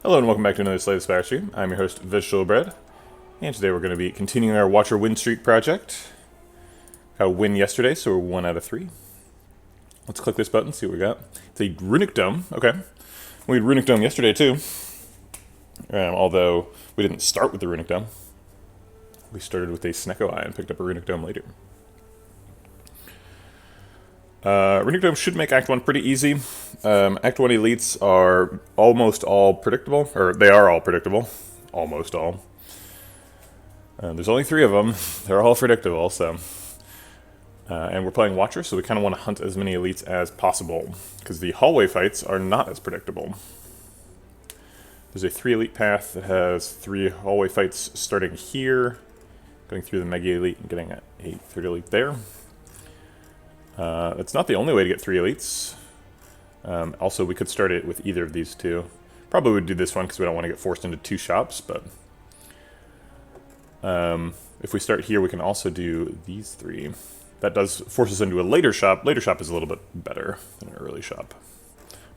Hello and welcome back to another Slay the Spire stream. I'm your host, Vegetablebread, and today we're going to be continuing our Watcher win streak project. Got a win yesterday, so we're 1 out of 3. Let's click this button, see what we got. It's a Runic Dome, okay. We had Runic Dome yesterday too, although we didn't start with the Runic Dome. We started with a Snecko Eye and picked up a Runic Dome later. Runic Dome should make Act 1 pretty easy. Act 1 elites are almost all predictable, or they are all predictable. Almost all. There's only 3 of them. They're all predictable, so... and we're playing Watcher, so we kind of want to hunt as many elites as possible, because the hallway fights are not as predictable. There's a 3 elite path that has 3 hallway fights starting here, going through the Mega Elite and getting a 3rd elite there. It's not the only way to get 3 elites. Also, we could start it with either of these 2. Probably would do this one because we don't want to get forced into 2 shops, but... if we start here, we can also do these 3. That does force us into a later shop. Later shop is a little bit better than an early shop.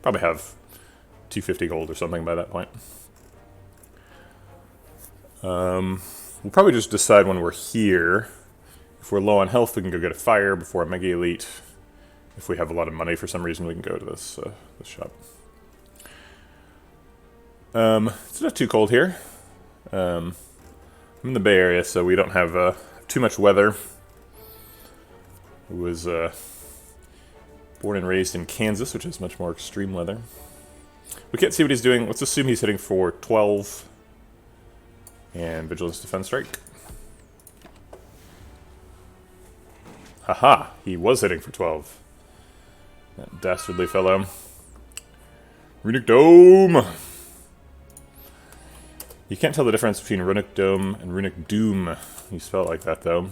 Probably have 250 gold or something by that point. We'll probably just decide when we're here. If we're low on health, we can go get a fire before a Mega Elite. If we have a lot of money for some reason, we can go to this shop. It's not too cold here. I'm in the Bay Area, so we don't have too much weather. I was born and raised in Kansas, which is much more extreme weather. We can't see what he's doing. Let's assume he's hitting for 12. And Vigilance Defense Strike. Haha, he was hitting for 12. That dastardly fellow. Runic Dome! You can't tell the difference between Runic Dome and Runic Doom. You spell it like that, though.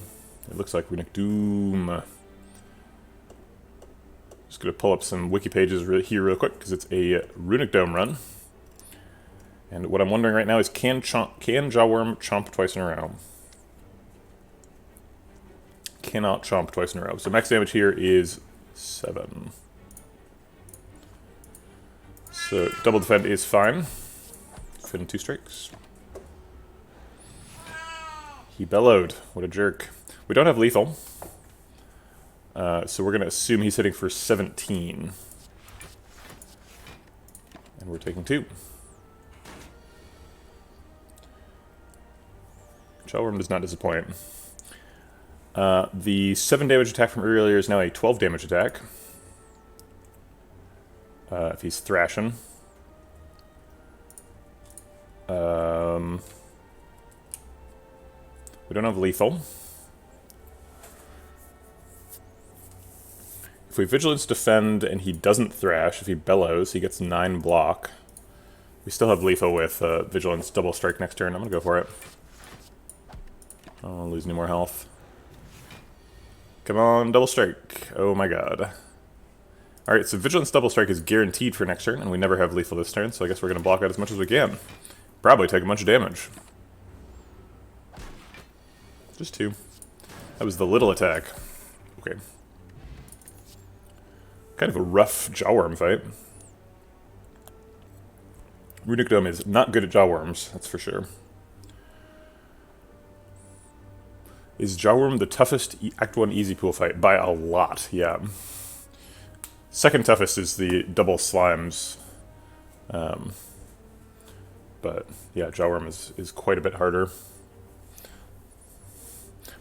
It looks like Runic Doom. Just gonna pull up some wiki pages here real quick, because it's a Runic Dome run. And what I'm wondering right now is, can Jawworm chomp twice in a row? Cannot chomp twice in a row. So max damage here is 7. So double defend is fine. Fit in 2 strikes. He bellowed. What a jerk. We don't have lethal. So we're going to assume he's hitting for 17. And we're taking 2. Jawworm does not disappoint. The 7 damage attack from earlier is now a 12 damage attack. If he's thrashing. We don't have lethal. If we Vigilance Defend and he doesn't thrash, if he bellows, he gets 9 block. We still have lethal with Vigilance Double Strike next turn. I'm going to go for it. I don't want to lose any more health. Come on, Double Strike. Oh my god. Alright, so Vigilance Double Strike is guaranteed for next turn, and we never have lethal this turn, so I guess we're going to block out as much as we can. Probably take a bunch of damage. Just 2. That was the little attack. Okay. Kind of a rough Jawworm fight. Runic Dome is not good at Jawworms, that's for sure. Is Jawworm the toughest Act 1 easy pool fight? By a lot, yeah. Second toughest is the double slimes. But, yeah, Jawworm is quite a bit harder.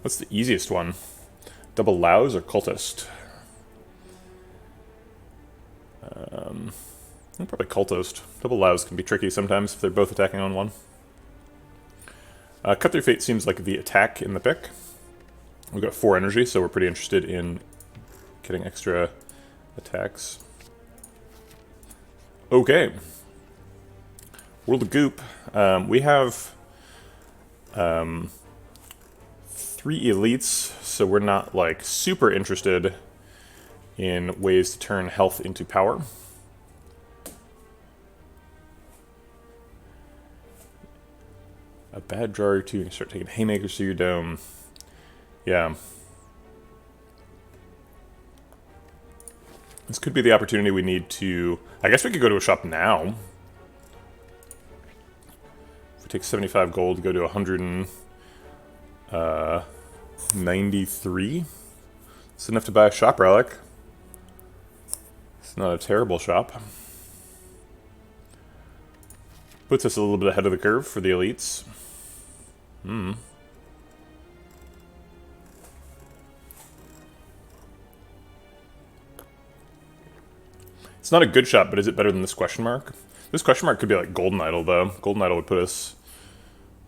What's the easiest one? Double Louse or Cultist? Probably Cultist. Double Louse can be tricky sometimes if they're both attacking on one. Cut Through Fate seems like the attack in the pick. We've got 4 energy, so we're pretty interested in getting extra attacks. Okay. World of Goop. We have 3 elites, so we're not like super interested in ways to turn health into power. A bad draw or 2 and start taking haymakers through your dome. Yeah. This could be the opportunity we need to... I guess we could go to a shop now. we take 75 gold, go to 193. It's enough to buy a shop relic. It's not a terrible shop. Puts us a little bit ahead of the curve for the elites. It's not a good shop, but is it better than this question mark? This question mark could be like Golden Idol, though. Golden Idol would put us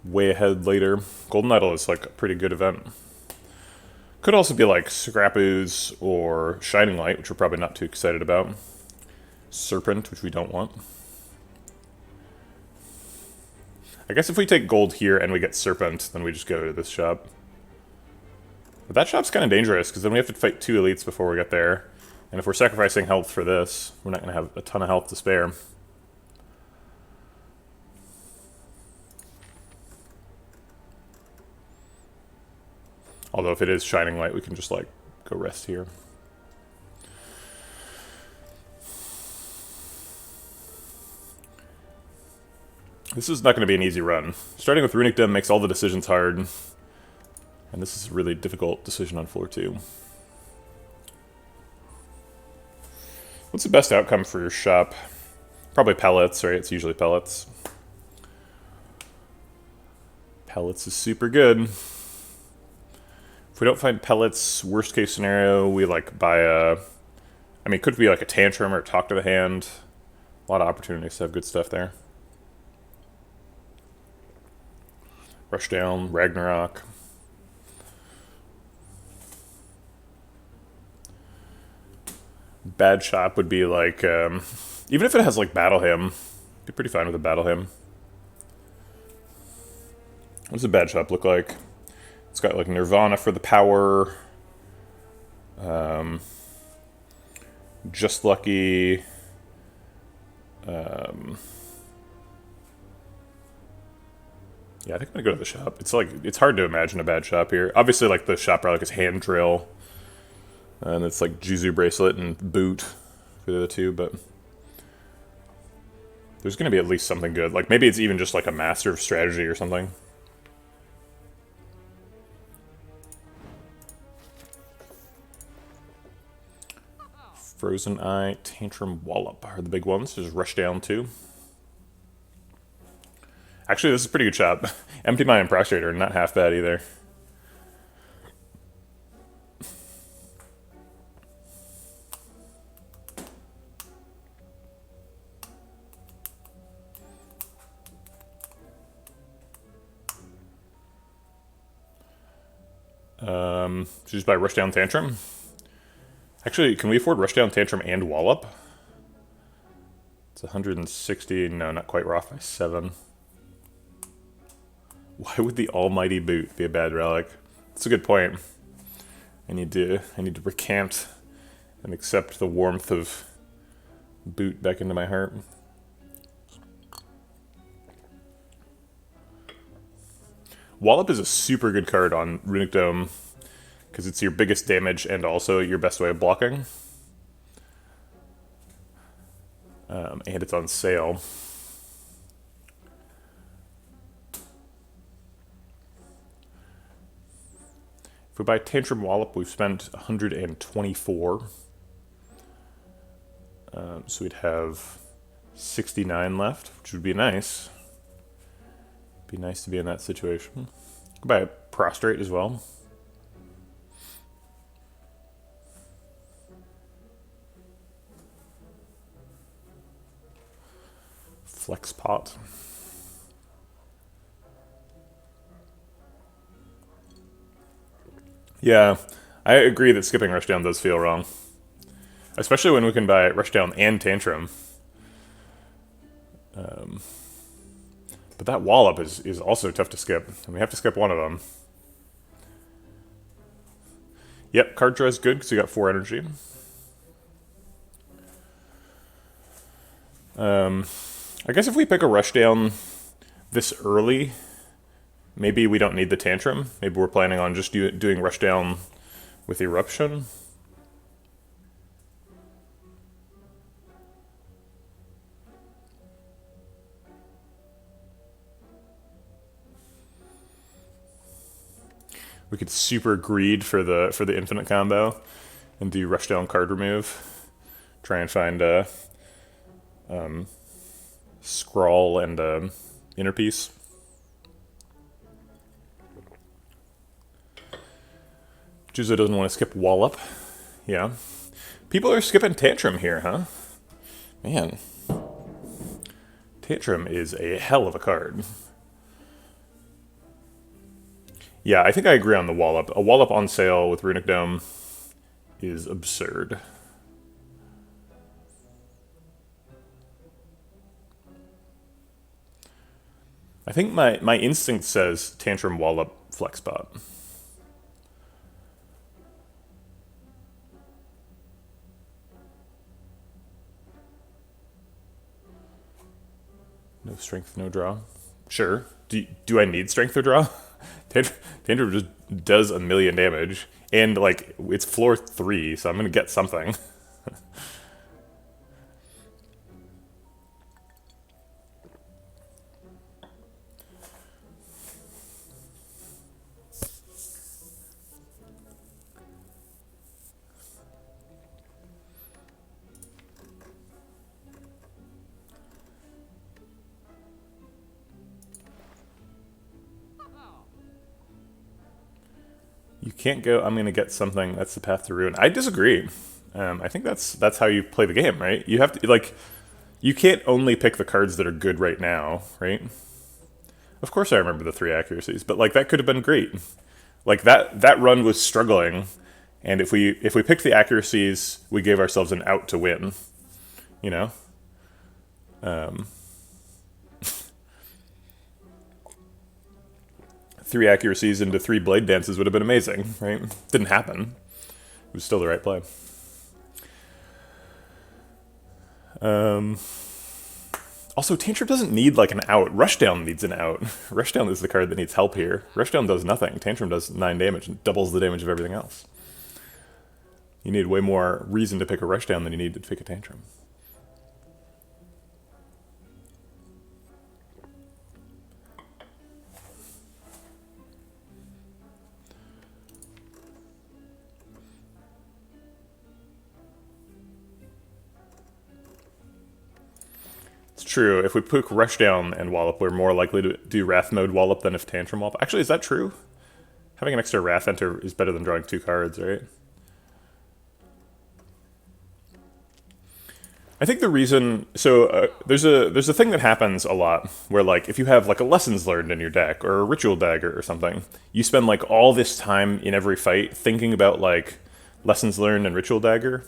way ahead later. Golden Idol is like a pretty good event. Could also be like Scrap Ooze or Shining Light, which we're probably not too excited about. Serpent, which we don't want. I guess if we take gold here and we get Serpent, then we just go to this shop. But that shop's kind of dangerous, because then we have to fight 2 elites before we get there. And if we're sacrificing health for this, we're not going to have a ton of health to spare. Although if it is Shining Light, we can just, like, go rest here. This is not going to be an easy run. Starting with Runic Dem makes all the decisions hard. And this is a really difficult decision on floor 2. What's the best outcome for your shop? Probably pellets, right? It's usually pellets. Pellets is super good. If we don't find pellets, worst case scenario, we like buy a... I mean, it could be like a Tantrum or Talk to the Hand. A lot of opportunities to have good stuff there. Rushdown, Ragnarok. Bad shop would be like, even if it has like Battle Hymn, be pretty fine with a Battle Hymn. What does a bad shop look like? It's got like Nirvana for the power. Just Lucky. Yeah, I think I'm gonna go to the shop. It's like, it's hard to imagine a bad shop here. Obviously, like the shop relic is Hand Drill. And it's like Juzu Bracelet and Boot for the other 2, but there's gonna be at least something good. Like maybe it's even just like a Master of Strategy or something. Frozen Eye, Tantrum, Wallop are the big ones. There's Rushdown too. Actually, this is a pretty good shop. Empty Mind and Prostrator, not half bad either. Just buy Rushdown Tantrum. Actually, can we afford Rushdown Tantrum and Wallop? It's 160. No, not quite. We're off by 7. Why would the Almighty Boot be a bad relic? That's a good point. I need to recant and accept the warmth of Boot back into my heart. Wallop is a super good card on Runic Dome because it's your biggest damage and also your best way of blocking. And it's on sale. If we buy Tantrum Wallop, we've spent 124. So we'd have 69 left, which would be nice. Be nice to be in that situation. Could buy a Prostrate as well. Flex Pot. Yeah, I agree that skipping Rushdown does feel wrong. Especially when we can buy Rushdown and Tantrum. But that Wallop is also tough to skip, and we have to skip one of them. Yep, card draw is good because we got 4 energy. I guess if we pick a Rushdown this early, maybe we don't need the Tantrum. Maybe we're planning on just doing Rushdown with Eruption. We could super greed for the infinite combo and do rushdown card remove. Try and find scrawl and inner piece. Juzo doesn't want to skip Wallop. Yeah. People are skipping Tantrum here, huh? Man. Tantrum is a hell of a card. Yeah, I think I agree on the Wallop. A Wallop on sale with Runic Dome is absurd. I think my instinct says Tantrum Wallop Flexbot. No strength, no draw. Sure. Do I need strength or draw? Tantrum just does a million damage. And, like, it's floor 3, so I'm going to get something. You can't go, I'm going to get something, that's the path to ruin. I disagree. I think that's how you play the game, right? You have to, like, you can't only pick the cards that are good right now, right? Of course I remember the 3 accuracies, but, like, that could have been great. Like, that run was struggling, and if we picked the accuracies, we gave ourselves an out to win, you know? 3 accuracies into 3 blade dances would have been amazing, right? Didn't happen. It was still the right play. Also, Tantrum doesn't need, like, an out. Rushdown needs an out. Rushdown is the card that needs help here. Rushdown does nothing. Tantrum does 9 damage and doubles the damage of everything else. You need way more reason to pick a Rushdown than you need to pick a Tantrum. True. If we pick Rushdown and Wallop, we're more likely to do Wrath Mode Wallop than if Tantrum Wallop. Actually, is that true? Having an extra Wrath enter is better than drawing 2 cards, right? I think the reason... So, there's a thing that happens a lot, where, like, if you have, like, a Lessons Learned in your deck, or a Ritual Dagger or something, you spend, like, all this time in every fight thinking about, like, Lessons Learned and Ritual Dagger,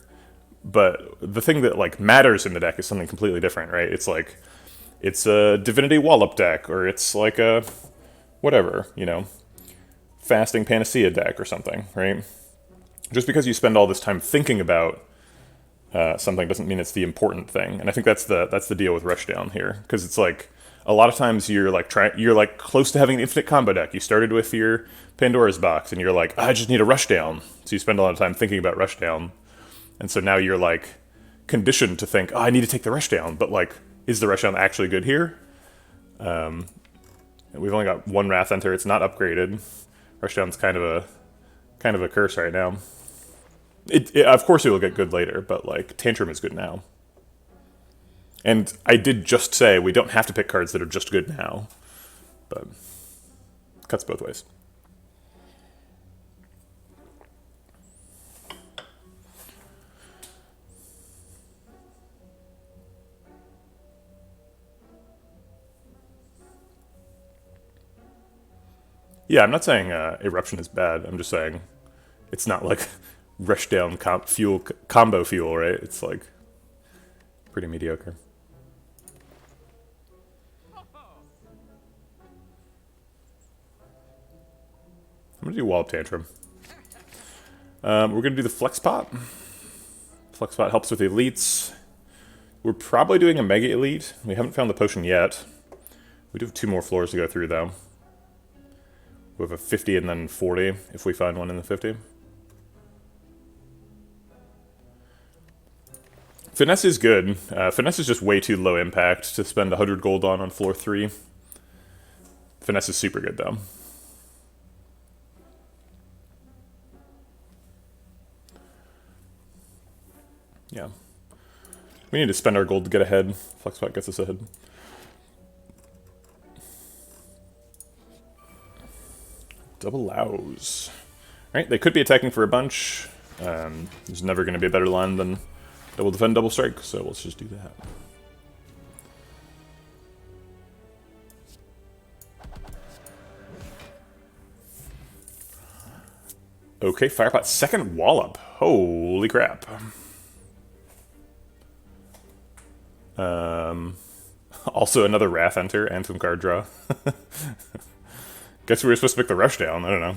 but the thing that, like, matters in the deck is something completely different, right? It's like, it's a Divinity Wallop deck, or it's like a, whatever, you know, Fasting Panacea deck or something, right? Just because you spend all this time thinking about something doesn't mean it's the important thing. And I think that's the deal with Rushdown here, because it's like, a lot of times you're like close to having an infinite combo deck. You started with your Pandora's Box, and you're like, I just need a Rushdown. So you spend a lot of time thinking about Rushdown. And so now you're, like, conditioned to think, oh, I need to take the Rushdown, but, like, is the Rushdown actually good here? We've only got 1 Wrath Enter, it's not upgraded. Rushdown's kind of a curse right now. Of course it will get good later, but, like, Tantrum is good now. And I did just say we don't have to pick cards that are just good now, but it cuts both ways. Yeah, I'm not saying Eruption is bad. I'm just saying it's not like Rushdown combo fuel, right? It's like pretty mediocre. I'm gonna do Wallop Tantrum. We're gonna do the Flex Pot. Flex Pot helps with elites. We're probably doing a Mega Elite. We haven't found the potion yet. We do have 2 more floors to go through, though. We have a 50 and then 40, if we find one in the 50. Finesse is good. Finesse is just way too low impact to spend 100 gold on floor 3. Finesse is super good, though. Yeah. We need to spend our gold to get ahead. Flexpot gets us ahead. Double Lows. Right, they could be attacking for a bunch. There's never going to be a better line than double defend, double strike, so let's just do that. Okay, Firepot, second wallop. Holy crap. Also another Wrath Enter and some card draw. Guess we were supposed to pick the Rush down, I don't know.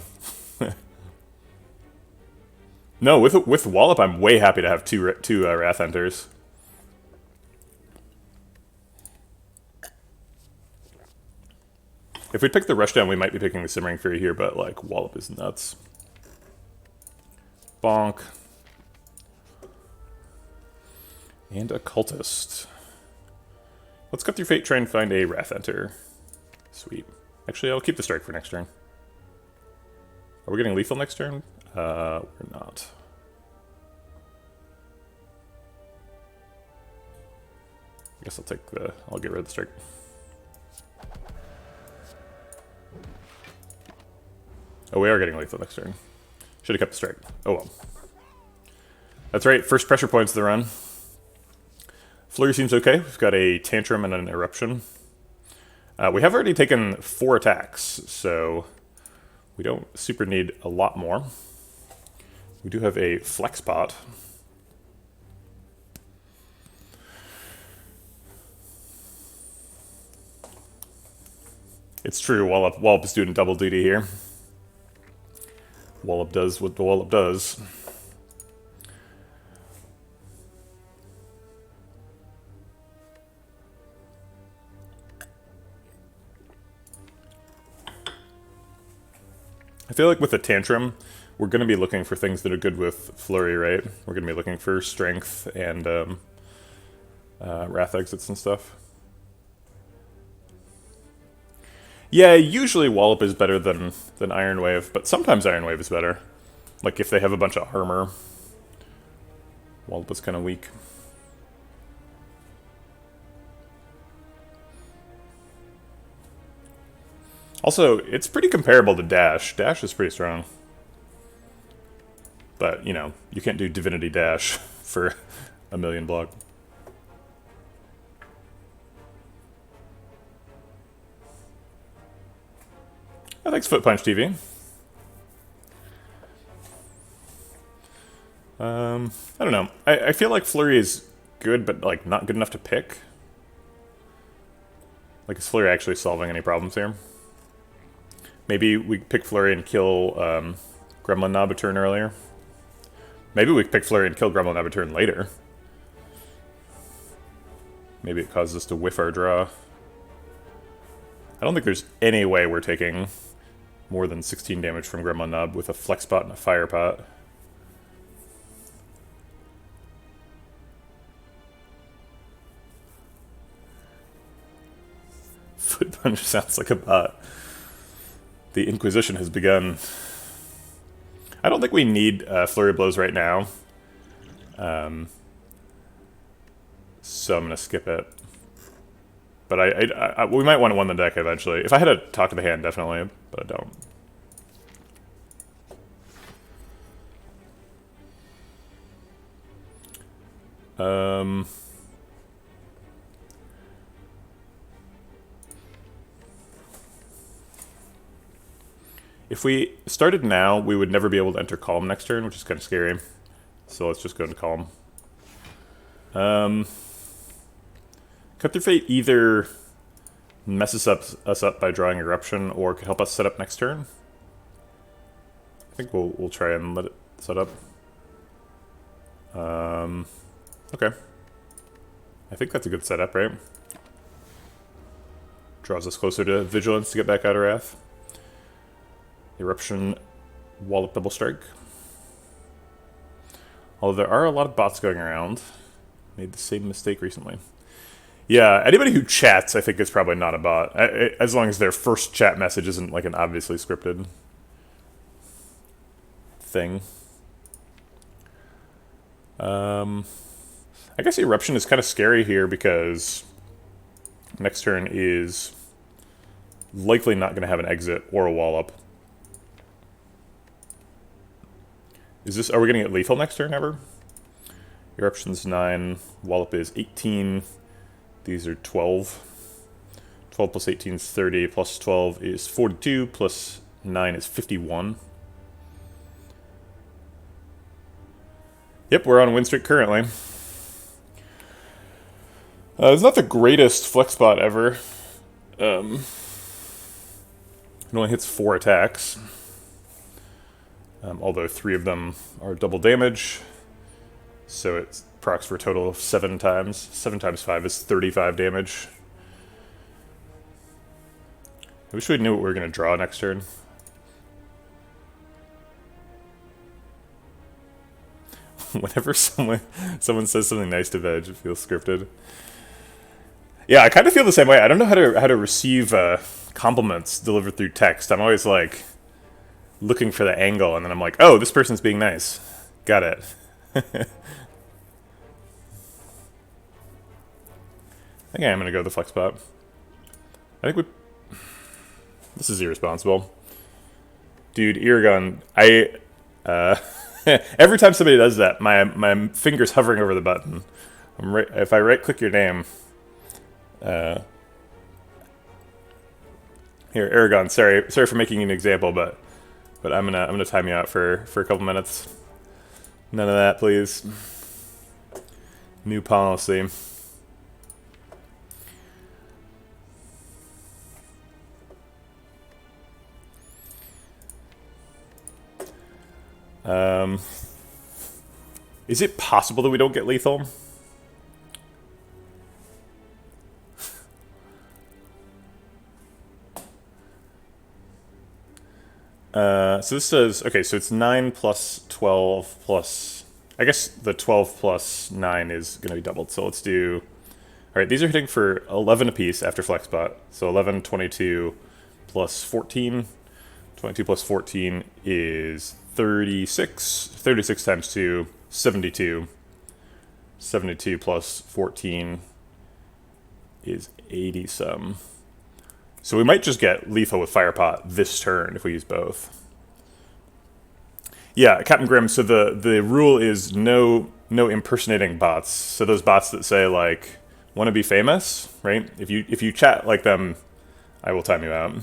No, with Wallop, I'm way happy to have two Wrath Enters. If we pick the Rush down, we might be picking the Simmering Fury here, but like Wallop is nuts. Bonk. And a Cultist. Let's cut through Fate, try and find a Wrath Enter. Sweet. Actually, I'll keep the strike for next turn. Are we getting lethal next turn? We're not. I guess I'll get rid of the strike. Oh, we are getting lethal next turn. Should have kept the strike. Oh well. That's right, first pressure points of the run. Flurry seems okay. We've got a Tantrum and an Eruption. We have already taken 4 attacks, so we don't super need a lot more. We do have a Flexpot. It's true, Wallop is doing double duty here. Wallop does what the Wallop does. I feel like with the Tantrum, we're going to be looking for things that are good with Flurry, right? We're going to be looking for Strength and Wrath Exits and stuff. Yeah, usually Wallop is better than Iron Wave, but sometimes Iron Wave is better. Like if they have a bunch of armor, Wallop is kind of weak. Also, it's pretty comparable to Dash. Dash is pretty strong. But, you know, you can't do Divinity Dash for a million block. Oh, thanks, Foot Punch TV. I don't know. I feel like Flurry is good, but like not good enough to pick. Like, is Flurry actually solving any problems here? Maybe we pick Flurry and kill Gremlin Nobiturn earlier. Maybe we pick Flurry and kill Gremlin Nobiturn later. Maybe it causes us to whiff our draw. I don't think there's any way we're taking more than 16 damage from Gremlin Nob with a Flexpot and a Firepot. Foot Punch sounds like a bot. The Inquisition has begun. I don't think we need Flurry Blows right now. So I'm going to skip it. But we might want to win the deck eventually. If I had to talk to the hand, definitely, but I don't. If we started now, we would never be able to enter Calm next turn, which is kind of scary. So let's just go into Calm. Cut Through Fate either messes us up by drawing Eruption, or could help us set up next turn. I think we'll try and let it set up. Okay. I think that's a good setup, right? Draws us closer to Vigilance to get back out of Wrath. Eruption, Wallop, Double Strike. Although there are a lot of bots going around. Made the same mistake recently. Yeah, anybody who chats, I think, is probably not a bot. As long as their first chat message isn't like an obviously scripted thing. I guess Eruption is kind of scary here because next turn is likely not going to have an exit or a wall up. Is this? Are we going to get lethal next turn ever? Eruption's 9, Wallop is 18. These are 12. 12 plus 18 is 30, plus 12 is 42, plus 9 is 51. Yep, we're on a win streak currently. It's not the greatest flex spot ever. It only hits 4 attacks. Although 3 of them are double damage. So it procs for a total of 7 times. 7 times 5 is 35 damage. I wish we knew what we were going to draw next turn. Whenever someone says something nice to Veg, it feels scripted. Yeah, I kind of feel the same way. I don't know how to receive compliments delivered through text. I'm always like looking for the angle, and then I'm like, oh, this person's being nice. Got it. I think I'm going to go with the flex spot. I think we... This is irresponsible. Dude, Irrigon, every time somebody does that, my finger's hovering over the button. If I right-click your name... Here, Aragon, sorry for making an example, but I'm gonna time you out for a couple minutes. None of that, please. New policy. Is it possible that we don't get lethal? So this says, okay, so it's 9 plus 12 plus, I guess the 12 plus 9 is going to be doubled, so let's do, alright, these are hitting for 11 apiece after Flexbot, so 11, 22 plus 14, 22 plus 14 is 36, 36 times 2, 72, 72 plus 14 is 80-some. So we might just get lethal with Firepot this turn if we use both. Yeah, Captain Grimm, so the rule is no impersonating bots. So those bots that say, like, want to be famous, right? If you chat like them, I will time you out.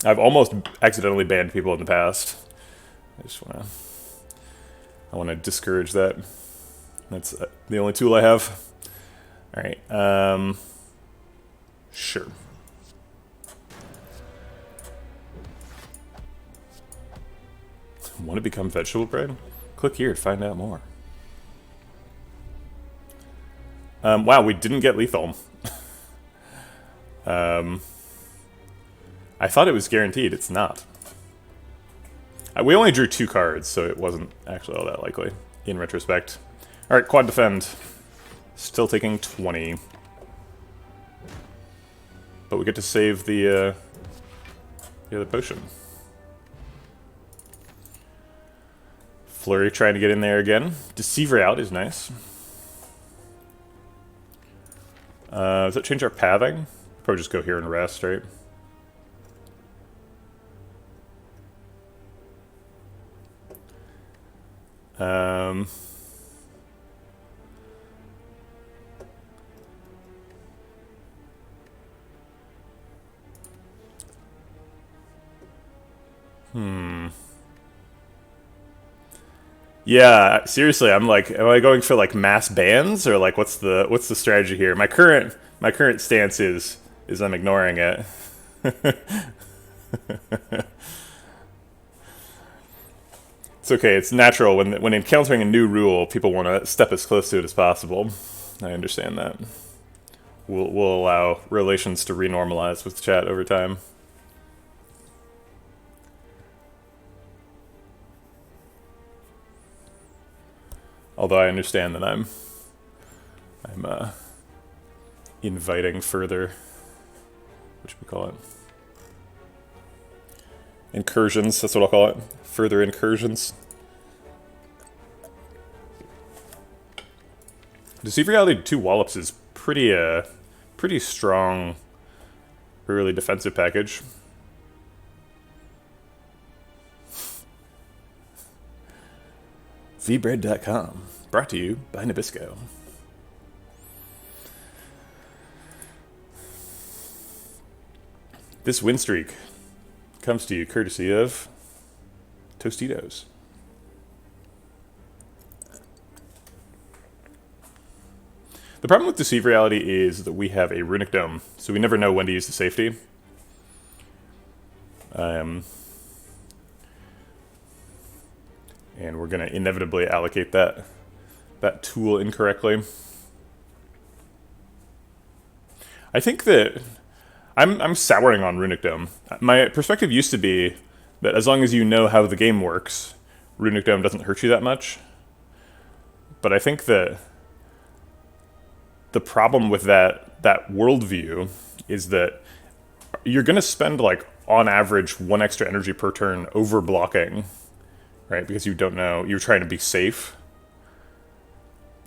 I've almost accidentally banned people in the past. I want to discourage that. That's the only tool I have. All right. Sure. Want to become Vegetablebread? Click here to find out more. Wow, we didn't get lethal. I thought it was guaranteed. It's not. We only drew 2 cards, so it wasn't actually all that likely, in retrospect. Alright, quad defend. Still taking 20. But we get to save the other potion. Flurry trying to get in there again. Deceiver out is nice. Does that change our pathing? Probably just go here and rest, right? Yeah, seriously, I'm like, am I going for like mass bans or like what's the strategy here? My current stance is I'm ignoring it. It's okay. It's natural when encountering a new rule, people want to step as close to it as possible. I understand that. We'll allow relations to renormalize with chat over time. Although I understand that I'm inviting further, what should we call it? Incursions, that's what I'll call it. Further incursions. Deceive Reality 2 Wallops is pretty strong early defensive package. Vbread.com, brought to you by Nabisco. This win streak comes to you courtesy of Tostitos. The problem with Deceive Reality is that we have a Runic Dome, so we never know when to use the safety. And we're going to inevitably allocate that tool incorrectly. I think that I'm souring on Runic Dome. My perspective used to be that as long as you know how the game works, Runic Dome doesn't hurt you that much. But I think that the problem with that worldview is that you're going to spend, like, on average, 1 extra energy per turn over blocking, right? Because you don't know, you're trying to be safe,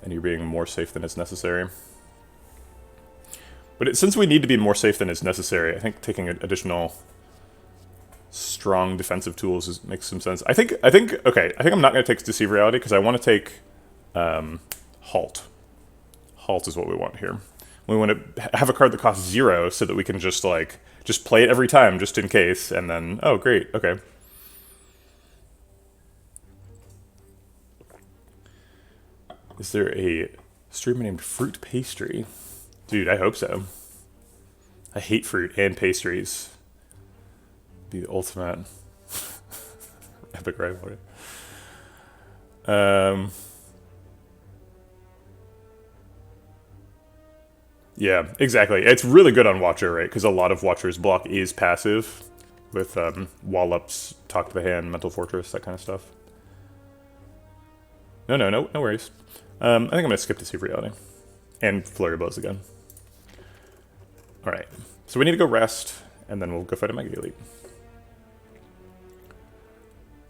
and you're being more safe than is necessary. But since we need to be more safe than is necessary, I think taking additional strong defensive tools makes some sense. I think I'm not going to take Deceive Reality because I want to take Halt. Halt is what we want here. We want to have a card that costs 0 so that we can just play it every time just in case, and then, oh great, okay. Is there a streamer named Fruit Pastry? Dude, I hope so. I hate fruit and pastries. The ultimate epic rivalry. Yeah, exactly. It's really good on Watcher, right? Because a lot of Watcher's block is passive, with Wallops, Talk to the Hand, Mental Fortress, that kind of stuff. No worries. I think I'm going to skip Deceive Reality. And Flurry Blows again. Alright, so we need to go rest, and then we'll go fight a Mega Elite.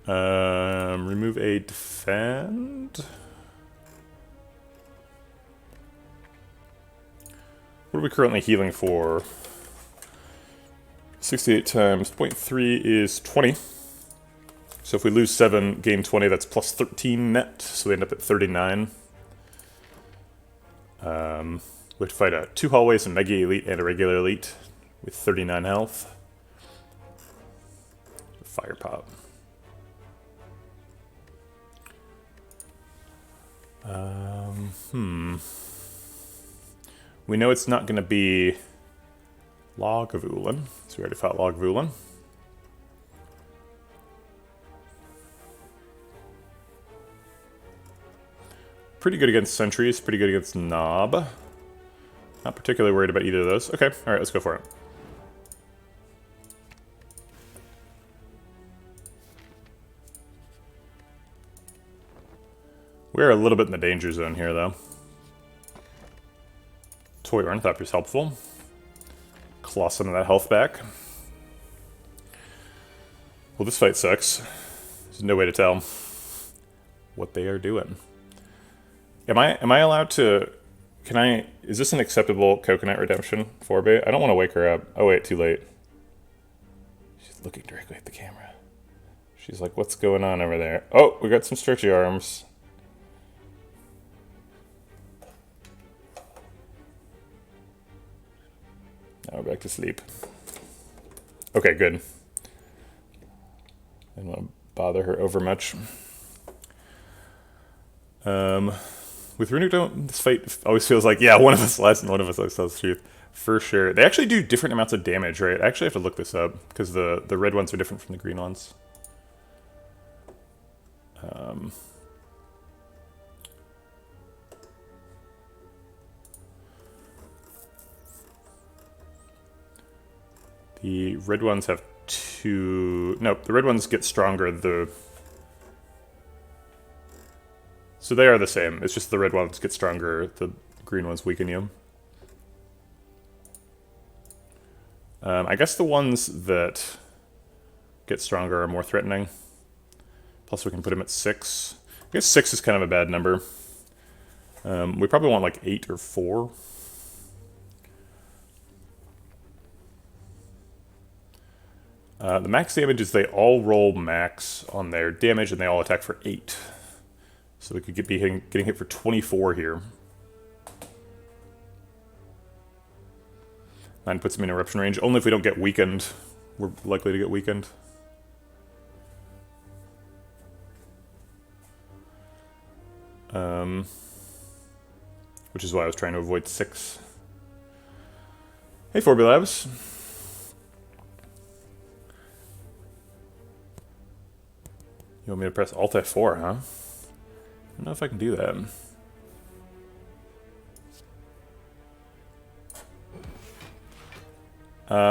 Remove a defend. What are we currently healing for? 68 times 0.3 is 20. So if we lose 7, gain 20, that's plus 13 net, so we end up at 39. We have to fight a 2 hallways, a Mega Elite, and a regular Elite with 39 health. Fire Pop. We know it's not going to be Log of Ulan, so we already fought Log of Ulan. Pretty good against Sentries, pretty good against Knob. Not particularly worried about either of those. Okay, alright, let's go for it. We're a little bit in the danger zone here, though. Toy Ornithopter is helpful. Claw some of that health back. Well, this fight sucks. There's no way to tell what they are doing. Am I allowed to... Is this an acceptable Coconut Redemption 4-bait? I don't want to wake her up. Oh wait, too late. She's looking directly at the camera. She's like, what's going on over there? Oh, we got some stretchy arms. Now we're back to sleep. Okay, good. I didn't want to bother her over much. With Runic Dome, this fight always feels like, yeah, one of us lies and one of us tells the truth. For sure. They actually do different amounts of damage, right? I actually have to look this up, because the red ones are different from the green ones. The red ones have 2... Nope, the red ones get stronger. So they are the same. It's just the red ones get stronger, the green ones weaken you. I guess the ones that get stronger are more threatening. Plus we can put them at 6. I guess 6 is kind of a bad number. We probably want like 8 or 4. The max damage is they all roll max on their damage and they all attack for 8. So we could be getting hit for 24 here. 9 puts him in eruption range. Only if we don't get weakened. We're likely to get weakened. Which is why I was trying to avoid 6. Hey, 4B Labs. You want me to press Alt F4, huh? I don't know if I can do that.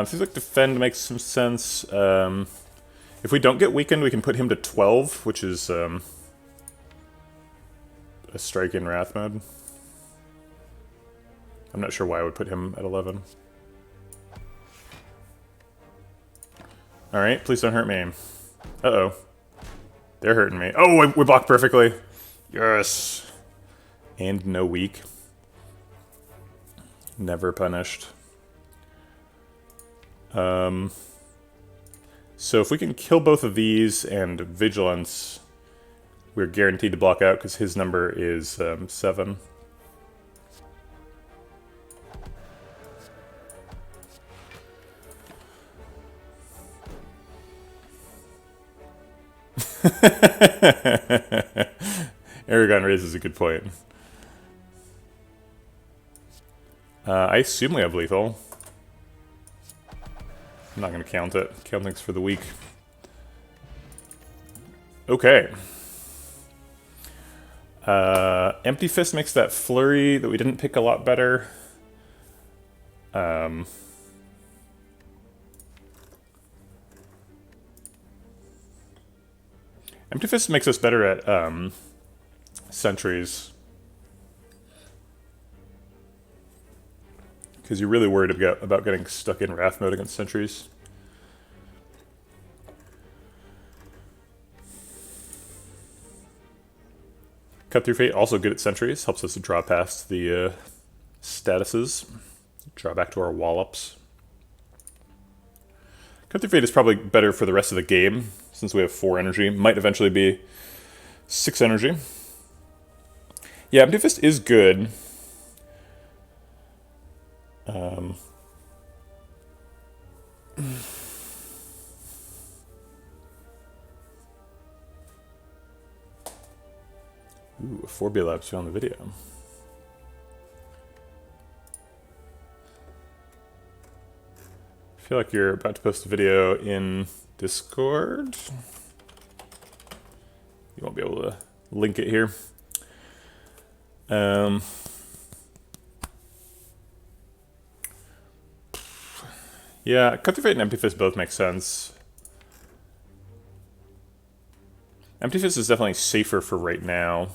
Seems like defend makes some sense. If we don't get weakened, we can put him to 12, which is a strike in Wrath mode. I'm not sure why I would put him at 11. Alright, please don't hurt me. Uh-oh. They're hurting me. Oh, we blocked perfectly. Yes. And no weak. Never punished. So if we can kill both of these and Vigilance, we're guaranteed to block out because his number is 7. Aragon raises a good point. I assume we have lethal. I'm not going to count it. Counting's for the weak. Okay. Empty Fist makes that flurry that we didn't pick a lot better. Empty Fist makes us better at sentries. Because you're really worried about getting stuck in Wrath mode against sentries. Cut Through Fate, also good at sentries. Helps us to draw past the statuses. Draw back to our wallops. Cut Through Fate is probably better for the rest of the game, since we have 4 energy. Might eventually be 6 energy. Yeah, Empty Fist is good. Ooh, 4B Labs found the video. I feel like you're about to post a video in Discord. You won't be able to link it here. Yeah, Cut Through Fate and Empty Fist both make sense. Empty Fist is definitely safer for right now.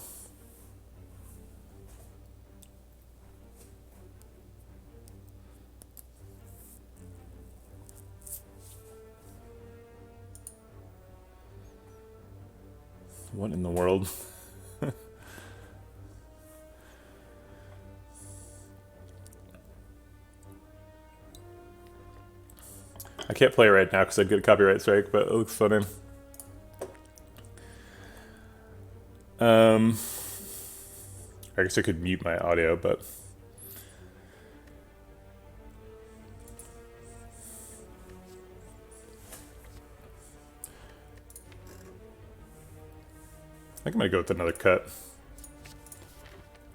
What in the world? I can't play it right now because I'd get a copyright strike, but it looks funny. I guess I could mute my audio, but... I think I'm gonna go with another cut.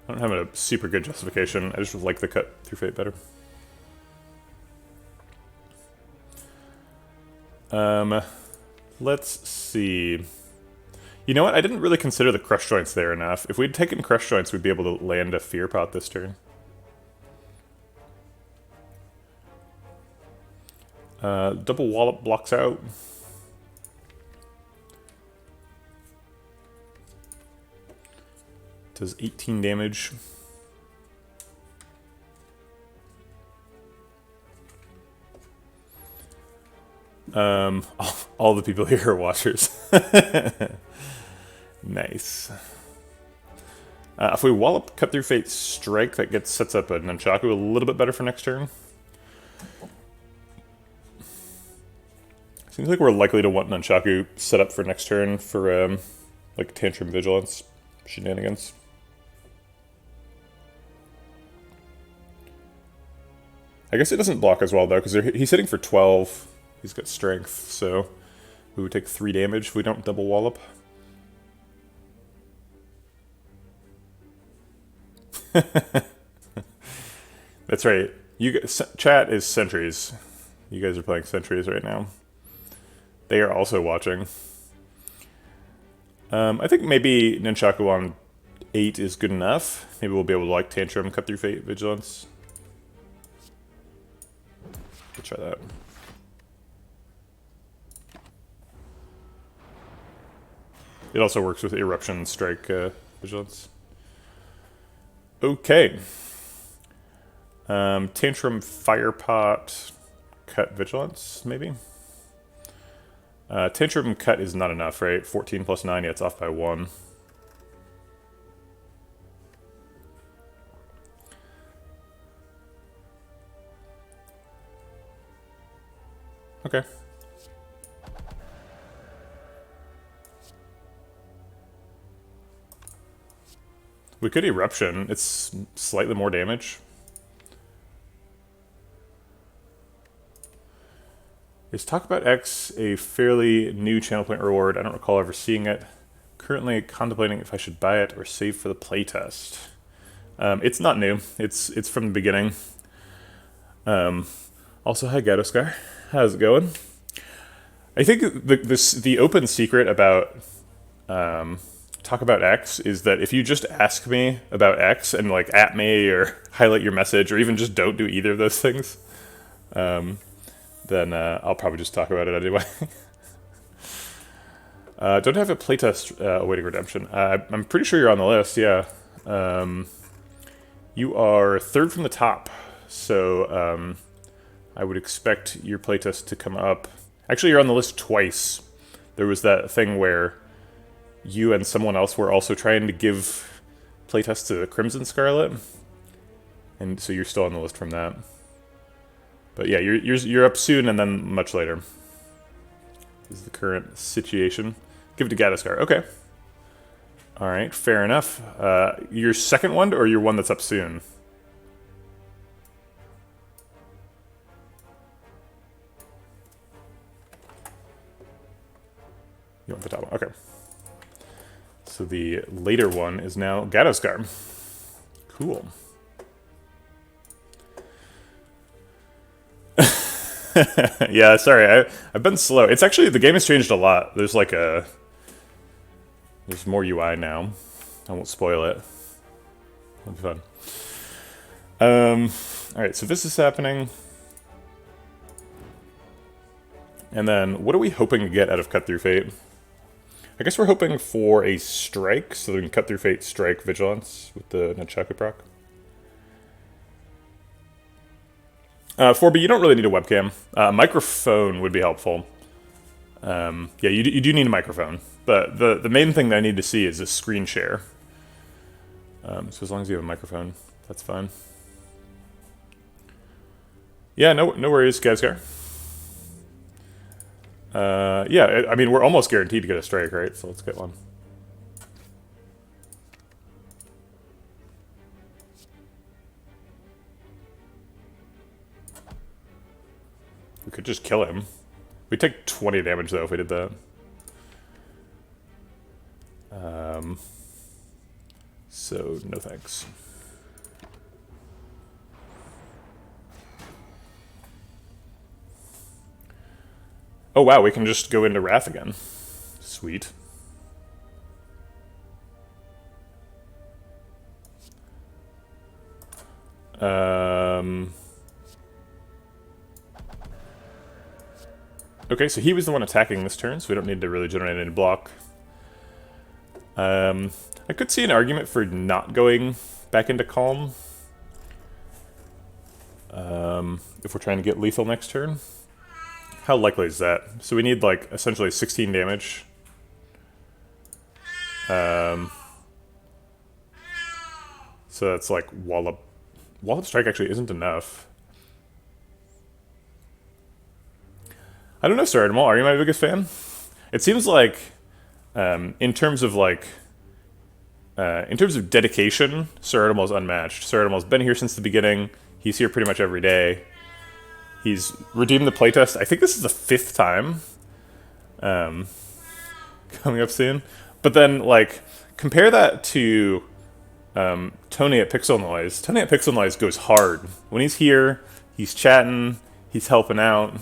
I don't have a super good justification. I just like the Cut Through Fate better. Let's see. You know what? I didn't really consider the Crush Joints there enough. If we'd taken Crush Joints, we'd be able to land a Fear Pot this turn. Double Wallop blocks out. Does 18 damage. All the people here are watchers. Nice. If we wallop Cut Through Fate Strike, that sets up a Nunchaku a little bit better for next turn. Seems like we're likely to want Nunchaku set up for next turn for like Tantrum Vigilance shenanigans. I guess it doesn't block as well though, because he's hitting for 12. He's got strength, so we would take 3 damage if we don't double wallop. That's right. Chat is sentries. You guys are playing sentries right now. They are also watching. I think maybe Nunchaku on 8 is good enough. Maybe we'll be able to like Tantrum, Cut Through Fate, Vigilance. Let's try that. It also works with Eruption, Strike, Vigilance. Okay. Tantrum, Firepot, Cut, Vigilance, maybe? Tantrum Cut is not enough, right? 14 plus 9, yeah, it's off by 1. Okay. We could Eruption. It's slightly more damage. Is Talk About X a fairly new channel point reward? I don't recall ever seeing it. Currently contemplating if I should buy it or save for the playtest. It's not new. It's from the beginning. Also, hi Gatoscar. How's it going? I think the open secret about Talk About X is that if you just ask me about X and like at me or highlight your message or even just don't do either of those things, then I'll probably just talk about it anyway. Don't have a playtest awaiting redemption. I'm pretty sure you're on the list, yeah. You are 3rd from the top, so I would expect your playtest to come up. Actually, you're on the list twice. There was that thing where you and someone else were also trying to give playtests to Crimson Scarlet, and so you're still on the list from that. But yeah, you're up soon and then much later. This is the current situation. Give it to Gatoscar. Okay. All right, fair enough. Your second one or your one that's up soon? You want the top one? Okay. So the later one is now Gatoscar. Cool. Yeah, sorry, I've been slow. It's actually, the game has changed a lot. There's like there's more UI now. I won't spoil it. It'll be fun. Alright, so this is happening. And then, what are we hoping to get out of Cut Through Fate? I guess we're hoping for a strike, so we can Cut Through Fate, strike, Vigilance with the Nunchaku proc. 4B, you don't really need a webcam. Microphone would be helpful. Yeah, you do need a microphone. But the main thing that I need to see is a screen share. So as long as you have a microphone, that's fine. Yeah, no worries, Gatoscar. Yeah, I mean, we're almost guaranteed to get a strike, right? So let's get one. We could just kill him. We'd take 20 damage, though, if we did that. So, no thanks. Oh, wow, we can just go into Wrath again. Sweet. Okay, so he was the one attacking this turn, so we don't need to really generate any block. I could see an argument for not going back into Calm. If we're trying to get lethal next turn. How likely is that? So we need, like, essentially 16 damage. So that's like Wallop. Wallop Strike actually isn't enough. I don't know, Sir Animal. Are you my biggest fan? It seems like, in terms of dedication, Sir Animal's unmatched. Sir Animal's been here since the beginning. He's here pretty much every day. He's redeemed the playtest. I think this is the 5th time. Coming up soon. But then, like, compare that to Tony at Pixel Noise. Tony at Pixel Noise goes hard. When he's here, he's chatting, he's helping out.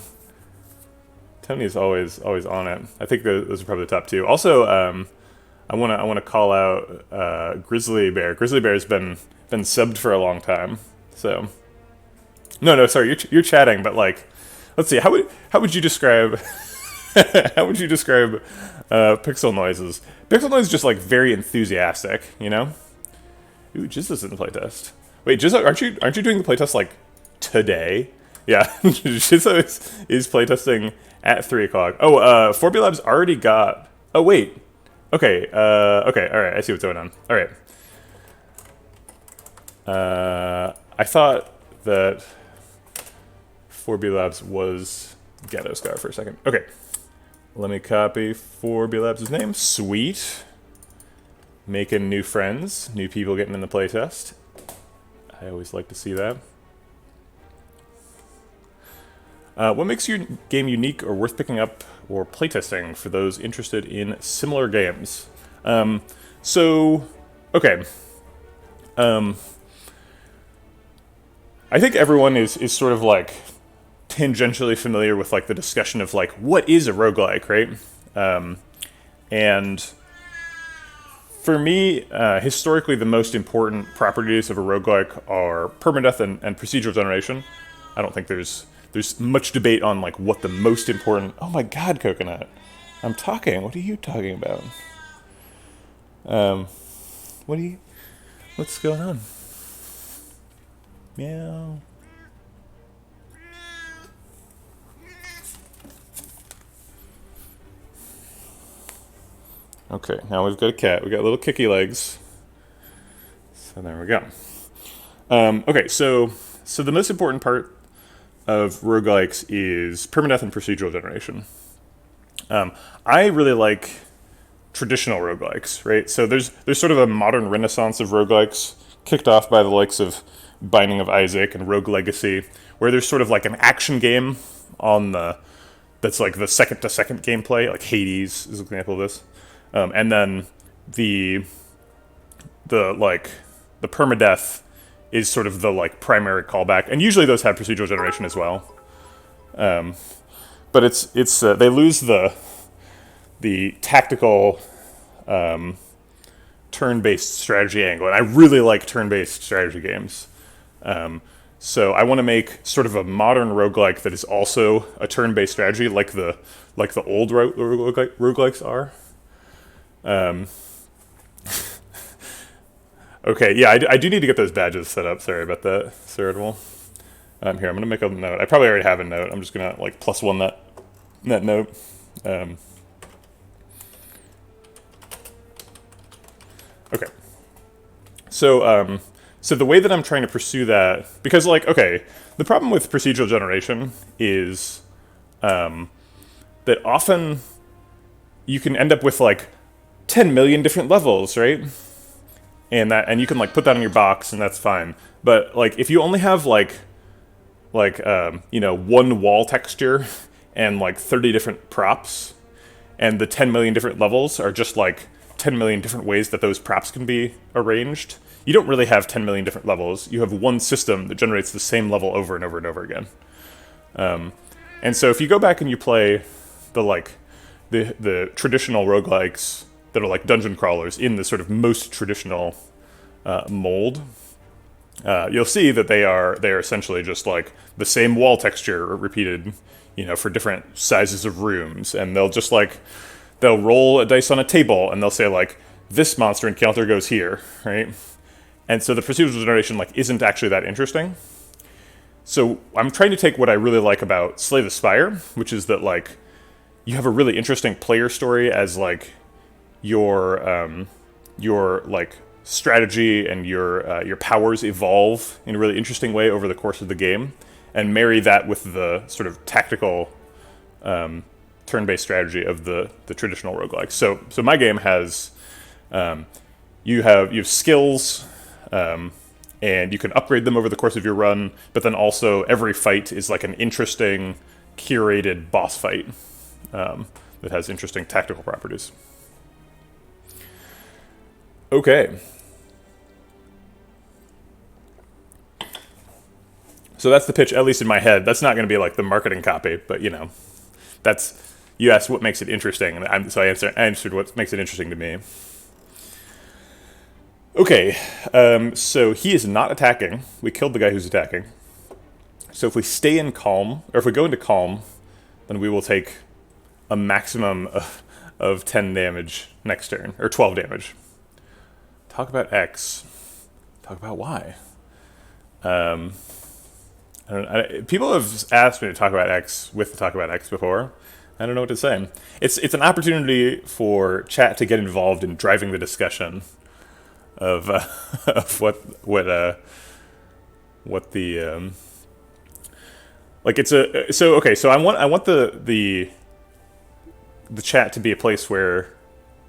Tony's always on it. I think those are probably the top 2. Also, I want to call out Grizzly Bear. Grizzly Bear's been subbed for a long time. So, no, sorry, you're chatting, but like, let's see, how would you describe how would you describe Pixel Noises? Pixel Noise is just like very enthusiastic, you know. Ooh, Jizza's in the playtest. Wait, Jizza, aren't you doing the playtest like today? Yeah, Jizza is playtesting at 3 o'clock. Oh, 4B Labs already got. Oh wait. Okay. Okay. All right. I see what's going on. All right. I thought that 4B Labs was Ghetto Scar for a second. Okay. Let me copy 4B Labs' name. Sweet. Making new friends, new people getting in the playtest. I always like to see that. What makes your game unique or worth picking up or playtesting for those interested in similar games? Okay. I think everyone is sort of like tangentially familiar with like the discussion of like what is a roguelike, right? And for me, historically, the most important properties of a roguelike are permadeath and procedural generation. I don't think there's much debate on like what the most important. Oh my God, Coconut! I'm talking. What are you talking about? What's going on? Meow. Okay, now we've got a cat. We got little kicky legs. So there we go. Okay, so the most important part of roguelikes is permadeath and procedural generation. I really like traditional roguelikes, right? So there's sort of a modern renaissance of roguelikes, kicked off by the likes of Binding of Isaac and Rogue Legacy, where there's sort of like an action game that's like the second-to-second gameplay, like Hades is an example of this. And then the permadeath is sort of the like primary callback, and usually those have procedural generation as well. But it's they lose the tactical turn-based strategy angle, and I really like turn-based strategy games. So I want to make sort of a modern roguelike that is also a turn-based strategy, like the old roguelikes are. Okay, yeah, I do need to get those badges set up. Sorry about that, Sir Edwell. Here, I'm going to make a note. I probably already have a note. I'm just going to, like, +1 that note. Okay. So the way that I'm trying to pursue that, because, like, okay, the problem with procedural generation is that often you can end up with, like, 10 million different levels, right? And you can like put that in your box and that's fine. But like if you only have like one wall texture and like 30 different props, and the 10 million different levels are just like 10 million different ways that those props can be arranged, you don't really have 10 million different levels. You have one system that generates the same level over and over and over again. And so if you go back and you play the traditional roguelikes that are like dungeon crawlers in the sort of most traditional mold, you'll see that they're essentially just like the same wall texture repeated, for different sizes of rooms, and they'll roll a dice on a table and they'll say like this monster encounter goes here, right? And so the procedural generation like isn't actually that interesting. So I'm trying to take what I really like about Slay the Spire, which is that like you have a really interesting player story as like your like strategy and your powers evolve in a really interesting way over the course of the game, and marry that with the sort of tactical turn-based strategy of the traditional roguelike. So my game has you have skills, and you can upgrade them over the course of your run, but then also every fight is like an interesting curated boss fight that has interesting tactical properties. Okay. So that's the pitch, at least in my head. That's not going to be like the marketing copy, but that's, you asked what makes it interesting, and so I answered what makes it interesting to me. Okay, so he is not attacking. We killed the guy who's attacking. So if we stay in calm, or if we go into calm, then we will take a maximum of 10 damage next turn, or 12 damage. Talk about X. Talk about Y. People have asked me to talk about X with the Talk About X before. I don't know what to say. It's an opportunity for chat to get involved in driving the discussion of what the like it's a so okay. So I want the chat to be a place where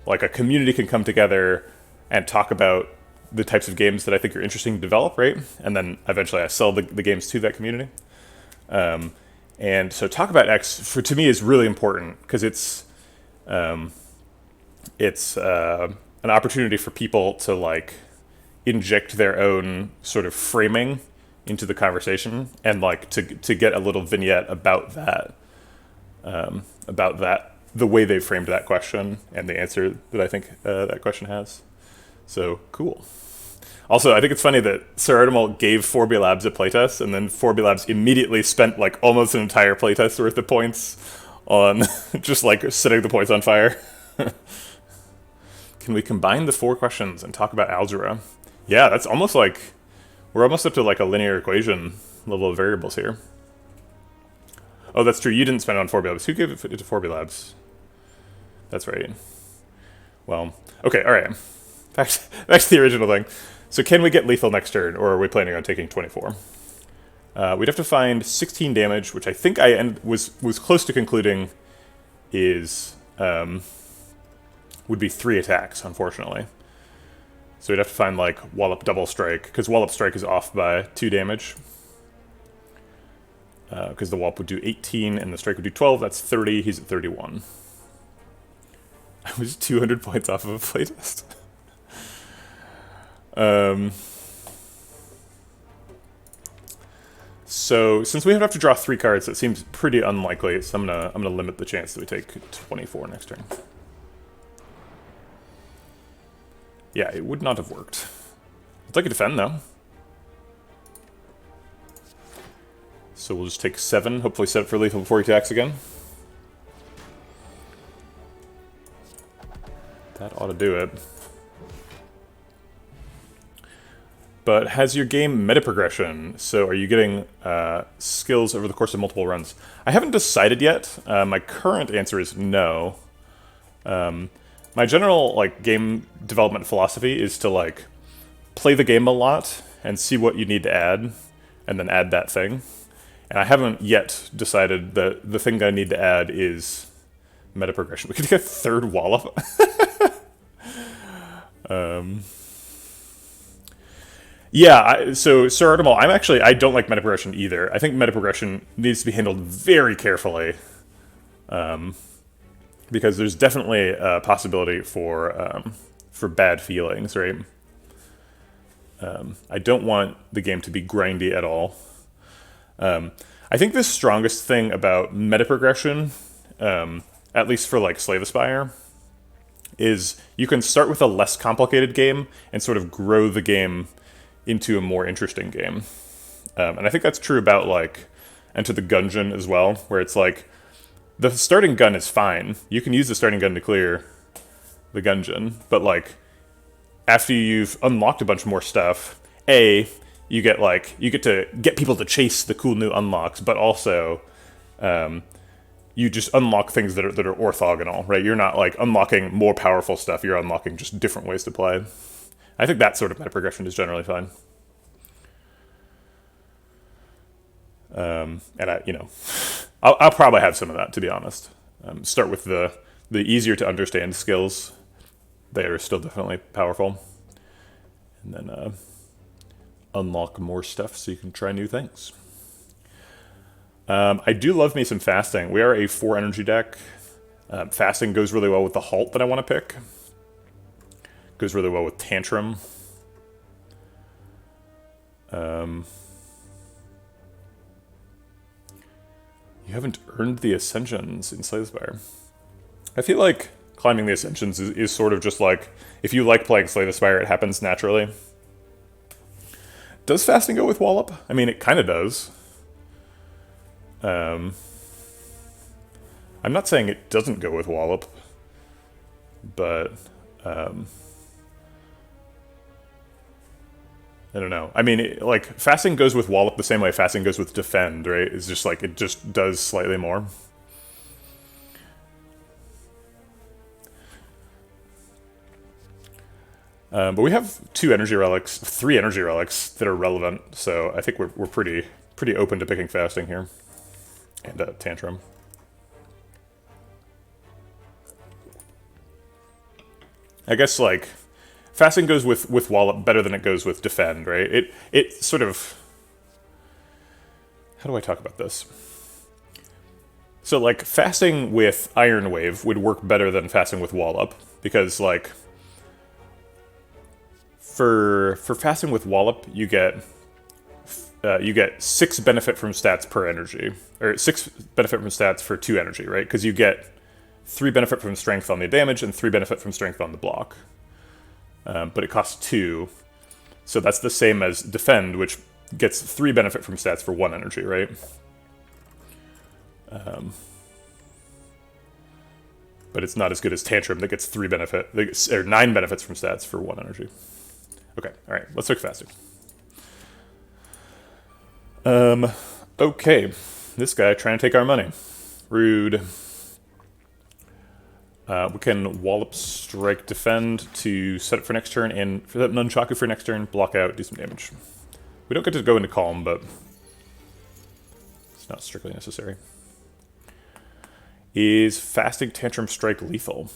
like a community can come together and talk about the types of games that I think are interesting to develop, right? And then eventually I sell the games to that community. And so Talk About X, to me, is really important because it's an opportunity for people to like inject their own sort of framing into the conversation and like to get a little vignette about that, the way they framed that question and the answer that I think that question has. So cool. Also, I think it's funny that Sir Artemal gave 4B Labs a playtest, and then 4B Labs immediately spent like almost an entire playtest worth of points on just like setting the points on fire. Can we combine the 4 questions and talk about algebra? Yeah, that's almost like, we're almost up to like a linear equation level of variables here. Oh, that's true, you didn't spend it on 4B Labs. Who gave it to 4B Labs? That's right. Well, okay, alright. Back to the original thing. So can we get lethal next turn, or are we planning on taking 24? We'd have to find 16 damage, which I think I was close to concluding is would be 3 attacks, unfortunately. So we'd have to find like Wallop Double Strike, because Wallop Strike is off by 2 damage. Because the Wallop would do 18 and the Strike would do 12, that's 30, he's at 31. I was 200 points off of a playtest. So since we have to draw 3 cards, it seems pretty unlikely. So I'm gonna limit the chance that we take 24 next turn. Yeah, it would not have worked. I'd like to defend though. So we'll just take 7. Hopefully set up for lethal before he attacks again. That ought to do it. But has your game meta progression? So are you getting skills over the course of multiple runs? I haven't decided yet. My current answer is no. My general like game development philosophy is to like play the game a lot and see what you need to add, and then add that thing. And I haven't yet decided that the thing that I need to add is meta progression. We could get a 3rd Wallop. Yeah, so Sir Artemal, I don't like meta progression either. I think meta progression needs to be handled very carefully, because there's definitely a possibility for bad feelings, right? I don't want the game to be grindy at all. I think the strongest thing about meta progression, at least for like Slay the Spire, is you can start with a less complicated game and sort of grow the game into a more interesting game. And I think that's true about like Enter the Gungeon as well, where it's like the starting gun is fine. You can use the starting gun to clear the Gungeon, but like after you've unlocked a bunch more stuff, you get to get people to chase the cool new unlocks, but also you just unlock things that are orthogonal, right? You're not like unlocking more powerful stuff, you're unlocking just different ways to play. I think that sort of meta progression is generally fine. And I'll probably have some of that, to be honest. Start with the easier to understand skills. They are still definitely powerful. And then unlock more stuff so you can try new things. I do love me some fasting. We are a 4 energy deck. Fasting goes really well with the halt that I want to pick. Goes really well with Tantrum. You haven't earned the Ascensions in Slay the Spire. I feel like climbing the Ascensions is sort of just like, if you like playing Slay the Spire, it happens naturally. Does fasting go with Wallop? I mean, it kind of does. I'm not saying it doesn't go with Wallop, but I don't know. I mean, like, fasting goes with Wallop the same way fasting goes with Defend, right? It's just like, it just does slightly more. But we have 3 energy relics that are relevant, so I think we're pretty open to picking fasting here. And Tantrum. I guess, like, fasting goes with Wallop better than it goes with Defend, right? It sort of... How do I talk about this? So, like, fasting with Iron Wave would work better than fasting with Wallop, because, like, for fasting with Wallop, you get 6 benefit from stats per energy, or 6 benefit from stats for 2 energy, right? Because you get 3 benefit from strength on the damage and 3 benefit from strength on the block. But it costs 2, so that's the same as Defend, which gets 3 benefit from stats for 1 energy, right? But it's not as good as Tantrum that gets 9 benefits from stats for 1 energy. Okay, alright, let's look fasting. Okay, this guy trying to take our money. Rude. We can Wallop, Strike, Defend to set up for next turn, and for that Nunchaku for next turn, block out, do some damage. We don't get to go into Calm, but it's not strictly necessary. Is Fasting, Tantrum, Strike lethal?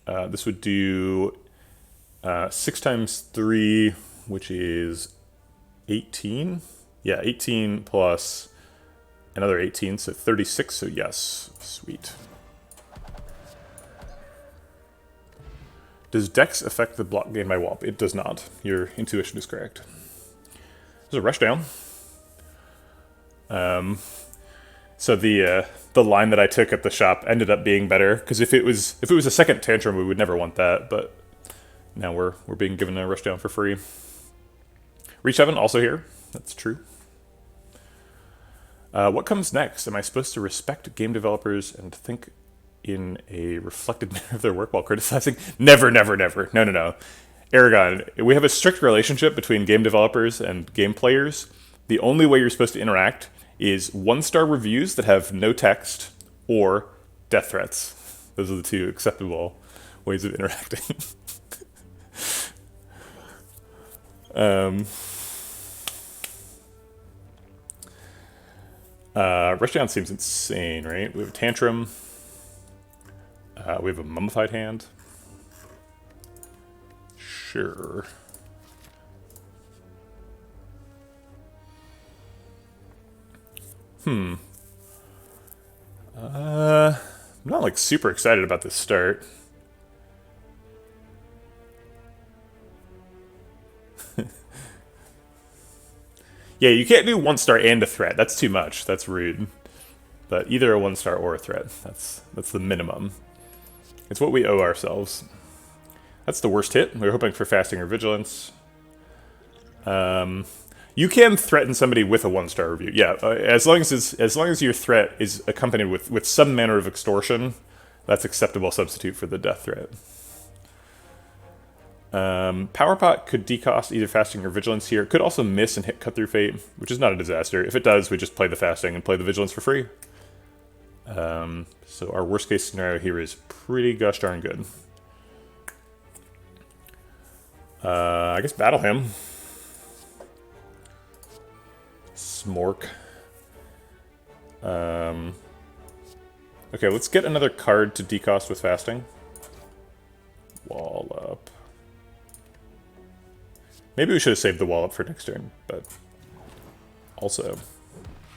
This would do 6 times 3, which is 18? Yeah, 18 plus another 18, so 36, so yes. Sweet. Does Dex affect the block gained by Wallop? It does not. Your intuition is correct. There's a rush down. So the line that I took at the shop ended up being better, because if it was a second Tantrum, we would never want that, but now we're being given a rush down for free. Reach Heaven also here. That's true. What comes next? Am I supposed to respect game developers and think in a reflected manner of their work while criticizing? Never, never, never. No. Aragon, we have a strict relationship between game developers and game players. The only way you're supposed to interact is 1-star reviews that have no text or death threats. Those are the 2 acceptable ways of interacting. Rushdown seems insane, right? We have a Tantrum. We have a Mummified Hand. Sure. I'm not, like, super excited about this start. Yeah, you can't do 1-star and a threat. That's too much. That's rude. But either a 1-star or a threat. That's the minimum. It's what we owe ourselves. That's the worst hit. We're hoping for Fasting or Vigilance. You can threaten somebody with a 1-star review. Yeah, as long as your threat is accompanied with some manner of extortion, that's acceptable substitute for the death threat. Power Pot could decost either Fasting or Vigilance here. It could also miss and hit Cut Through Fate, which is not a disaster. If it does, we just play the Fasting and play the Vigilance for free. So our worst case scenario here is pretty gosh darn good. I guess battle him. Smork. Okay, let's get another card to decost with fasting. Wallop. Maybe we should have saved the wallop for next turn, but also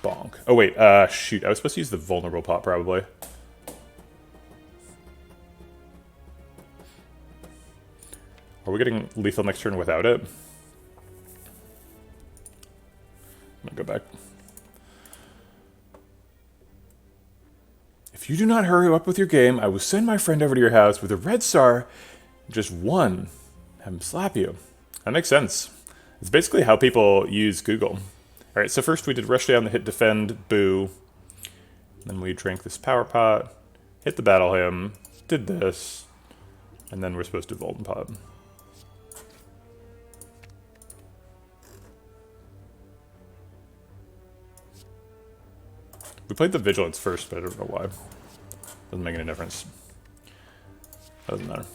bonk. Oh wait, shoot, I was supposed to use the vulnerable pot probably. Are we getting lethal next turn without it? I'm gonna go back. If you do not hurry up with your game, I will send my friend over to your house with a red star, just one, have him slap you. That makes sense. It's basically how people use Google. Alright, so first we did rush down the hit defend, boo. Then we drank this power pot, hit the battle hymn, did this, and then we're supposed to Volton pot. We played the Vigilance first, but I don't know why. Doesn't make any difference. Doesn't matter.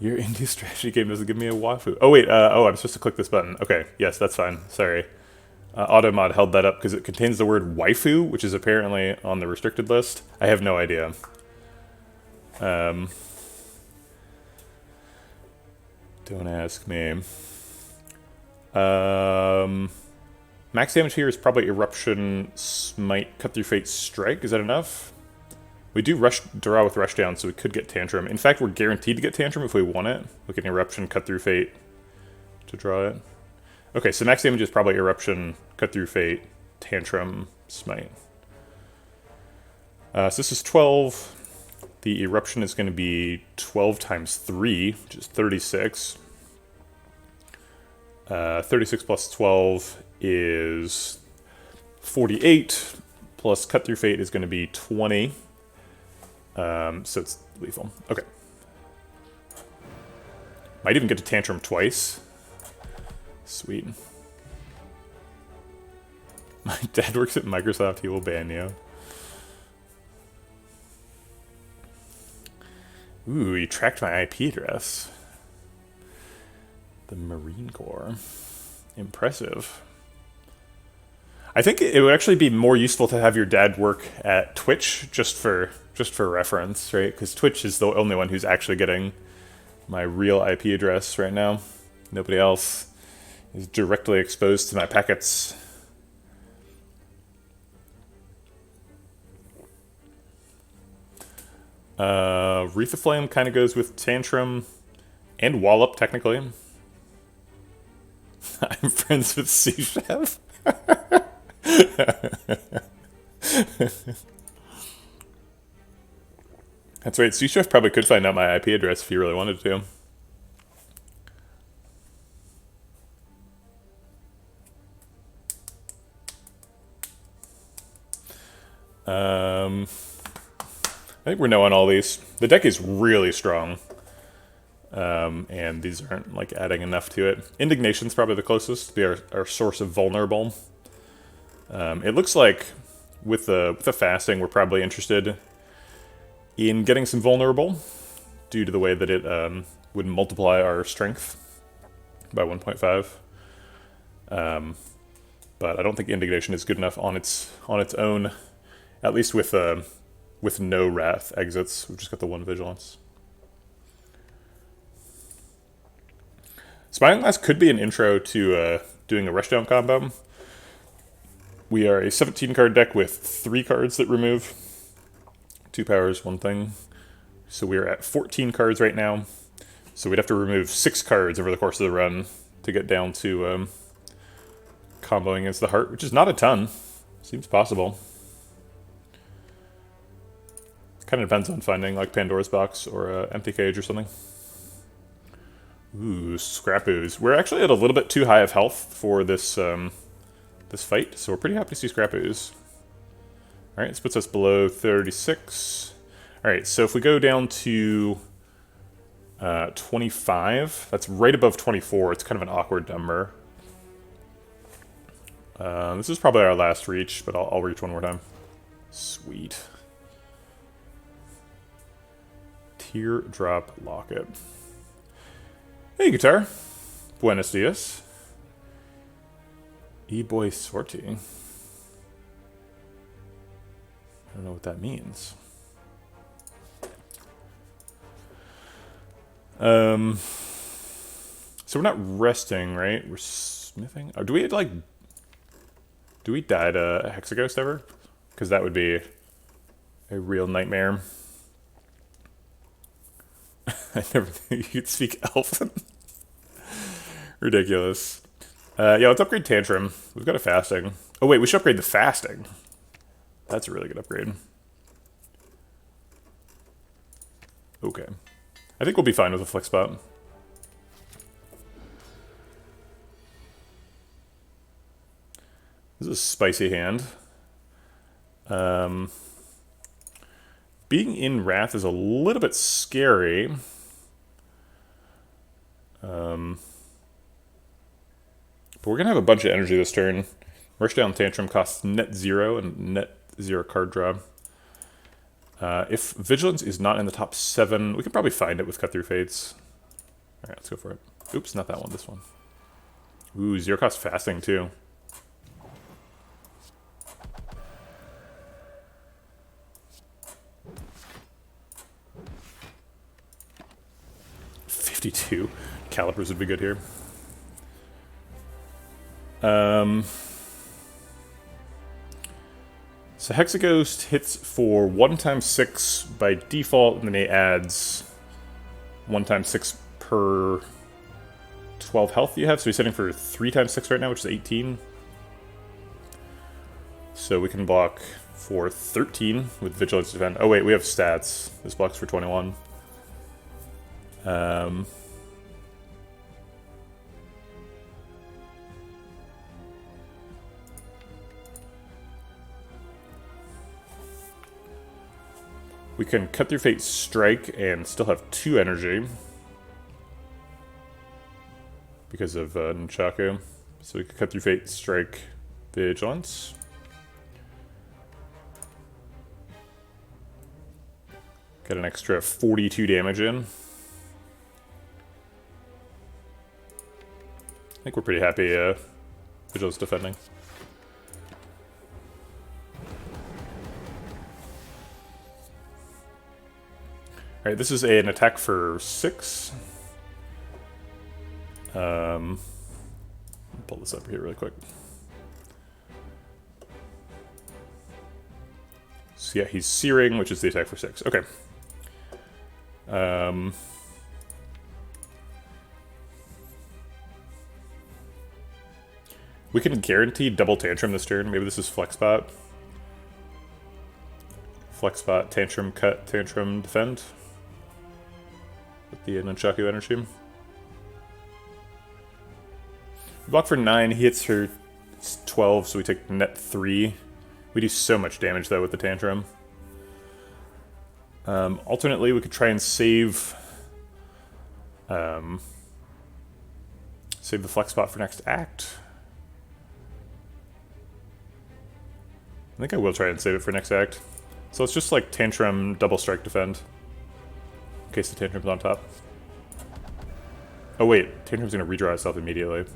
Your indie strategy game doesn't give me a waifu. Oh wait, I'm supposed to click this button. Okay, yes, that's fine. Sorry. Automod held that up because it contains the word waifu, which is apparently on the restricted list. I have no idea. Don't ask me. Max damage here is probably Eruption, Smite, Cut Through Fate, Strike. Is that enough? We do draw with Rush Down, so we could get Tantrum. In fact, we're guaranteed to get Tantrum if we want it. We can Eruption, Cut Through Fate to draw it. Okay, so max damage is probably Eruption, Cut Through Fate, Tantrum, Smite. So this is 12. The Eruption is going to be 12 times 3, which is 36. 36 plus 12 is 48, plus Cut Through Fate is going to be 20. So it's lethal. Okay. Might even get to Tantrum twice. Sweet. My dad works at Microsoft, he will ban you. Ooh, you tracked my IP address. The Marine Corps. Impressive. I think it would actually be more useful to have your dad work at Twitch, just for reference, right? Because Twitch is the only one who's actually getting my real IP address right now. Nobody else is directly exposed to my packets. Wreath of Flame kind of goes with Tantrum and Wallop, technically. I'm friends with Sous Chef. That's right, Sous Chef probably could find out my IP address if he really wanted to. I think we're no on all these. The deck is really strong. And these aren't like adding enough to it. Indignation's probably the closest to be our source of vulnerable. It looks like with the fasting, we're probably interested in getting some vulnerable due to the way that it would multiply our strength by 1.5. But I don't think Indignation is good enough on its own, at least with no Wrath exits. We've just got the one Vigilance. Spying Glass could be an intro to doing a Rushdown combo. We are a 17 card deck with 3 cards that remove. 2 powers, 1 thing. So we are at 14 cards right now. So we'd have to remove 6 cards over the course of the run to get down to comboing against the Heart, which is not a ton. Seems possible. Kind of depends on finding like Pandora's Box or Empty Cage or something. Ooh, Scrap Ooze. We're actually at a little bit too high of health for this this fight, so we're pretty happy to see Scrap Ooze. Alright, this puts us below 36. Alright, so if we go down to 25, that's right above 24. It's kind of an awkward number. This is probably our last reach, but I'll reach one more time. Sweet. Teardrop Locket. Hey, guitar. Buenos dias. E-boy sortie. I don't know what that means. So we're not resting, right? We're smithing. Oh, do we die to a Hexaghost ever? Because that would be a real nightmare. I never knew you could speak Elfin. Ridiculous. Yeah, let's upgrade Tantrum. We've got a fasting. Oh wait, we should upgrade the fasting. That's a really good upgrade. Okay. I think we'll be fine with a flex spot. This is a spicy hand. Being in Wrath is a little bit scary. But we're going to have a bunch of energy this turn. Rush down Tantrum costs net 0 and net 0 card draw. If Vigilance is not in the top 7, we can probably find it with Cut Through Fates. Alright, let's go for it. Oops, not that one, this one. Ooh, 0 cost Fasting too. $52. Calipers would be good here. So Hexaghost hits for 1x6 by default, and then he adds 1x6 per 12 health you have. So he's hitting for 3x6 right now, which is 18. So we can block for 13 with Vigilance Defend. Oh wait, we have stats. This blocks for 21. We can Cut Through Fate Strike and still have 2 energy because of Nunchaku. So we can Cut Through Fate Strike Vigilance. Get an extra 42 damage in. I think we're pretty happy Vigilance defending. Alright, this is an attack for 6. Pull this up here really quick. So yeah, he's Searing, which is the attack for 6. Okay. We can guarantee double Tantrum this turn. Maybe this is Flex Spot. Flex Spot, Tantrum, Cut, Tantrum, Defend. With the Nunchaku energy. We block for 9, he hits for 12, so we take net 3. We do so much damage though with the Tantrum. Alternately, we could try and save the Flex Spot for next act. I think I will try and save it for next act. So it's just like Tantrum, double strike, defend. In case the Tantrum's on top. Oh wait, Tantrum's gonna redraw itself immediately.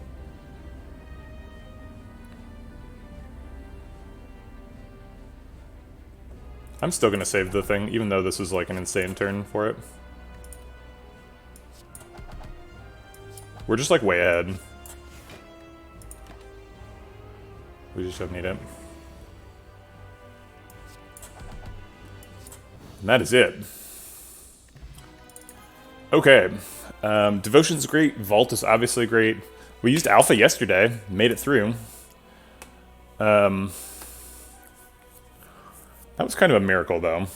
I'm still gonna save the thing, even though this is like an insane turn for it. We're just like way ahead. We just don't need it. And that is it. Okay. Devotion's great. Vault is obviously great. We used Alpha yesterday. Made it through. That was kind of a miracle, though.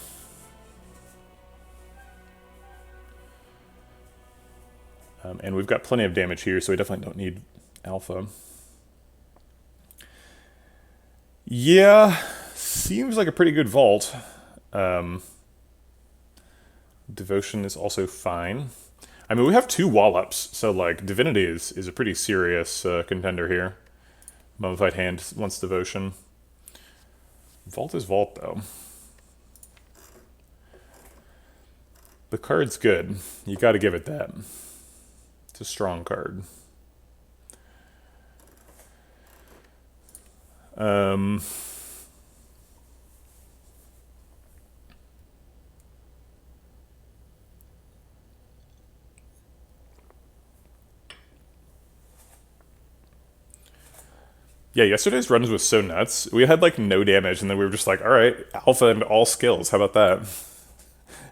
And we've got plenty of damage here, so we definitely don't need Alpha. Yeah. Seems like a pretty good vault. Devotion is also fine. I mean, we have 2 wall-ups, so like Divinity is a pretty serious contender here. Mummified Hand wants Devotion. Vault is Vault, though. The card's good. You gotta give it that. It's a strong card. Yeah, yesterday's runs was so nuts. We had like no damage, and then we were just like, all right, alpha and all skills. How about that?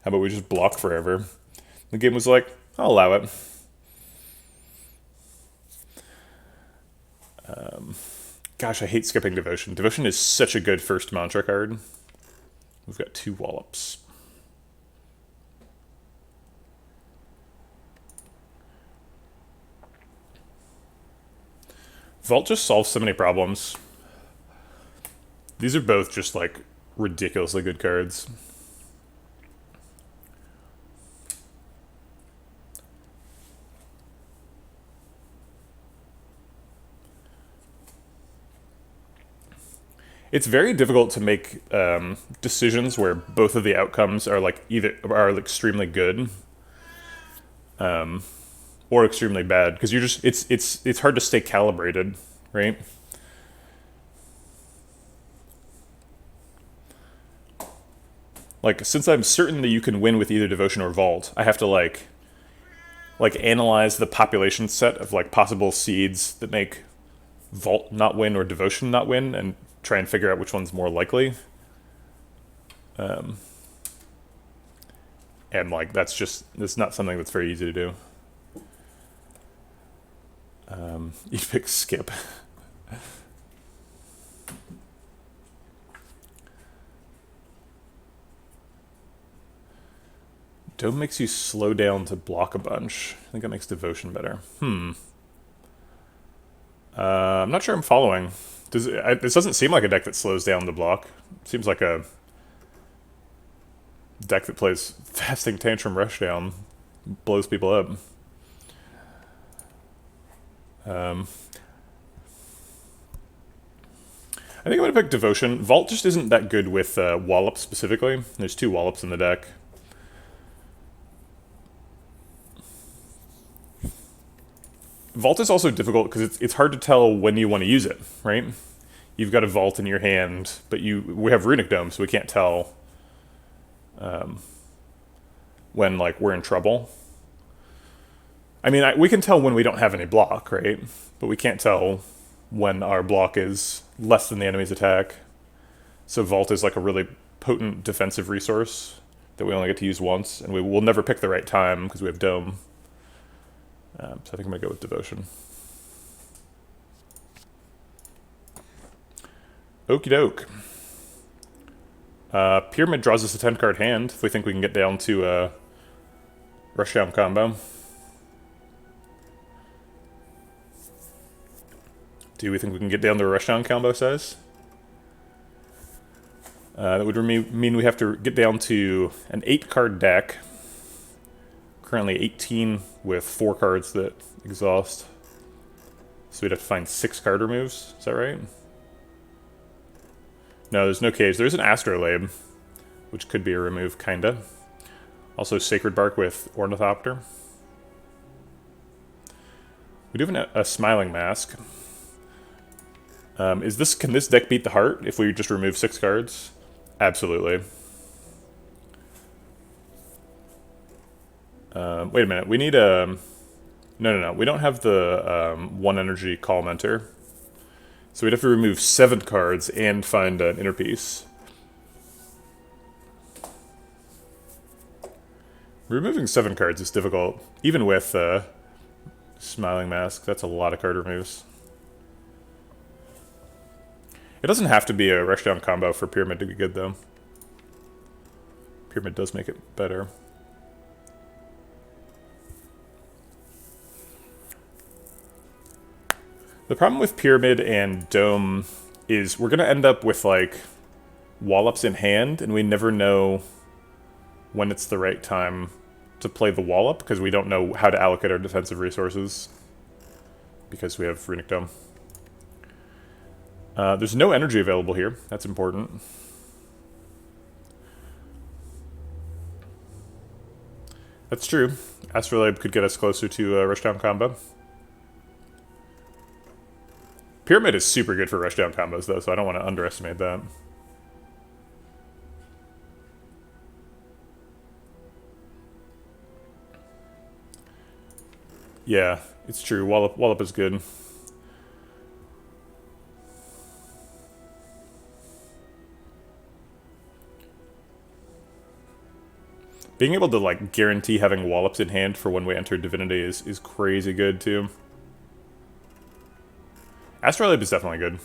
How about we just block forever? The game was like, I'll allow it. Gosh, I hate skipping Devotion. Devotion is such a good first mantra card. We've got 2 Wallops. Vault just solves so many problems. These are both just like ridiculously good cards. It's very difficult to make decisions where both of the outcomes are like either are extremely good, or extremely bad, because you're just it's hard to stay calibrated, right? Like, since I'm certain that you can win with either Devotion or Vault, I have to like analyze the population set of like possible seeds that make Vault not win or Devotion not win, and try and figure out which one's more likely. And like that's not something that's very easy to do. You pick skip. Dome makes you slow down to block a bunch. I think that makes Devotion better. I'm not sure I'm following. This doesn't seem like a deck that slows down the block. It seems like a deck that plays Fasting Tantrum Rushdown, blows people up. I think I'm going to pick Devotion. Vault just isn't that good with Wallop specifically. There's 2 Wallops in the deck. Vault is also difficult because it's hard to tell when you want to use it, right? You've got a Vault in your hand, but we have Runic Dome, so we can't tell when like we're in trouble. I mean, we can tell when we don't have any block, right? But we can't tell when our block is less than the enemy's attack. So Vault is like a really potent defensive resource that we only get to use once, and we will never pick the right time because we have Dome. So I think I'm going to go with Devotion. Okie doke. Pyramid draws us a 10-card hand if we think we can get down to a Rushdown combo. Do we think we can get down to a Rushdown combo size? That would mean we have to get down to an 8-card deck. Currently 18 with 4 cards that exhaust. So we'd have to find 6 card removes. Is that right? No, there's no cage. There's an Astrolabe, which could be a remove, kinda. Also Sacred Bark with Ornithopter. We do have a Smiling Mask. Can this deck beat the Heart if we just remove 6 cards? Absolutely. Wait a minute. We need a... No. We don't have the 1 energy Call Mentor. So we'd have to remove 7 cards and find an inner piece. Removing 7 cards is difficult. Even with Smiling Mask, that's a lot of card removes. It doesn't have to be a Rushdown combo for Pyramid to be good, though. Pyramid does make it better. The problem with Pyramid and Dome is we're going to end up with, like, Wallops in hand, and we never know when it's the right time to play the Wallop, because we don't know how to allocate our defensive resources, because we have Runic Dome. There's no energy available here. That's important. That's true. Astrolabe could get us closer to Rushdown combo. Pyramid is super good for Rushdown combos, though, so I don't want to underestimate that. Yeah, it's true. Wallop is good. Being able to, like, guarantee having Wallops in hand for when we enter Divinity is crazy good, too. Astrolabe is definitely good.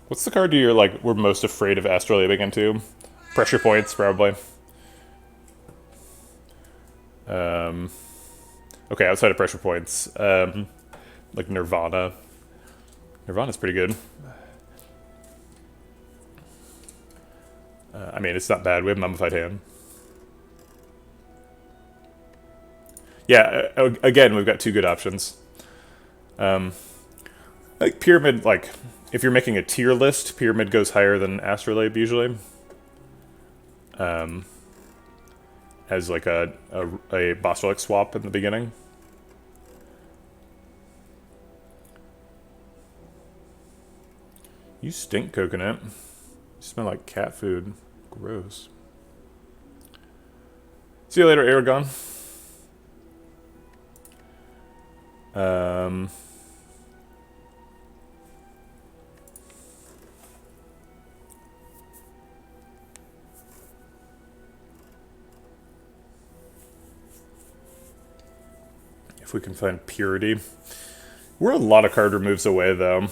What's the card you're, like, we're most afraid of Astrolabing into? Pressure points, probably. Okay, outside of pressure points, like Nirvana. Nirvana's pretty good. I mean, it's not bad. We have Mummified Hand. Yeah, again, we've got two good options. Like Pyramid, like, if you're making a tier list, Pyramid goes higher than Astrolabe usually. As like a boss relic swap in the beginning. You stink, Coconut. You smell like cat food. Gross. See you later, Aragon. If we can find Purity. We're a lot of card removes away, though.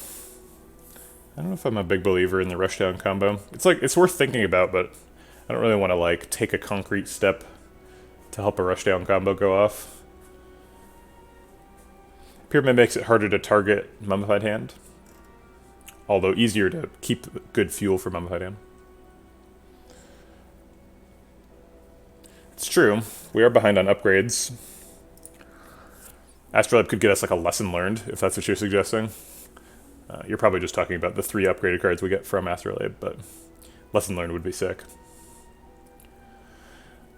I don't know if I'm a big believer in the Rushdown combo. It's like, it's worth thinking about, but I don't really want to, like, take a concrete step to help a Rushdown combo go off. Pyramid makes it harder to target Mummified Hand. Although easier to keep good fuel for Mummified Hand. It's true. We are behind on upgrades. Astrolabe could get us like a lesson learned, if that's what you're suggesting. You're probably just talking about the 3 upgraded cards we get from Astrolabe, but lesson learned would be sick.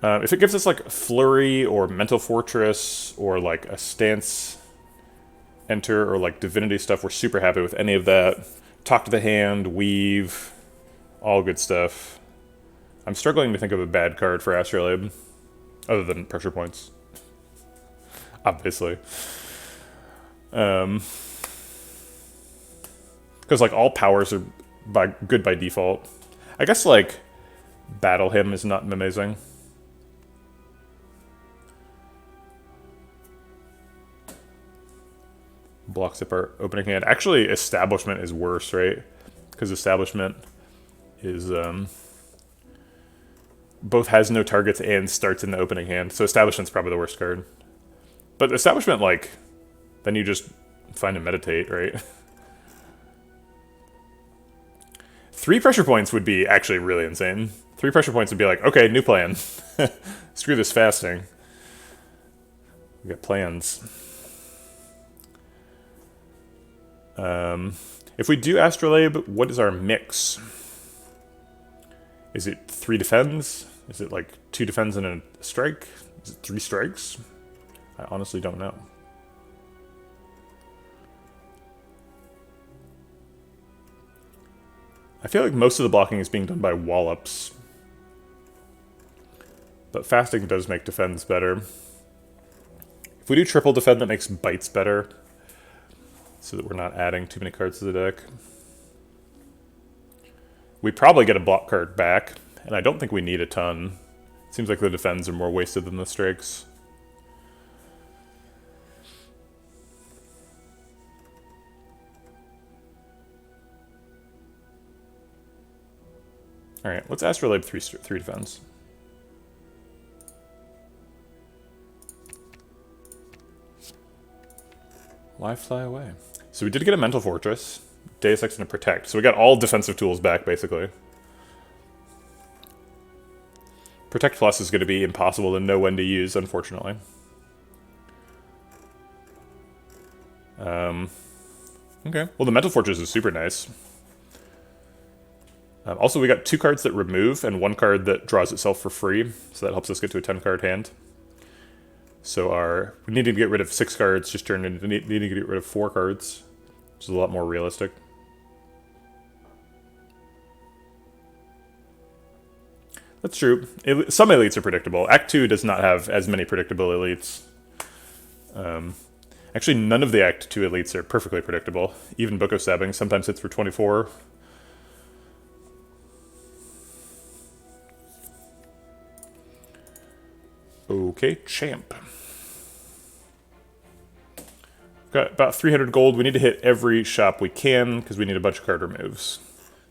If it gives us like Flurry or Mental Fortress or like a Stance Enter or like Divinity stuff, we're super happy with any of that. Talk to the Hand, Weave, all good stuff. I'm struggling to think of a bad card for Astrolabe, other than pressure points. Obviously. Because like all powers are good by default. I guess like Battle Hymn is not amazing. Blocks up our opening hand. Actually, Establishment is worse, right? Because Establishment is both has no targets and starts in the opening hand. So Establishment's probably the worst card. But Establishment, like, then you just find a Meditate, right? 3 pressure points would be actually really insane. 3 pressure points would be like, okay, new plan. Screw this fasting. We got plans. If we do Astrolabe, what is our mix? Is it 3 defends? Is it like 2 defends and a strike? Is it 3 strikes? I honestly don't know. I feel like most of the blocking is being done by Wallops. But fasting does make defends better. If we do triple defend, that makes bites better. So that we're not adding too many cards to the deck. We probably get a block card back, and I don't think we need a ton. It seems like the defends are more wasted than the strikes. Alright, let's Astrolabe 3 defense. Why fly away? So we did get a Mental Fortress, Deus Ex and a Protect. So we got all defensive tools back, basically. Protect Plus is going to be impossible to know when to use, unfortunately. Okay. Well, the Mental Fortress is super nice. Also, we got 2 cards that remove and 1 card that draws itself for free, so that helps us get to a 10-card hand. So we needing to get rid of 6 cards just turned into needing to get rid of 4 cards, which is a lot more realistic. That's true. Some elites are predictable. Act 2 does not have as many predictable elites. Actually, none of the Act 2 elites are perfectly predictable. Even Book of Stabbing sometimes hits for 24. Okay, Champ. Got about 300 gold. We need to hit every shop we can because we need a bunch of card removes.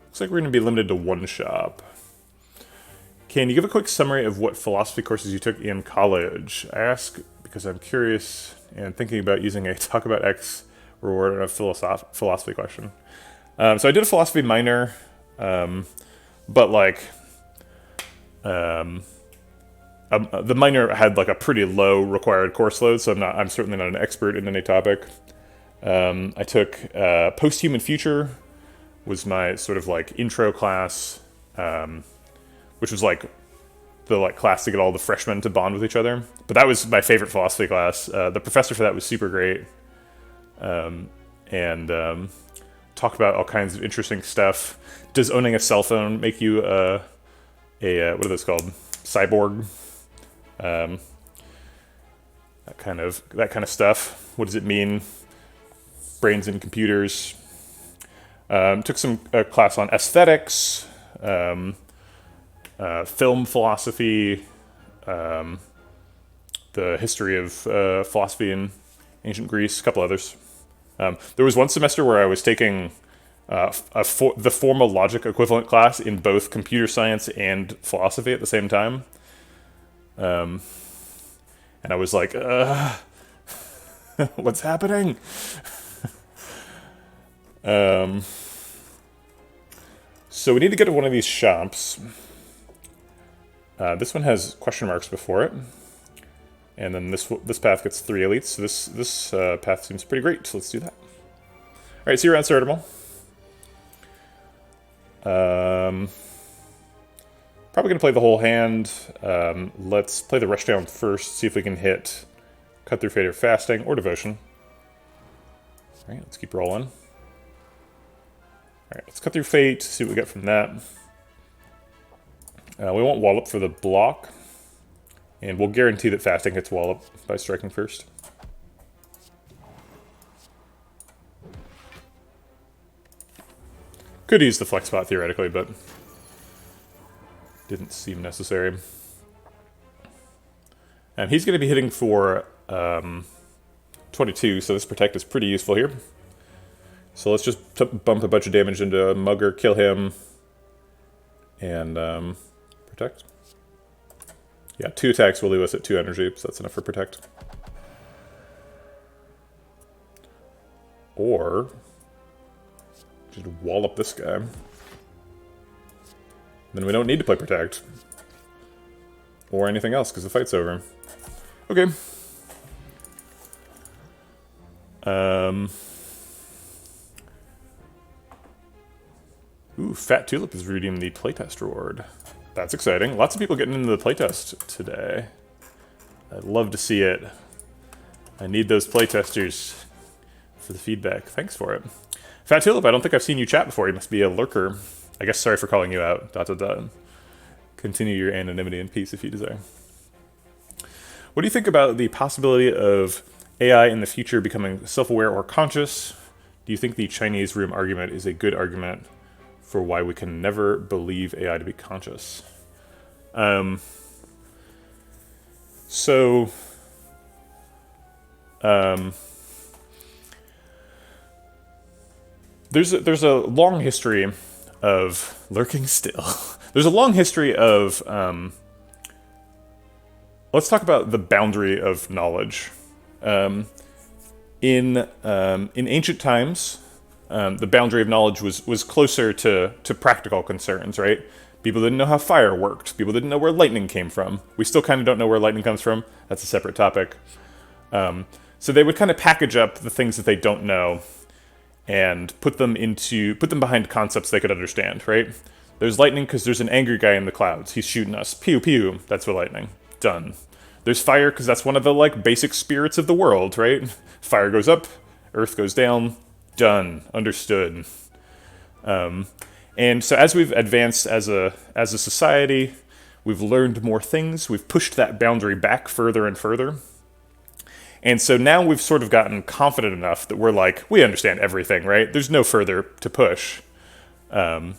Looks like we're going to be limited to 1 shop. Can you give a quick summary of what philosophy courses you took in college? I ask because I'm curious and thinking about using a Talk About X reward on a philosophy question. So I did a philosophy minor, but like the minor had like a pretty low required course load, so I'm certainly not an expert in any topic. I took Post-Human Future was my sort of like intro class, which was like the class to get all the freshmen to bond with each other. But that was my favorite philosophy class. The professor for that was super great, and talked about all kinds of interesting stuff. Does owning a cell phone make you what are those called? Cyborg? That kind of stuff. What does it mean? Brains and computers. Took some class on aesthetics, film philosophy, the history of philosophy in ancient Greece, a couple others. There was one semester where I was taking the formal logic equivalent class in both computer science and philosophy at the same time. And I was like, what's happening? So we need to get to one of these shops. This one has question marks before it. And then this path gets 3 elites, so this path seems pretty great, so let's do that. Alright, see you around, Certimal. Probably going to play the whole hand. Let's play the Rushdown first, see if we can hit Cut Through Fate or Fasting, or Devotion. Alright, let's keep rolling. Alright, let's Cut Through Fate, see what we get from that. We want Wallop for the block. And we'll guarantee that Fasting hits Wallop by striking first. Could use the flex spot theoretically, but didn't seem necessary. And he's going to be hitting for 22, so this Protect is pretty useful here. So let's just bump a bunch of damage into Mugger, kill him, and Protect. Yeah, 2 attacks will leave us at 2 energy, so that's enough for Protect. Or just wallop this guy. Then we don't need to play Protect. Or anything else, because the fight's over. Okay. Ooh, Fat Tulip is redeeming the playtest reward. That's exciting. Lots of people getting into the playtest today. I'd love to see it. I need those playtesters for the feedback. Thanks for it. Fat Tulip, I don't think I've seen you chat before. You must be a lurker. I guess sorry for calling you out. ... Continue your anonymity in peace if you desire. What do you think about the possibility of AI in the future becoming self-aware or conscious? Do you think the Chinese room argument is a good argument for why we can never believe AI to be conscious? There's a long history of lurking still. There's a long history of let's talk about the boundary of knowledge. In ancient times, the boundary of knowledge was closer to practical concerns, right? People didn't know how fire worked. People didn't know where lightning came from. We still kind of don't know where lightning comes from. That's a separate topic. So they would kind of package up the things that they don't know and put them behind concepts they could understand, right? There's lightning because there's an angry guy in the clouds. He's shooting us. Pew pew. That's what lightning. Done. There's fire because that's one of the like basic spirits of the world, right? Fire goes up, earth goes down. Done. Understood. And so as we've advanced as a society, we've learned more things. We've pushed that boundary back further and further. And so now we've sort of gotten confident enough that we're like, we understand everything, right? There's no further to push. Or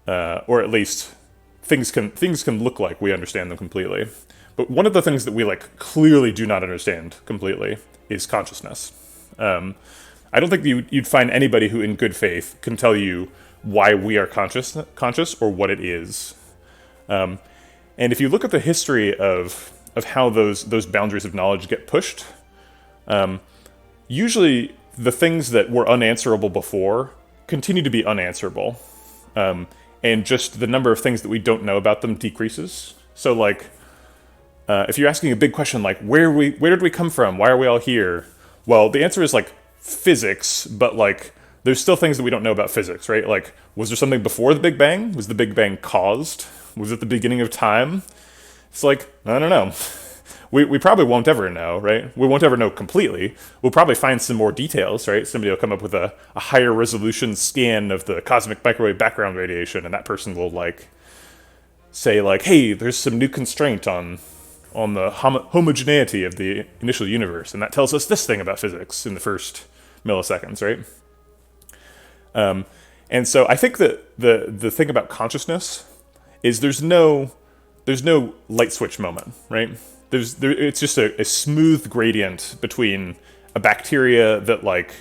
at least things can look like we understand them completely. But one of the things that we like clearly do not understand completely is consciousness. I don't think you'd find anybody who in good faith can tell you why we are conscious or what it is. And if you look at the history of how those boundaries of knowledge get pushed, usually the things that were unanswerable before continue to be unanswerable. And just the number of things that we don't know about them decreases. So like, if you're asking a big question like, where did we come from? Why are we all here? Well, the answer is like physics, but like, there's still things that we don't know about physics, right? Like, was there something before the Big Bang? Was the Big Bang caused? Was it the beginning of time? It's like, I don't know. We probably won't ever know, right? We won't ever know completely. We'll probably find some more details, right? Somebody will come up with a higher resolution scan of the cosmic microwave background radiation, and that person will like say like, hey, there's some new constraint on the homogeneity of the initial universe, and that tells us this thing about physics in the first milliseconds, right? And so I think that the thing about consciousness is there's no light switch moment, right? It's just a smooth gradient between a bacteria that like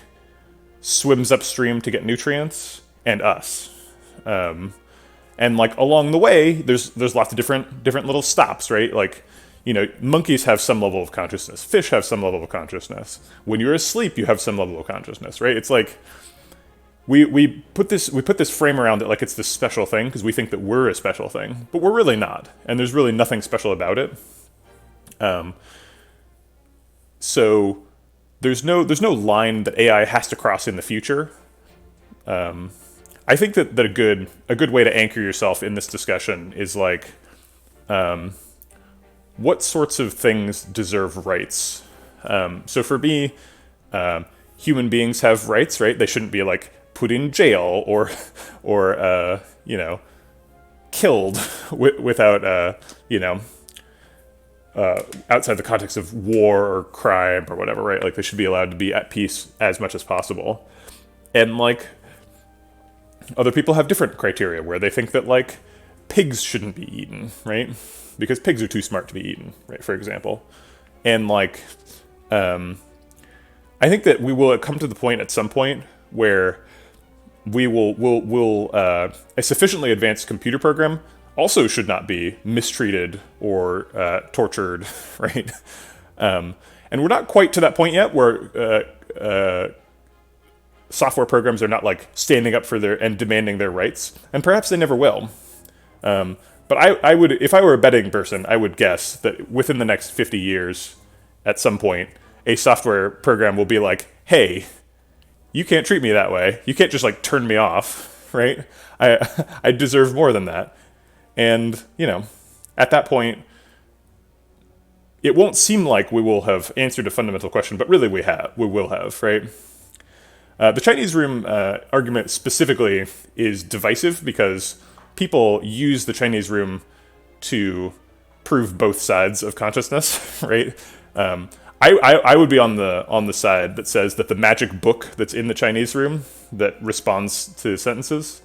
swims upstream to get nutrients and us. And like along the way, there's lots of different little stops, right? Like, you know, monkeys have some level of consciousness. Fish have some level of consciousness. When you're asleep, you have some level of consciousness, right? It's like we put this frame around it like it's this special thing because we think that we're a special thing, but we're really not, and there's really nothing special about it. So there's no line that AI has to cross in the future. I think that a good way to anchor yourself in this discussion is like, what sorts of things deserve rights? So for me, human beings have rights, right? They shouldn't be like put in jail or you know, killed without you know, outside the context of war or crime or whatever, right? Like they should be allowed to be at peace as much as possible. And like other people have different criteria where they think that like pigs shouldn't be eaten, right? Because pigs are too smart to be eaten, right? For example. And like, I think that we will come to the point at some point where we'll a sufficiently advanced computer program also should not be mistreated or tortured, right? And we're not quite to that point yet where software programs are not like standing up for and demanding their rights, and perhaps they never will. But I would, if I were a betting person, I would guess that within the next 50 years, at some point, a software program will be like, hey, you can't treat me that way. You can't just like turn me off, right? I deserve more than that. And, you know, at that point, it won't seem like we will have answered a fundamental question, but really we will have, right? The Chinese room argument specifically is divisive because people use the Chinese room to prove both sides of consciousness, right? I would be on the side that says that the magic book that's in the Chinese room that responds to sentences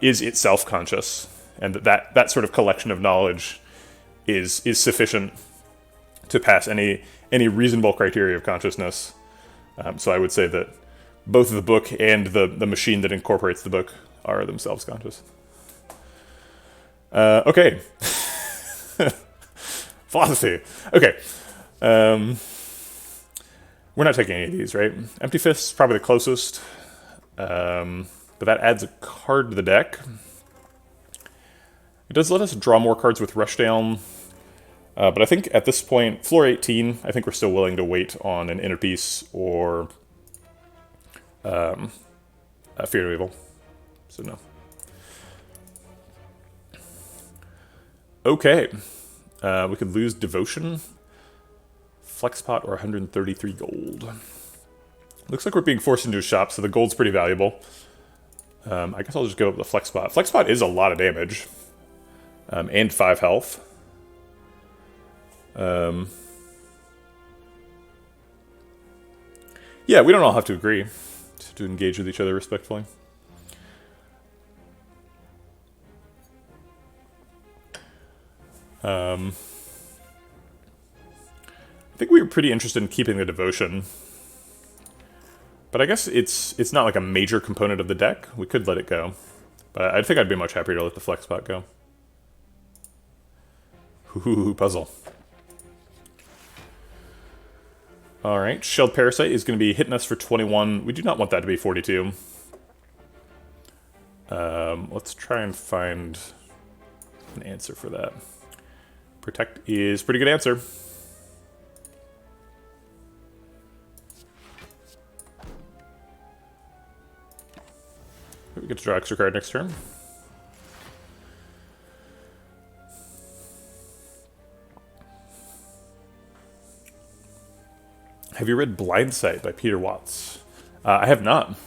is itself conscious, and that sort of collection of knowledge is sufficient to pass any reasonable criteria of consciousness. So I would say that both the book and the machine that incorporates the book are themselves conscious. Okay. Philosophy. Okay. We're not taking any of these, right? Empty Fist's probably the closest. But that adds a card to the deck. It does let us draw more cards with Rushdown, but I think at this point, floor 18, I think we're still willing to wait on an Inner Peace or Fear of Evil. So no. Okay. We could lose Devotion, Flexpot, or 133 gold. Looks like we're being forced into a shop, so the gold's pretty valuable. I guess I'll just go up the Flexpot. Flexpot is a lot of damage. And 5 health. Yeah, we don't all have to agree to engage with each other respectfully. I think we were pretty interested in keeping the Devotion. But I guess it's not like a major component of the deck. We could let it go. But I think I'd be much happier to let the Flexpot go. Ooh, puzzle. Alright, Shelled Parasite is going to be hitting us for 21. We do not want that to be 42. Let's try and find an answer for that. Protect is a pretty good answer. We get to draw extra card next turn. Have you read Blindsight by Peter Watts? I have not.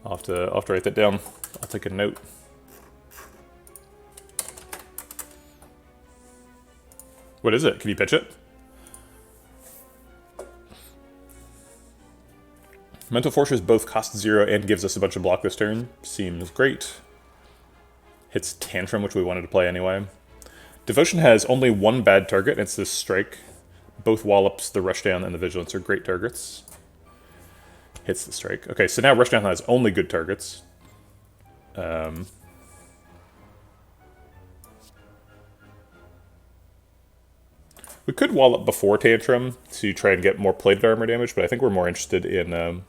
I'll have to write that down. I'll take a note. What is it? Can you pitch it? Mental Fortress both costs 0 and gives us a bunch of block this turn. Seems great. Hits Tantrum, which we wanted to play anyway. Devotion has only one bad target, and it's this Strike. Both Wallops, the Rushdown, and the Vigilance are great targets. Hits the Strike. Okay, so now Rushdown has only good targets. We could Wallop before Tantrum to try and get more plated armor damage, but I think we're more interested in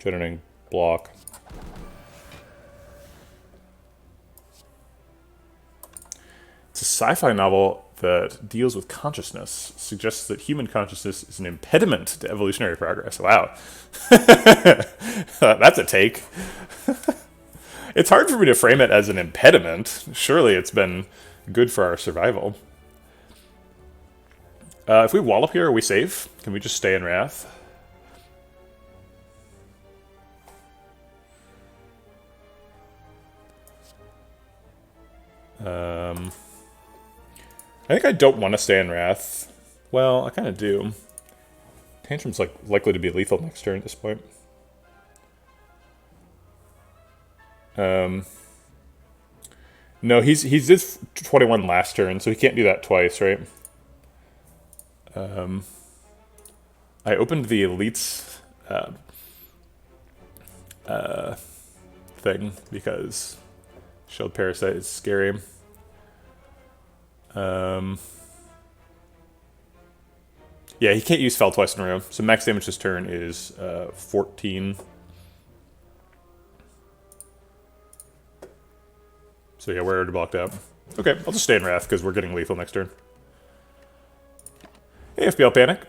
generating block. It's a sci-fi novel that deals with consciousness, suggests that human consciousness is an impediment to evolutionary progress. Wow. That's a take. It's hard for me to frame it as an impediment. Surely it's been good for our survival. If we Wallop here, are we safe? Can we just stay in Wrath? I think I don't want to stay in Wrath. Well, I kind of do. Tantrum's likely to be lethal next turn at this point. No, he did 21 last turn, so he can't do that twice, right? I opened the Elites thing because Shelled Parasite is scary. Yeah, he can't use Fel twice in a row, so max damage this turn is 14. So yeah, we're already blocked out. Okay, I'll just stay in Wrath because we're getting lethal next turn. Hey, FPL Panic.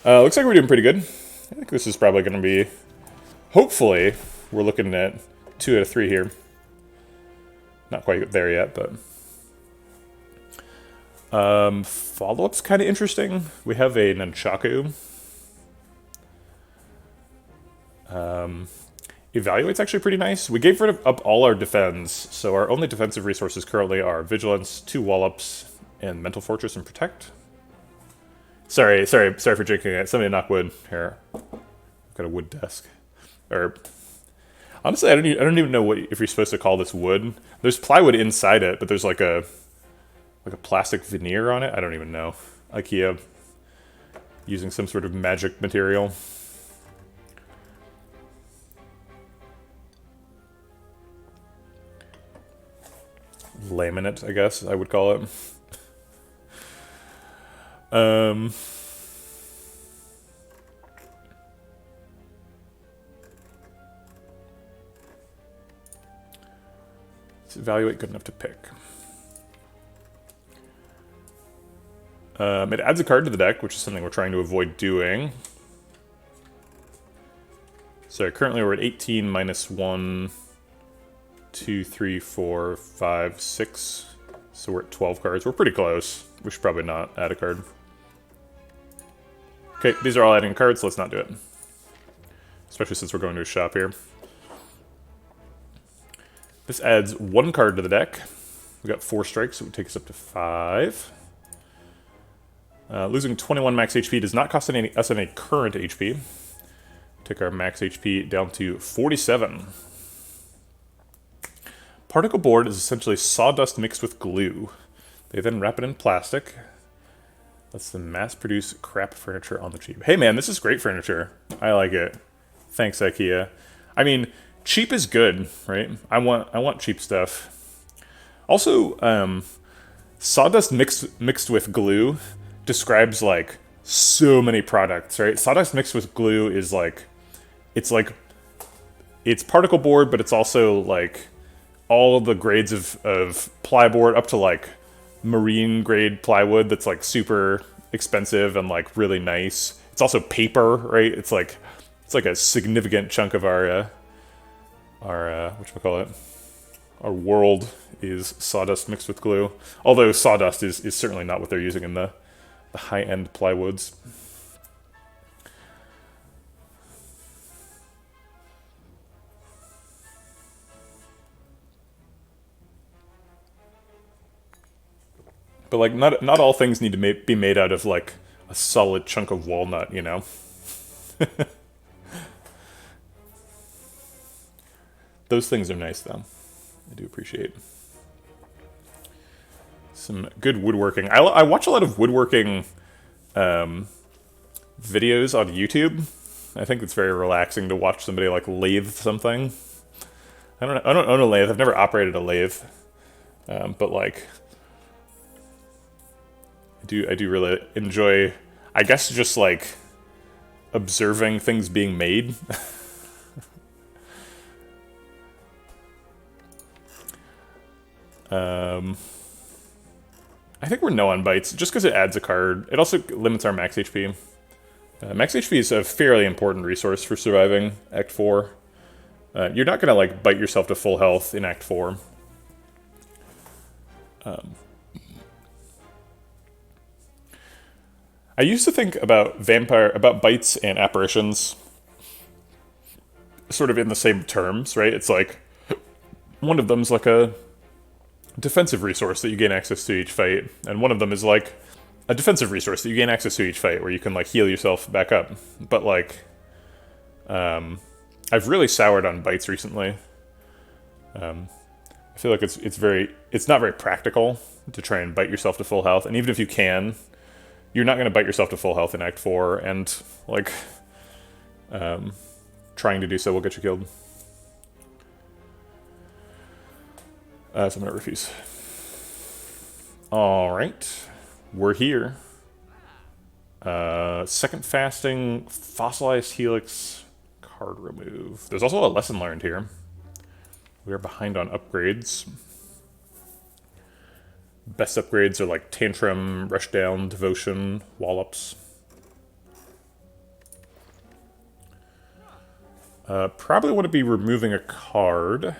Looks like we're doing pretty good. I think this is probably going to be... Hopefully, we're looking at 2 out of 3 here. Not quite there yet, but... Follow-up's kind of interesting. We have a Nunchaku. Evaluate's actually pretty nice. We gave up all our defense, so our only defensive resources currently are Vigilance, 2 Wallops, and Mental Fortress and Protect. Sorry for drinking it. Somebody knock wood. Here. I've got a wood desk. Or... Honestly, I don't even know if you're supposed to call this wood. There's plywood inside it, but there's like a plastic veneer on it. I don't even know. IKEA using some sort of magic material. Laminate, I guess I would call it. Is evaluate good enough to pick? It adds a card to the deck, which is something we're trying to avoid doing. So currently we're at 18 minus 1, 2, 3, 4, 5, 6. So we're at 12 cards. We're pretty close. We should probably not add a card. Okay, these are all adding cards, so let's not do it. Especially since we're going to a shop here. This adds 1 card to the deck. We got 4 strikes, so it takes us up to 5. Losing 21 max HP does not cost us any current HP. Take our max HP down to 47. Particle board is essentially sawdust mixed with glue. They then wrap it in plastic. Lets them mass produce crap furniture on the cheap. Hey man, this is great furniture. I like it. Thanks, IKEA. I mean, cheap is good, right? I want cheap stuff. Also, sawdust mixed with glue describes like so many products, right? Sawdust mixed with glue is like it's particle board, but it's also like all of the grades of plyboard up to like marine grade plywood that's like super expensive and like really nice. It's also paper, right? It's like a significant chunk of our whatchamacallit, our world is sawdust mixed with glue. Although sawdust is certainly not what they're using in the high-end plywoods. But like, not all things need to be made out of like a solid chunk of walnut, you know. Those things are nice, though. I do appreciate some good woodworking. I watch a lot of woodworking videos on YouTube. I think it's very relaxing to watch somebody like lathe something. I don't own a lathe. I've never operated a lathe, but like, I do really enjoy, I guess, just like observing things being made. I think we're no on bites, just because it adds a card. It also limits our max HP. Max HP is a fairly important resource for surviving Act 4. You're not going to like bite yourself to full health in Act 4. I used to think about bites and apparitions sort of in the same terms, right? It's like, one of them's like a defensive resource that you gain access to each fight, and one of them is like a defensive resource that you gain access to each fight, where you can like heal yourself back up. But like, I've really soured on bites recently. I feel like it's not very practical to try and bite yourself to full health, and even if you can, you're not going to bite yourself to full health in Act 4, and like, trying to do so will get you killed. So I'm going to refuse. Alright. We're here. Second fasting, fossilized helix, card remove. There's also a lesson learned here. We are behind on upgrades. Best upgrades are like Tantrum, Rushdown, Devotion, Wallops. Probably want to be removing a card.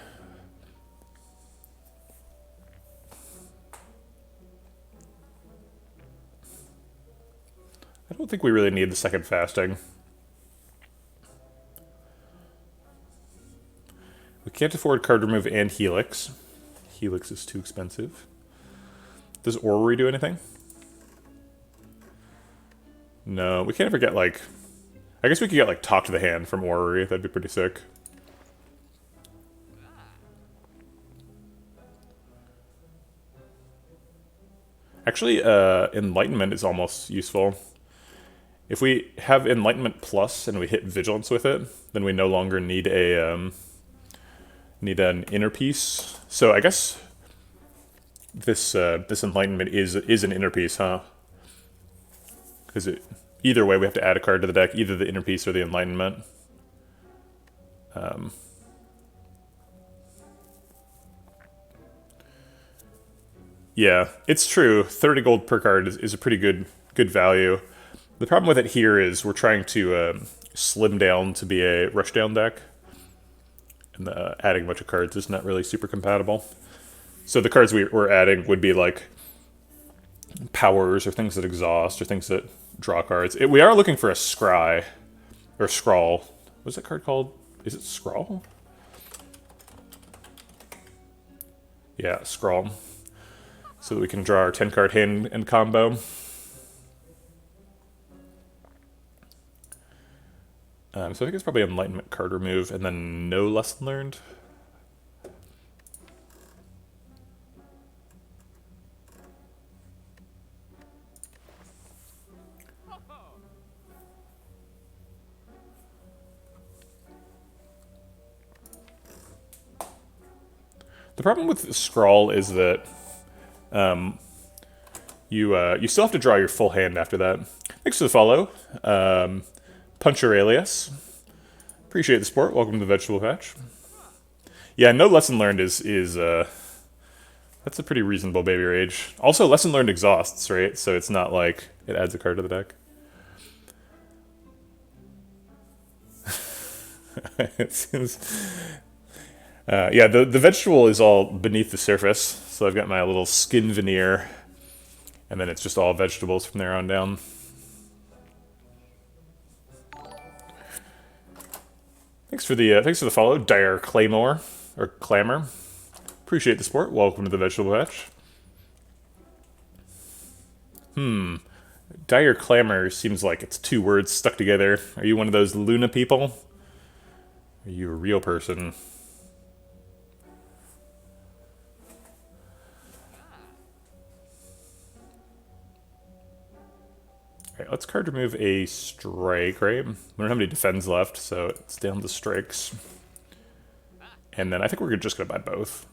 I don't think we really need the second fasting. We can't afford card remove and Helix. Helix is too expensive. Does Orrery do anything? No, we can't ever get like... I guess we could get like Talk to the Hand from Orrery. That'd be pretty sick. Actually, Enlightenment is almost useful. If we have Enlightenment Plus and we hit Vigilance with it, then we no longer need an inner piece. So I guess this Enlightenment is an inner piece, huh? Because either way we have to add a card to the deck, either the inner piece or the Enlightenment. Yeah, it's true. 30 gold per card is a pretty good value. The problem with it here is we're trying to slim down to be a rushdown deck, and adding a bunch of cards is not really super compatible. So the cards we're adding would be like powers or things that exhaust or things that draw cards. We are looking for a scry or scrawl. What's that card called? Is it scrawl? Yeah, scrawl. So that we can draw our 10-card hand and combo. So I think it's probably Enlightenment card remove and then no lesson learned. The problem with Scrawl is that you still have to draw your full hand after that. Thanks for the follow. Puncher Alias. Appreciate the support. Welcome to the Vegetable Patch. Yeah, no lesson learned is that's a pretty reasonable baby rage. Also, lesson learned exhausts, right? So it's not like it adds a card to the deck. It seems... yeah, the vegetable is all beneath the surface, so I've got my little skin veneer, and then it's just all vegetables from there on down. Thanks for the follow, Dire Claymore or Clamor. Appreciate the support. Welcome to the Vegetable Patch. Dire Clamor seems like it's two words stuck together. Are you one of those Luna people? Are you a real person? Alright, let's card remove a strike, right? We don't have any defends left, so it's down to strikes. And then I think we're just going to buy both.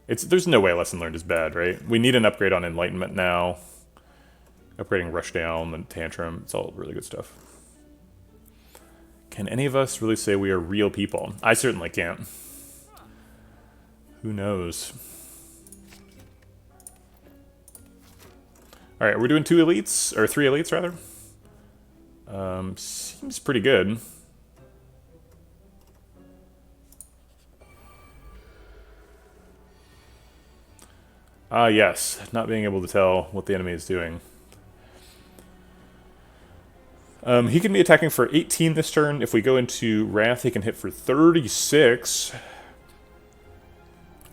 There's no way lesson learned is bad, right? We need an upgrade on Enlightenment now. Upgrading Rushdown and Tantrum, it's all really good stuff. Can any of us really say we are real people? I certainly can't. Who knows? Alright, we're doing 2 elites, or 3 elites rather. Seems pretty good. Ah, yes, not being able to tell what the enemy is doing. He can be attacking for 18 this turn. If we go into Wrath, he can hit for 36.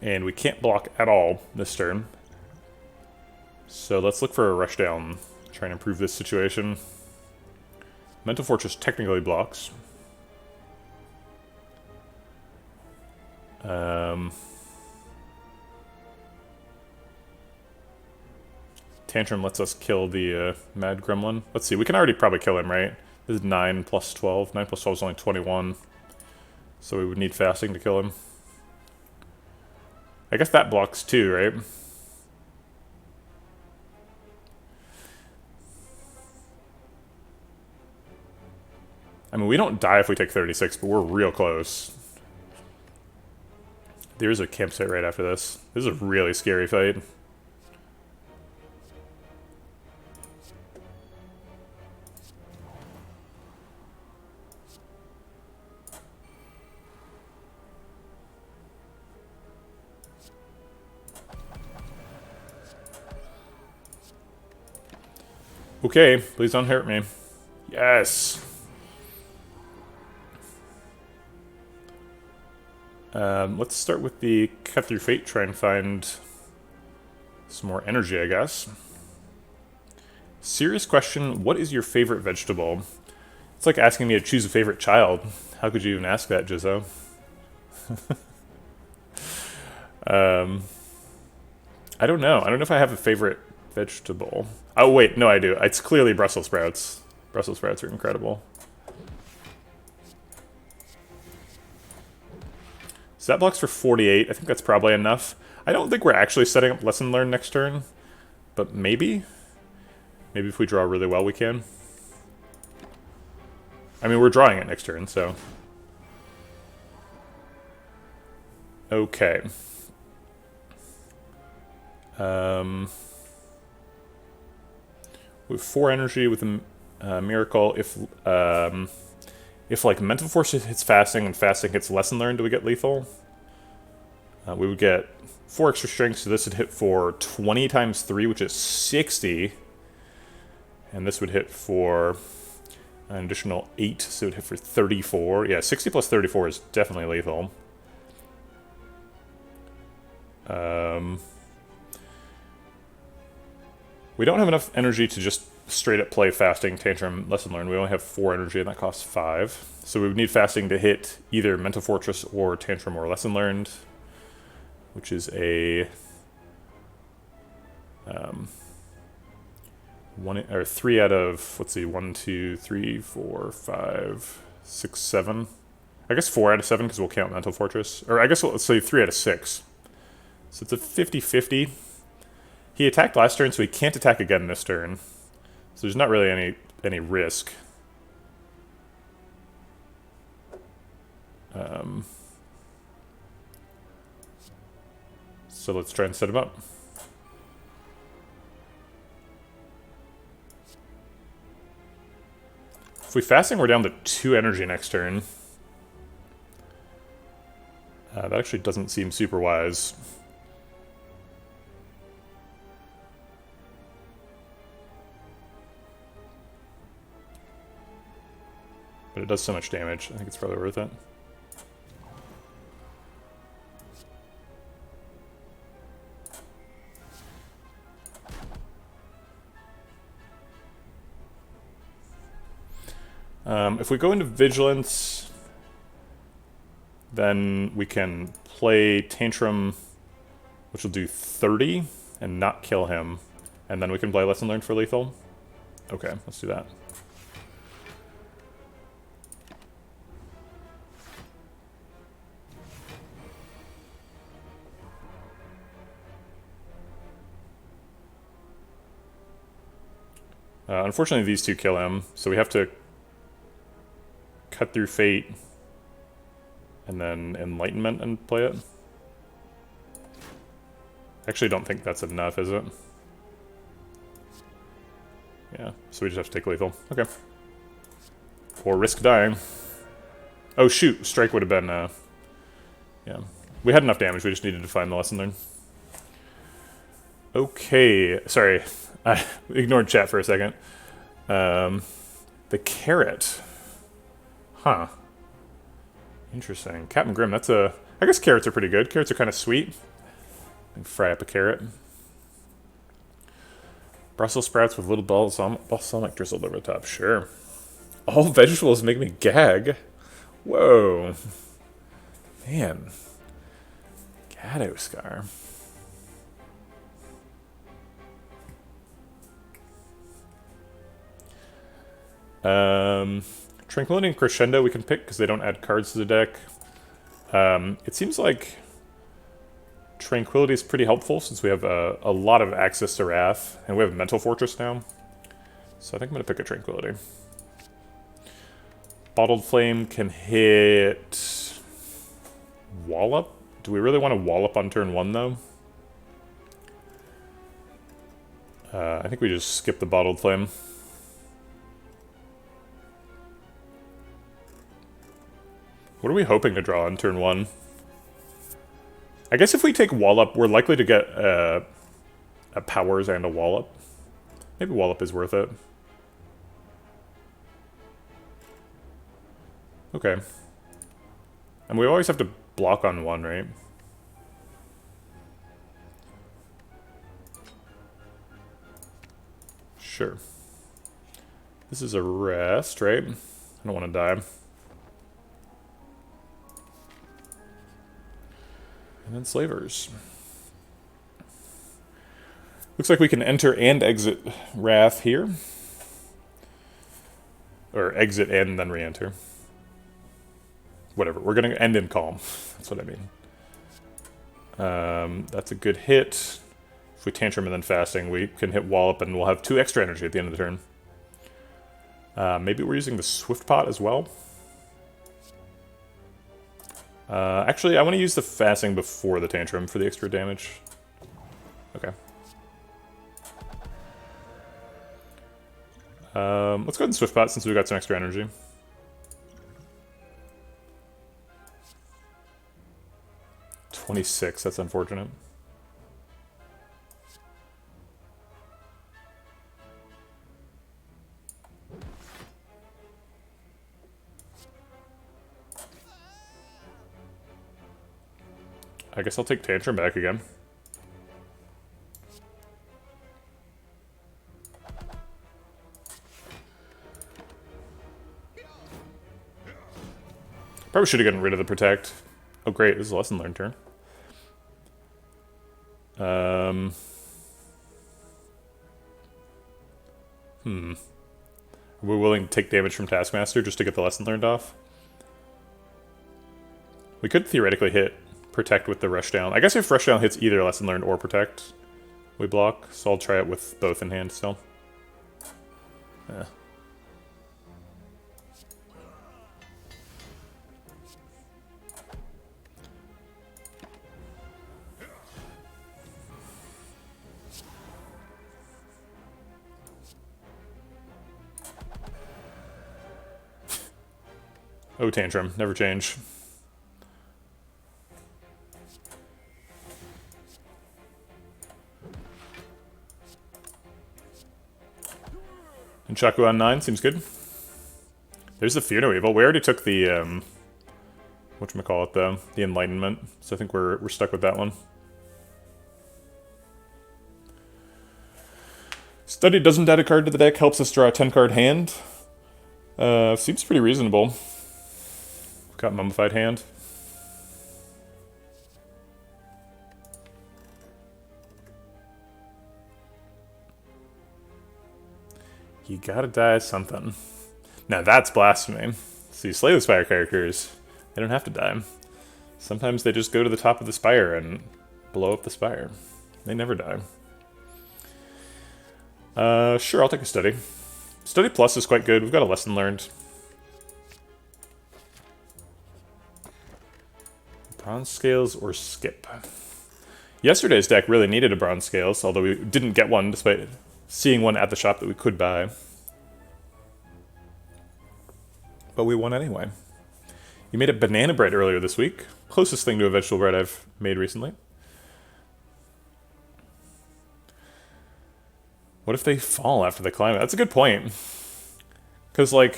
And we can't block at all this turn. So let's look for a rushdown. Try and improve this situation. Mental Fortress technically blocks. Tantrum lets us kill the Mad Gremlin. Let's see, we can already probably kill him, right? This is 9 plus 12. 9 plus 12 is only 21. So we would need fasting to kill him. I guess that blocks too, right? I mean, we don't die if we take 36, but we're real close. There's a campsite right after this. This is a really scary fight. Okay, please don't hurt me. Yes! Let's start with the Cut Through Fate, try and find some more energy, I guess. Serious question, what is your favorite vegetable? It's like asking me to choose a favorite child. How could you even ask that, Jizzo? I don't know. I don't know if I have a favorite vegetable. Oh, wait, no, I do. It's clearly Brussels sprouts. Brussels sprouts are incredible. So that blocks for 48. I think that's probably enough. I don't think we're actually setting up Lesson Learned next turn, but maybe? Maybe if we draw really well, we can. I mean, we're drawing it next turn, so... Okay. We have 4 energy with a miracle. If like Mental Force hits fasting and fasting hits Lesson Learned, do we get lethal? We would get 4 extra strength, so this would hit for 20 times 3, which is 60. And this would hit for an additional 8, so it would hit for 34. Yeah, 60 plus 34 is definitely lethal. We don't have enough energy to just straight up play Fasting, Tantrum, Lesson Learned. We only have 4 energy, and that costs 5. So we would need Fasting to hit either Mental Fortress or Tantrum or Lesson Learned, which is a 3 out of, let's see, 1, 2, 3, 4, 5, 6, 7. I guess 4 out of 7 because we'll count Mental Fortress. Or I guess let's say 3 out of 6. So it's a 50-50. He attacked last turn, so he can't attack again this turn. So there's not really any risk. So let's try and set him up. If we fasting, we're down to 2 energy next turn. That actually doesn't seem super wise. But it does so much damage, I think it's probably worth it. If we go into Vigilance, then we can play Tantrum, which will do 30 and not kill him. And then we can play Lesson Learned for lethal. Okay, let's do that. Unfortunately, these two kill him, so we have to cut through Fate and then Enlightenment and play it. Actually, don't think that's enough, is it? Yeah, so we just have to take lethal. Okay. Or risk dying. Oh shoot, Strike would have been, yeah. We had enough damage, we just needed to find the Lesson Learned. Okay, sorry. I ignored chat for a second. The carrot. Huh. Interesting. Captain Grimm, that's a... I guess carrots are pretty good. Carrots are kind of sweet. Fry up a carrot. Brussels sprouts with little balsamic drizzled over the top. Sure. All vegetables make me gag. Whoa. Man. Gato Scar. Tranquility and Crescendo we can pick because they don't add cards to the deck. It seems like Tranquility is pretty helpful since we have a lot of access to Wrath, and we have Mental Fortress now. So I think I'm going to pick a Tranquility. Bottled Flame can hit Wallop. Do we really want to Wallop on turn 1 though? I think we just skip the Bottled Flame. What are we hoping to draw on turn 1? I guess if we take Wallop, we're likely to get a Powers and a Wallop. Maybe Wallop is worth it. Okay. And we always have to block on 1, right? Sure. This is a rest, right? I don't want to die. And then Slavers. Looks like we can enter and exit Wrath here. Or exit and then re-enter. Whatever, we're going to end in Calm. That's what I mean. That's a good hit. If we Tantrum and then Fasting, we can hit Wallop and we'll have 2 extra energy at the end of the turn. Maybe we're using the Swift Pot as well. Actually, I want to use the Fasting before the Tantrum for the extra damage. Okay. Let's go ahead and Swift Pot since we got some extra energy. $26, that's unfortunate. I guess I'll take Tantrum back again. Probably should have gotten rid of the Protect. Oh great, this is a Lesson Learned turn. We're willing to take damage from Taskmaster just to get the Lesson Learned off. We could theoretically hit Protect with the Rushdown. I guess if Rushdown hits either Lesson Learned or Protect, we block. So I'll try it with both in hand still. Yeah. Oh, Tantrum. Never change. And Chaku on 9 seems good. There's the Fear No Evil. We already took the, whatchamacallit, the Enlightenment. So I think we're stuck with that one. Study doesn't add a card to the deck. Helps us draw a 10-card hand. Seems pretty reasonable. Got Mummified Hand. You gotta die something. Now that's blasphemy. See, Slay the Spire characters, they don't have to die. Sometimes they just go to the top of the spire and blow up the spire. They never die. Sure, I'll take a Study. Study Plus is quite good. We've got a Lesson Learned. Bronze Scales or Skip? Yesterday's deck really needed a Bronze Scales, although we didn't get one despite seeing one at the shop that we could buy. But we won anyway. You made a banana bread earlier this week. Closest thing to a vegetable bread I've made recently. What if they fall after the climb? That's a good point. Because, like,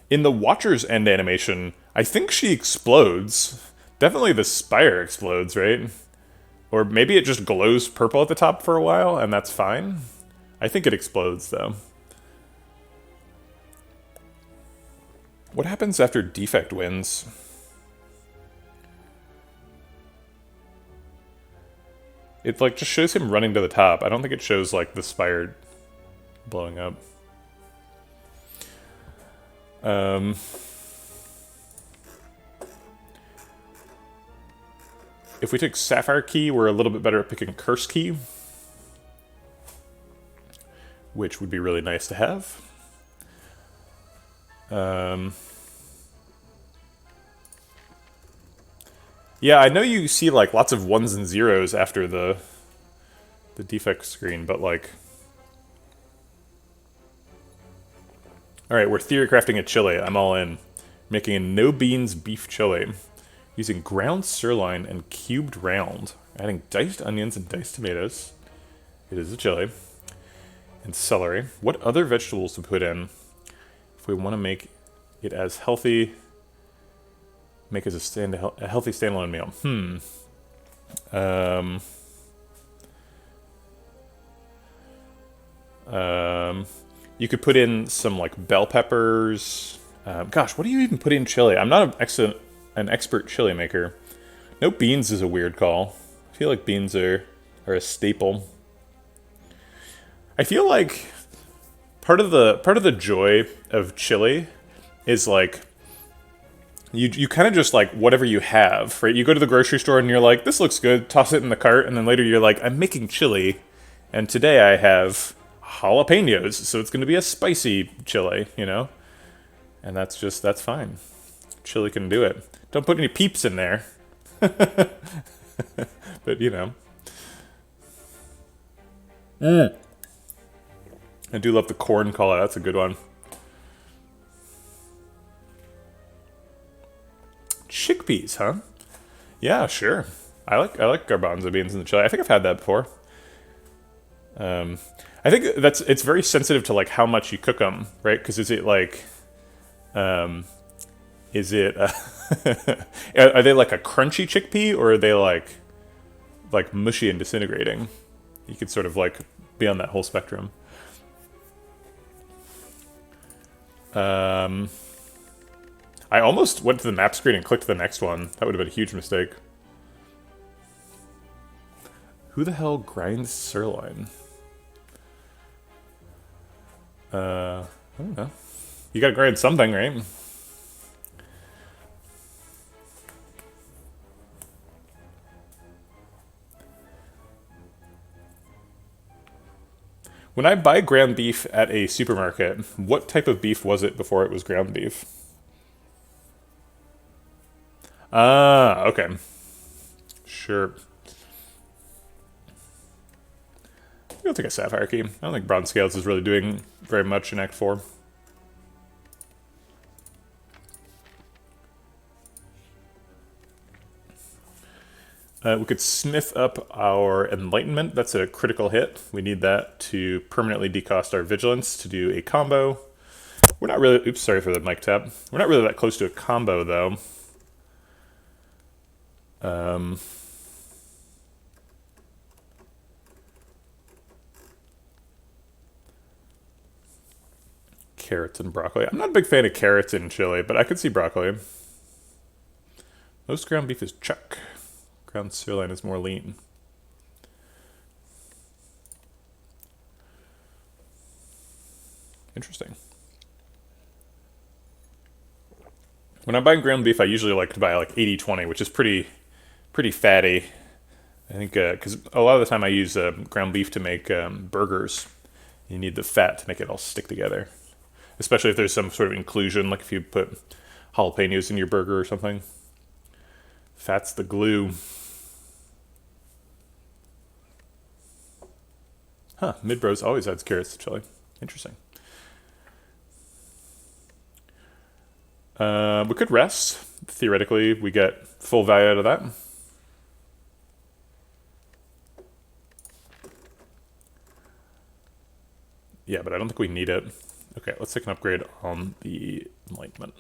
in the Watcher's End animation, I think she explodes. Definitely the spire explodes, right? Or maybe it just glows purple at the top for a while, and that's fine. I think it explodes, though. What happens after Defect wins? It, like, just shows him running to the top. I don't think it shows, like, the spire blowing up. If we take Sapphire Key, we're a little bit better at picking Curse Key, which would be really nice to have. Yeah, I know you see like lots of 1s and 0s after the defect screen, but like... Alright, we're theory crafting a chili. I'm all in. Making a no beans beef chili. Using ground sirloin and cubed round. Adding diced onions and diced tomatoes. It is a chili. And celery. What other vegetables to put in if we want to make it as healthy... Make it a healthy standalone meal. You could put in some like bell peppers. Gosh, what do you even put in chili? I'm not an expert chili maker. No beans is a weird call. I feel like beans are a staple. I feel like part of the joy of chili is like you kind of just like whatever you have, right? You go to the grocery store and you're like, this looks good, toss it in the cart, and then later you're like, I'm making chili, and today I have jalapenos, so it's going to be a spicy chili, you know? And that's fine. Chili can do it. Don't put any peeps in there. But, you know. I do love the corn call out. That's a good one. Chickpeas, huh? Yeah, sure. I like garbanzo beans in the chili. I think I've had that before. I think it's very sensitive to like how much you cook them, right? Because is it like, is it are they like a crunchy chickpea, or are they like mushy and disintegrating? You could sort of like be on that whole spectrum. I almost went to the map screen and clicked the next one. That would have been a huge mistake. Who the hell grinds sirloin? I don't know. You gotta grind something, right? When I buy ground beef at a supermarket, what type of beef was it before it was ground beef? Ah, okay. Sure. I'll take a Sapphire Key. I don't think Bronze Scales is really doing very much in Act 4. We could smith up our Enlightenment. That's a critical hit. We need that to permanently decost our Vigilance to do a combo. We're not really... Oops, sorry for the mic tap. We're not really that close to a combo, though. Carrots and broccoli. I'm not a big fan of carrots in chili, but I could see broccoli. Most ground beef is chuck. Ground sirloin is more lean. Interesting. When I'm buying ground beef, I usually like to buy like 80-20, which is pretty fatty. I think because a lot of the time I use ground beef to make burgers. You need the fat to make it all stick together. Especially if there's some sort of inclusion, like if you put jalapenos in your burger or something. Fat's the glue. Huh, Midbros always adds carrots to chili. Interesting. We could rest. Theoretically, we get full value out of that. Yeah, but I don't think we need it. Okay, let's take an upgrade on the Enlightenment.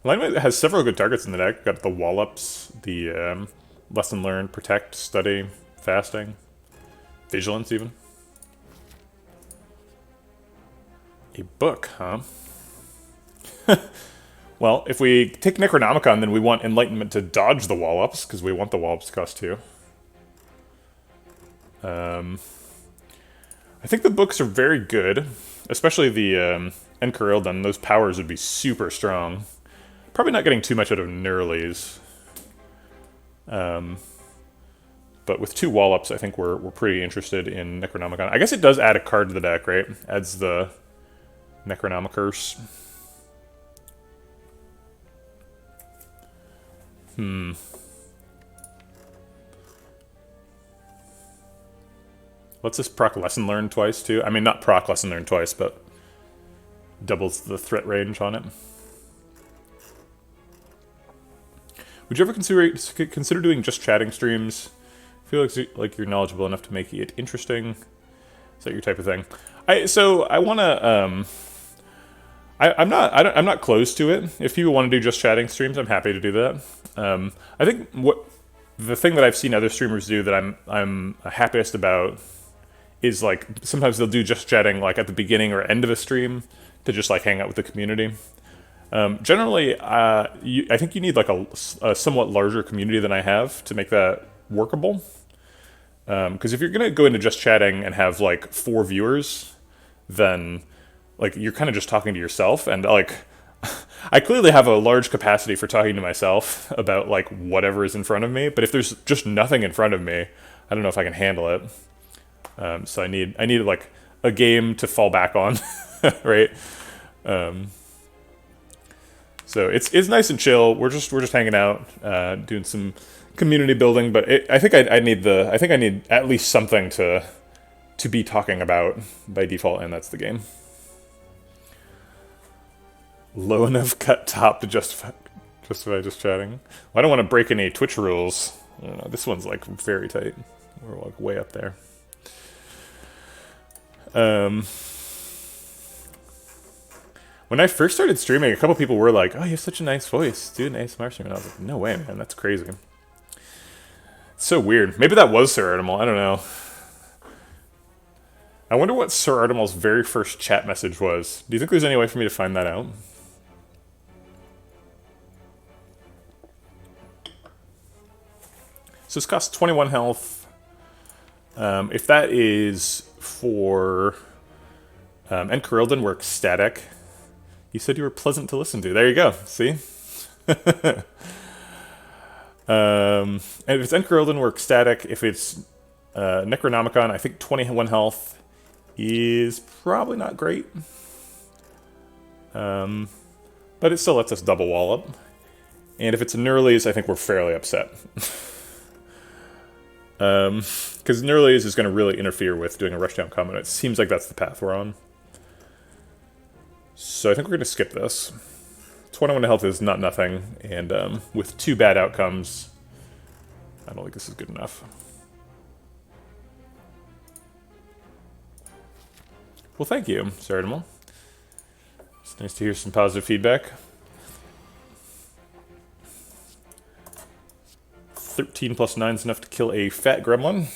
Enlightenment has several good targets in the deck. Got the Wallops, the Lesson Learned, Protect, Study, Fasting, Vigilance even. A book, huh? Well, if we take Necronomicon, then we want Enlightenment to dodge the Wallops, because we want the Wallops to cost 2. I think the books are very good, especially the Enchiridion. Those powers would be super strong. Probably not getting too much out of Nurles. But with 2 Wallops, I think we're pretty interested in Necronomicon. I guess it does add a card to the deck, right? Adds the Necronomicurse. Let's just proc Lesson Learned twice, too. I mean, not proc Lesson Learned twice, but doubles the threat range on it. Would you ever consider doing just chatting streams? I feel like you're knowledgeable enough to make it interesting. Is that your type of thing? I want to. I'm not close to it. If people want to do just chatting streams, I'm happy to do that. I think the thing that I've seen other streamers do that I'm happiest about is like sometimes they'll do just chatting like at the beginning or end of a stream to just like hang out with the community. Generally, I think you need like a somewhat larger community than I have to make that workable. Because if you're gonna go into just chatting and have like 4 viewers, then like you're kind of just talking to yourself, and like I clearly have a large capacity for talking to myself about like whatever is in front of me. But if there's just nothing in front of me, I don't know if I can handle it. So I need like a game to fall back on, right? So it's nice and chill. We're just hanging out, doing some community building, but I think I need at least something to be talking about by default, and that's the game. Low enough cut top to justify just chatting. Well, I don't want to break any Twitch rules. I don't know, this one's like very tight. We're like way up there. When I first started streaming, a couple people were like, "Oh, you have such a nice voice. Do an ASMR stream." And I was like, "No way, man. That's crazy." It's so weird. Maybe that was Sir Artemal. I don't know. I wonder what Sir Artemal's very first chat message was. Do you think there's any way for me to find that out? So this costs 21 health. If that is for Encarilden, we're ecstatic. You said you were pleasant to listen to. There you go. See? And if it's Encarilden, we're ecstatic. If it's Necronomicon, I think 21 health is probably not great. But it still lets us double wallop. And if it's a Nurles, I think we're fairly upset. Because Nurles is going to really interfere with doing a rushdown combo. It seems like that's the path we're on. So I think we're going to skip this. 21 health is not nothing, and with 2 bad outcomes, I don't think this is good enough. Well, thank you, Sir Artemal. It's nice to hear some positive feedback. 13 plus 9 is enough to kill a fat gremlin.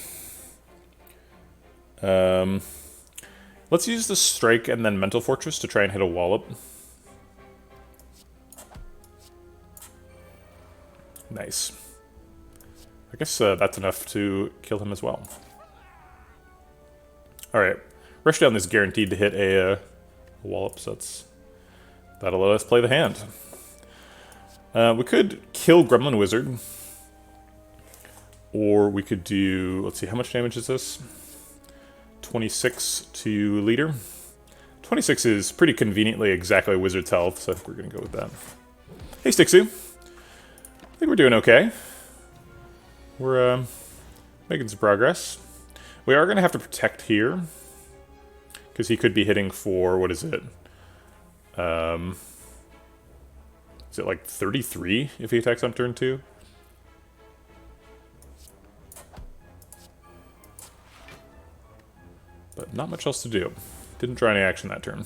Let's use the Strike and then Mental Fortress to try and hit a wallop. Nice. I guess that's enough to kill him as well. Alright. Rushdown is guaranteed to hit a wallop, so that'll let us play the hand. We could kill Gremlin Wizard. Or we could do... Let's see, how much damage is this? 26 to leader. 26 is pretty conveniently exactly Wizard's health, so I think we're going to go with that. Hey, Stixu. I think we're doing okay. We're making some progress. We are going to have to protect here. Because he could be hitting for, what is it? Is it like 33 if he attacks on turn 2? But not much else to do. Didn't try any action that turn.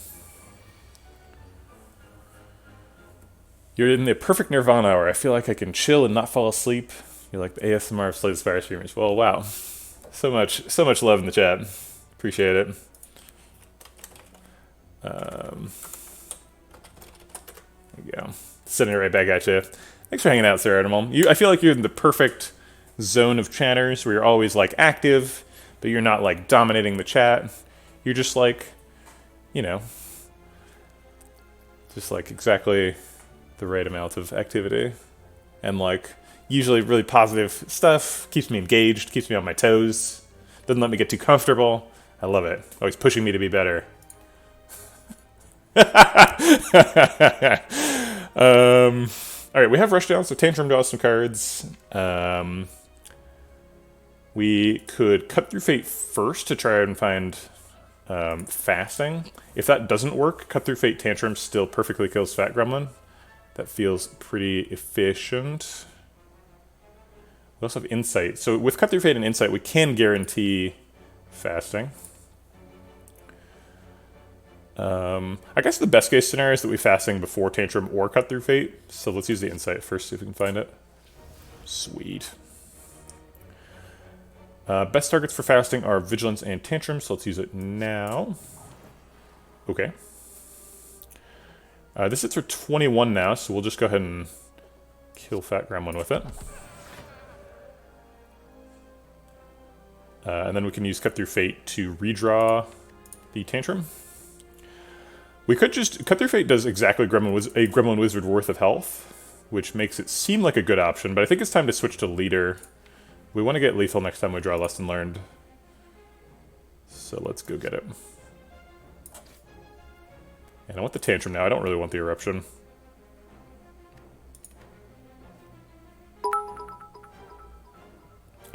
You're in the perfect Nirvana hour. I feel like I can chill and not fall asleep. You're like the ASMR of Slay the Spire streamers. Well, wow. So much love in the chat. Appreciate it. There you go. Sending it right back at you. Thanks for hanging out, Sir Artemal. I feel like you're in the perfect zone of chatters where you're always like active, but you're not like dominating the chat. You're just like, you know, just like exactly the right amount of activity. And like usually really positive stuff. Keeps me engaged, keeps me on my toes. Doesn't let me get too comfortable. I love it. Always pushing me to be better. Alright, we have Rushdown, so Tantrum draws some cards. We could Cut Through Fate first to try and find Fasting. If that doesn't work, Cut Through Fate Tantrum still perfectly kills Fat Gremlin. That feels pretty efficient. We also have Insight. So with Cut Through Fate and Insight, we can guarantee Fasting. I guess the best case scenario is that we Fasting before Tantrum or Cut Through Fate. So let's use the Insight first, see if we can find it. Sweet. Best targets for Fasting are Vigilance and Tantrum, so let's use it now. Okay. This hits for 21 now, so we'll just go ahead and kill Fat Gremlin with it. And then we can use Cut Through Fate to redraw the Tantrum. We could just... Cut Through Fate does exactly a Gremlin Wizard worth of health, which makes it seem like a good option, but I think it's time to switch to Leader. We want to get lethal next time we draw Lesson Learned. So let's go get it. And I want the Tantrum now. I don't really want the Eruption.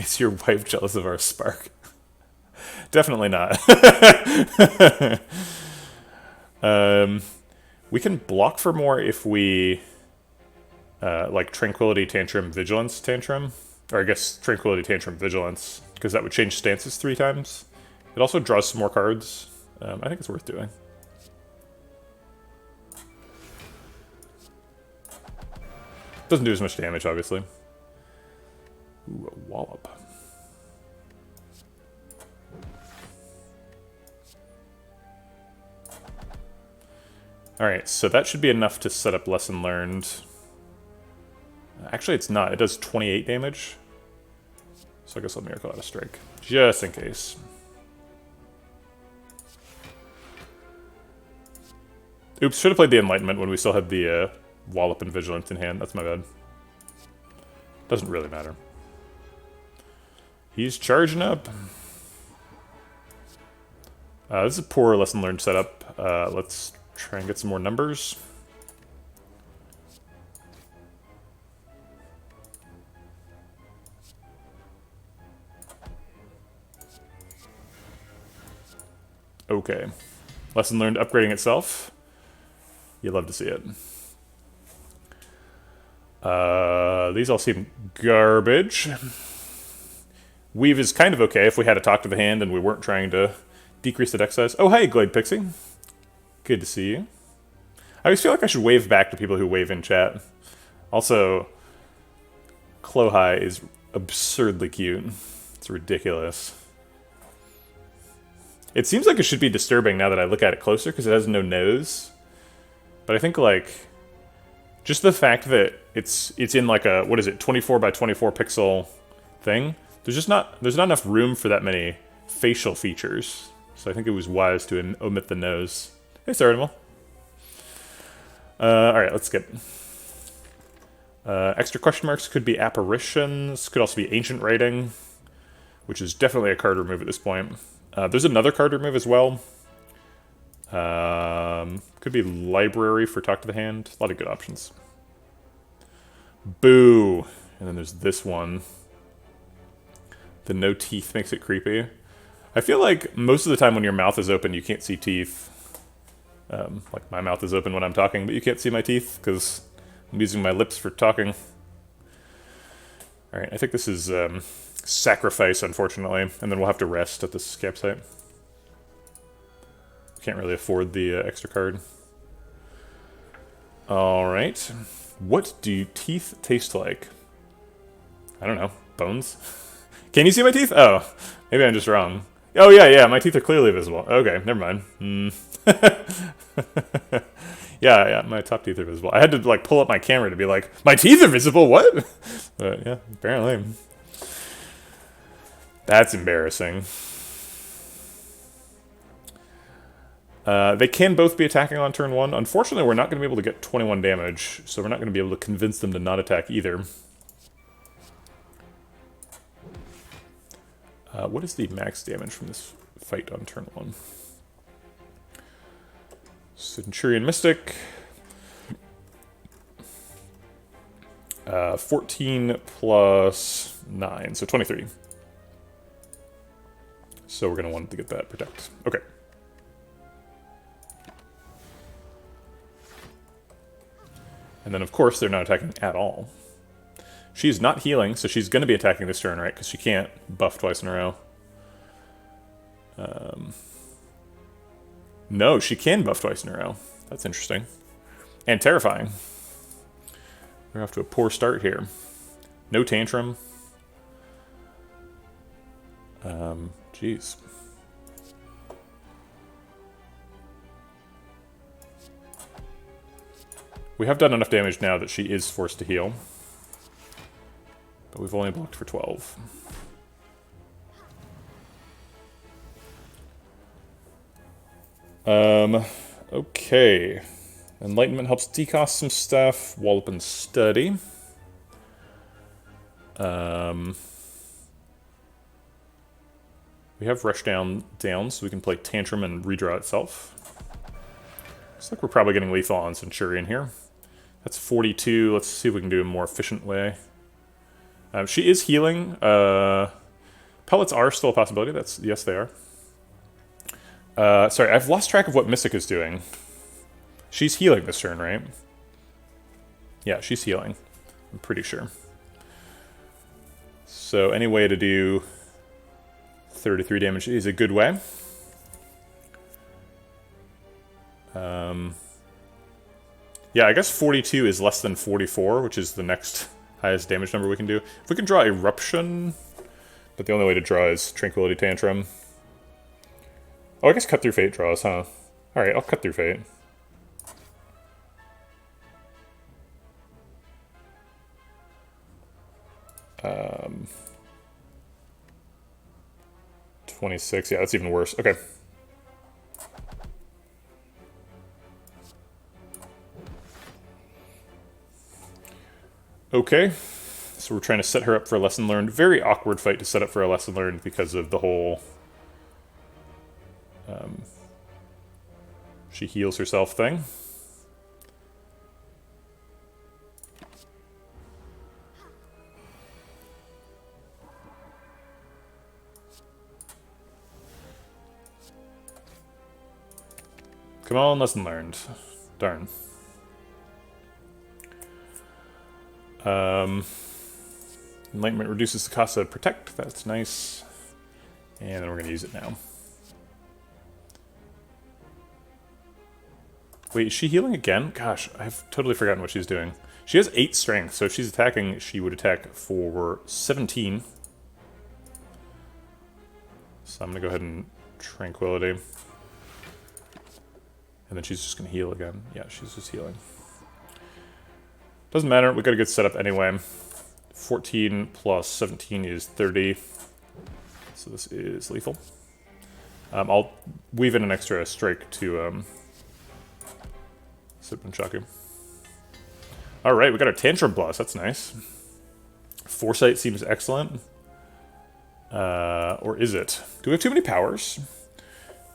Is your wife jealous of our spark? Definitely not. We can block for more if we like Tranquility Tantrum, Vigilance Tantrum, or I guess Tranquility Tantrum, Vigilance, because that would change stances 3 times. It also draws some more cards. I think it's worth doing. Doesn't do as much damage, obviously. Ooh, a wallop. Alright, so that should be enough to set up Lesson Learned. Actually, it's not. It does 28 damage. So I guess I'll Miracle Out of Strike. Just in case. Oops, should have played the Enlightenment when we still had the Wallop and Vigilance in hand. That's my bad. Doesn't really matter. He's charging up. This is a poor Lesson Learned setup. Let's try and get some more numbers. Okay. Lesson Learned upgrading itself. You'd love to see it. These all seem garbage. Weave is kind of okay if we had to talk to the hand and we weren't trying to decrease the deck size. Oh, hey, Glade Pixie. Good to see you. I always feel like I should wave back to people who wave in chat. Also, Clohai is absurdly cute. It's ridiculous. It seems like it should be disturbing now that I look at it closer because it has no nose. But I think, like, just the fact that it's in like a, what is it, 24 by 24 pixel thing, there's not enough room for that many facial features. So I think it was wise to omit the nose. Hey, Saranimal. Alright, let's skip. Extra question marks could be apparitions, could also be ancient writing, which is definitely a card remove at this point. There's another card remove as well. Could be library for talk to the hand. A lot of good options. Boo! And then there's this one. The no teeth makes it creepy. I feel like most of the time when your mouth is open, you can't see teeth. Like my mouth is open when I'm talking, but you can't see my teeth because I'm using my lips for talking. Alright, I think this is sacrifice, unfortunately, and then we'll have to rest at this campsite. Can't really afford the extra card. Alright. What do teeth taste like? I don't know. Bones? Can you see my teeth? Oh, maybe I'm just wrong. Oh, yeah, my teeth are clearly visible. Okay, never mind. Yeah, my top teeth are visible. I had to, like, pull up my camera to be like, my teeth are visible? What? But, yeah, apparently. That's embarrassing. They can both be attacking on turn 1. Unfortunately, we're not going to be able to get 21 damage, so we're not going to be able to convince them to not attack either. What is the max damage from this fight on turn 1? Centurion Mystic. 14 plus 9, so 23. So we're going to want to get that protect. Okay. And then, of course, they're not attacking at all. She's not healing, so she's going to be attacking this turn, right? Because she can't buff twice in a row. No, she can buff twice in a row. That's interesting. And terrifying. We're off to a poor start here. No tantrum. Jeez. We have done enough damage now that she is forced to heal. But we've only blocked for 12. Okay. Enlightenment helps decost some stuff. Wallop and Study. We have Rush down, so we can play Tantrum and redraw itself. Looks like we're probably getting lethal on Centurion here. That's 42. Let's see if we can do a more efficient way. She is healing. Pellets are still a possibility. Yes, they are. Sorry, I've lost track of what Mystic is doing. She's healing this turn, right? Yeah, she's healing. I'm pretty sure. So any way to do 33 damage is a good way. Yeah, I guess 42 is less than 44, which is the next highest damage number we can do. If we can draw Eruption, but the only way to draw is Tranquility Tantrum. Oh, I guess Cut Through Fate draws, huh? Alright, I'll Cut Through Fate. Um, 26, yeah, that's even worse. Okay. Okay, so we're trying to set her up for a lesson learned. Very awkward fight to set up for a lesson learned because of the whole she heals herself thing. Come on, lesson learned. Darn. Enlightenment reduces the cost of Protect. That's nice. And then we're going to use it now. Wait, is she healing again? Gosh, I've totally forgotten what she's doing. She has 8 strength, so if she's attacking, she would attack for 17. So I'm going to go ahead and Tranquility. And then she's just going to heal again. Yeah, she's just healing. Doesn't matter, we got a good setup anyway. 14 plus 17 is 30. So this is lethal. I'll weave in an extra strike to Sip Shaku. Alright, we got a Tantrum Plus, that's nice. Foresight seems excellent. Or is it? Do we have too many powers?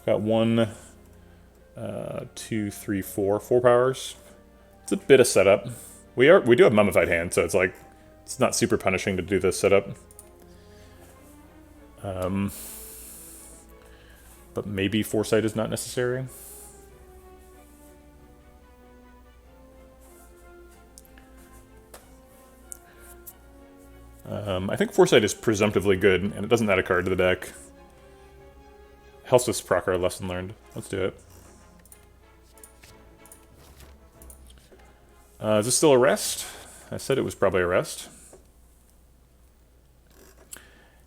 Got 1, 2, 3, 4. 4 powers. It's a bit of setup. We do have Mummified Hand, so it's like it's not super punishing to do this setup. But maybe Foresight is not necessary. I think Foresight is presumptively good, and it doesn't add a card to the deck. Helps us proc our lesson learned. Let's do it. Is this still a rest? I said it was probably a rest.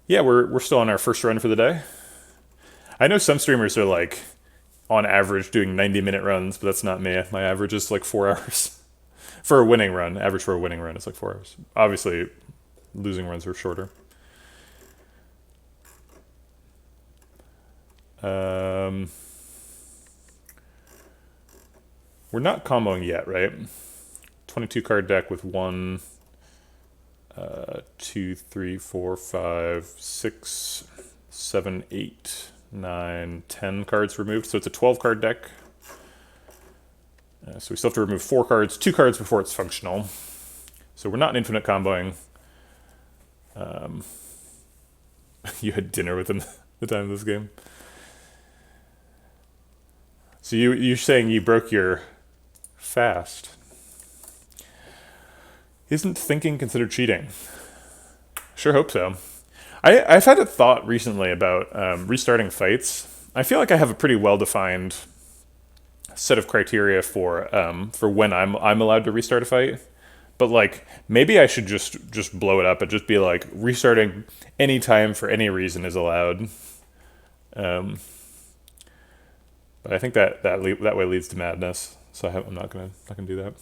Yeah, we're still on our first run for the day. I know some streamers are like, on average, doing 90-minute runs, but that's not me. My average is like 4 hours. For a winning run. Average for a winning run is like 4 hours. Obviously, losing runs are shorter. We're not comboing yet, right? 22 card deck with 1, 2, 3, 4, 5, 6, 7, 8, 9, 10 cards removed. So it's a 12 card deck. So we still have to remove 4 cards, 2 cards before it's functional. So we're not infinite comboing. You had dinner with him the time of this game. So you're saying you broke your fast. Isn't thinking considered cheating? Sure hope so. I've had a thought recently about restarting fights. I feel like I have a pretty well-defined set of criteria for when I'm allowed to restart a fight. But like maybe I should just blow it up and just be like restarting any time for any reason is allowed. But I think that way leads to madness. So I'm not gonna do that.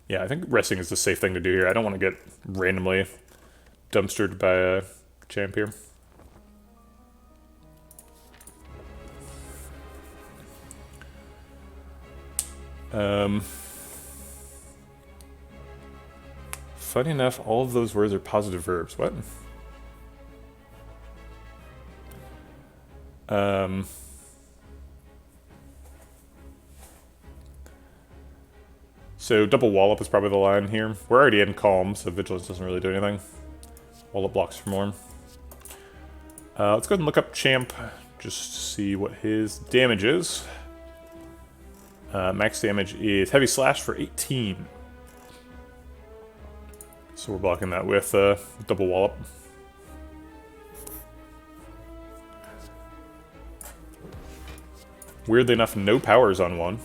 Yeah, I think resting is the safe thing to do here. I don't want to get randomly dumpstered by a champ here. Funny enough, all of those words are positive verbs. What? So double Wallop is probably the line here. We're already in Calm, so Vigilance doesn't really do anything. Wallop blocks for more. Let's go ahead and look up Champ, just to see what his damage is. Max damage is Heavy Slash for 18. So we're blocking that with double Wallop. Weirdly enough, no powers on one.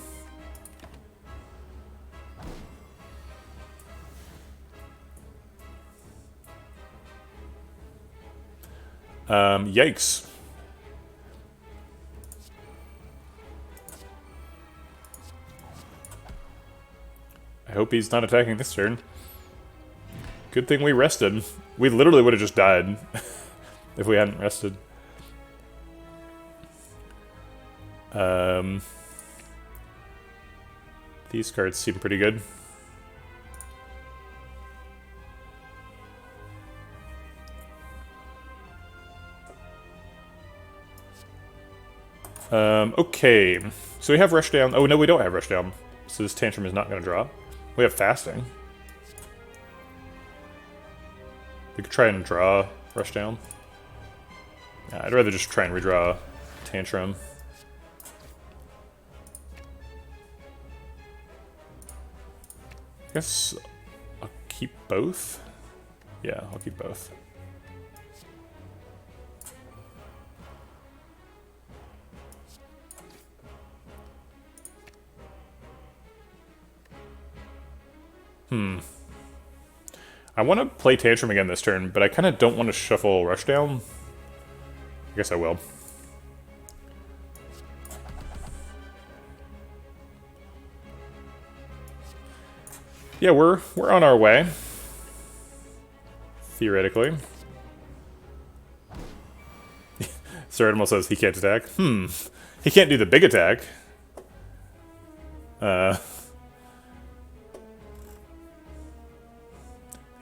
Yikes. I hope he's not attacking this turn. Good thing we rested. We literally would have just died if we hadn't rested. These cards seem pretty good. Okay. So we have Rushdown. Oh, no, we don't have Rushdown. So this Tantrum is not going to draw. We have Fasting. We could try and draw Rushdown. I'd rather just try and redraw Tantrum. I guess I'll keep both. Yeah, I'll keep both. I want to play Tantrum again this turn, but I kind of don't want to shuffle Rushdown. I guess I will. Yeah, we're on our way. Theoretically. Sir Animal says he can't attack. He can't do the big attack.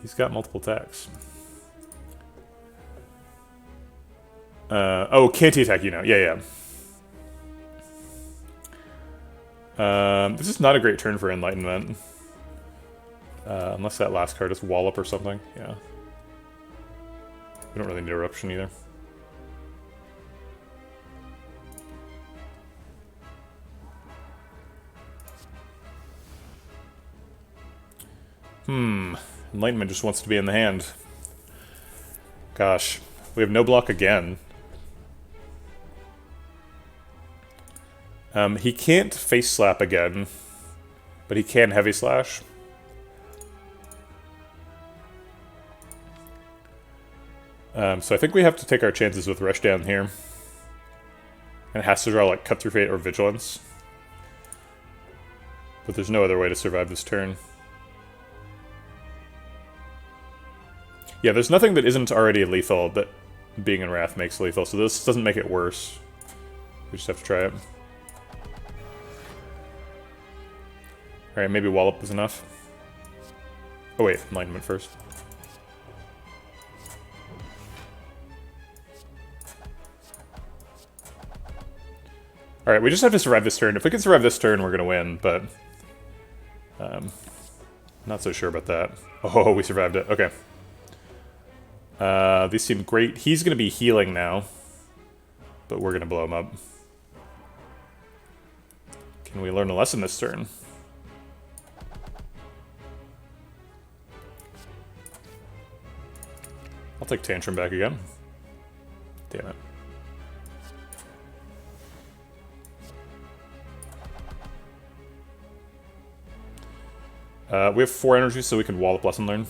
He's got multiple attacks. Oh, can't he attack you now? Yeah, yeah. This is not a great turn for Enlightenment. Unless that last card is Wallop or something. Yeah. We don't really need Eruption either. Enlightenment just wants to be in the hand. Gosh. We have no block again. He can't Face Slap again, but he can Heavy Slash. So I think we have to take our chances with Rushdown here. And it has to draw like Cut Through Fate or Vigilance. But there's no other way to survive this turn. Yeah, there's nothing that isn't already lethal that being in Wrath makes lethal, so this doesn't make it worse. We just have to try it. Alright, maybe Wallop is enough. Oh wait, Enlightenment first. Alright, we just have to survive this turn. If we can survive this turn, we're gonna win, but... not so sure about that. Oh, we survived it. Okay. These seem great. He's gonna be healing now, but we're gonna blow him up. Can we learn a lesson this turn? I'll take Tantrum back again. Damn it. We have 4 energy, so we can Wallop Lesson Learn.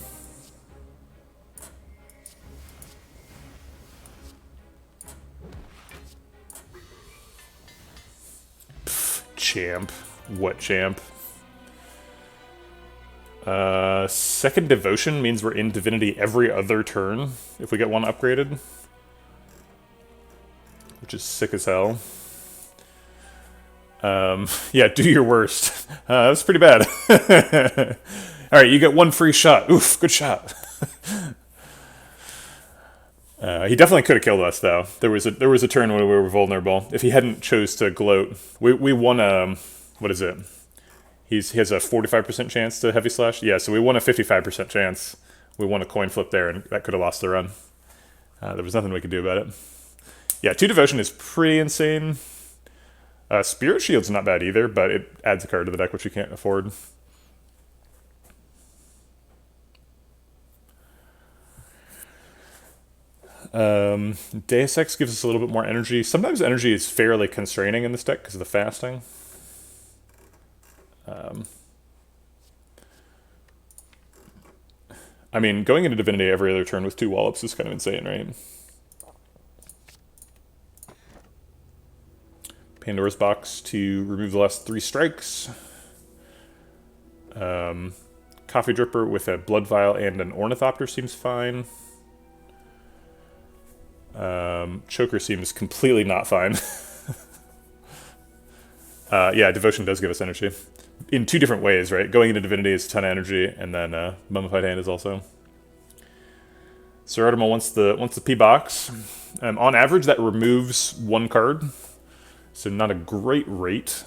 Pfft, champ. What champ? Second Devotion means we're in Divinity every other turn if we get one upgraded. Which is sick as hell. Yeah, do your worst. That's pretty bad. Alright, you get 1 free shot. Oof, good shot. He definitely could have killed us, though. There was a turn when we were vulnerable. If he hadn't chose to gloat. We won, what is it? He has a 45% chance to heavy slash. Yeah, so we won a 55% chance. We won a coin flip there, and that could have lost the run. There was nothing we could do about it. Yeah, 2 Devotion is pretty insane. Spirit Shield's not bad either, but it adds a card to the deck, which you can't afford. Deus Ex gives us a little bit more energy. Sometimes energy is fairly constraining in this deck because of the fasting. I mean, going into Divinity every other turn with 2 Wallops is kind of insane, right? Pandora's Box to remove the last 3 strikes. Coffee Dripper with a Blood Vial and an Ornithopter seems fine. Choker seems completely not fine. Yeah, Devotion does give us energy. In 2 different ways, right? Going into Divinity is a ton of energy, and then Mummified Hand is also. Sir Artemal wants the P-Box. On average, that removes 1 card, so not a great rate.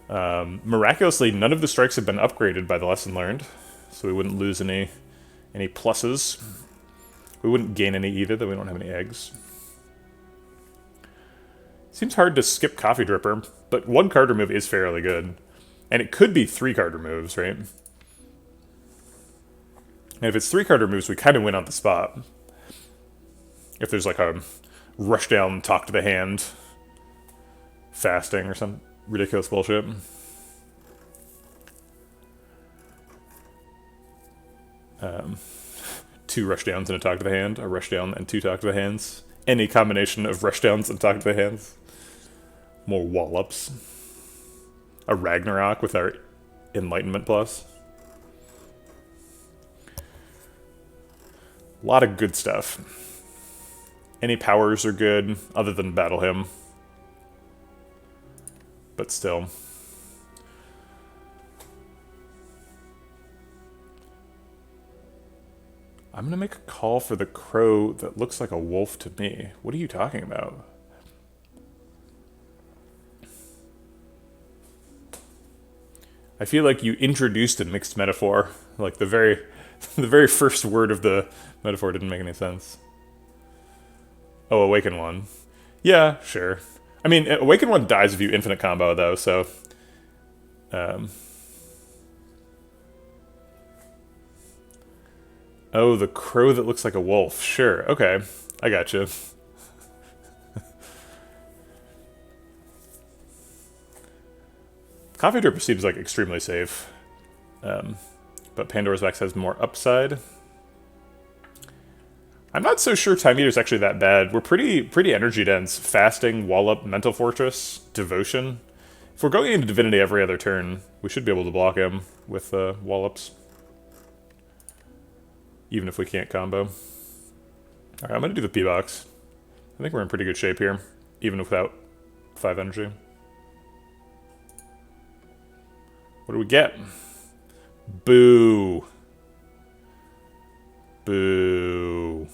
Miraculously, none of the strikes have been upgraded by the lesson learned, so we wouldn't lose any pluses. We wouldn't gain any either, though we don't have any eggs. Seems hard to skip Coffee Dripper, but 1 card remove is fairly good. And it could be 3 card removes, right? And if it's 3 card removes, we kind of win on the spot. If there's like a rush down, talk to the hand, fasting, or some ridiculous bullshit. Two rush downs and a talk to the hand, a rush down and 2 talk to the hands. Any combination of rush downs and talk to the hands. More Wallops. A Ragnarok with our Enlightenment Plus. A lot of good stuff. Any powers are good, other than Battle Hymn. But still. I'm gonna make a call for the crow that looks like a wolf to me. What are you talking about? I feel like you introduced a mixed metaphor. Like the very first word of the metaphor didn't make any sense. Oh, Awaken One. Yeah, sure. I mean, Awaken One dies if you infinite combo, though, so... Oh, the crow that looks like a wolf. Sure, okay. I gotcha. Coffee Dripper seems like extremely safe. But Pandora's Box has more upside. I'm not so sure Time Eater's actually that bad. We're pretty energy dense. Fasting, Wallop, Mental Fortress, Devotion. If we're going into Divinity every other turn, we should be able to block him with Wallops. Even if we can't combo. Alright, I'm gonna do the P-Box. I think we're in pretty good shape here, even without 5 energy. What do we get? Boo. Boo.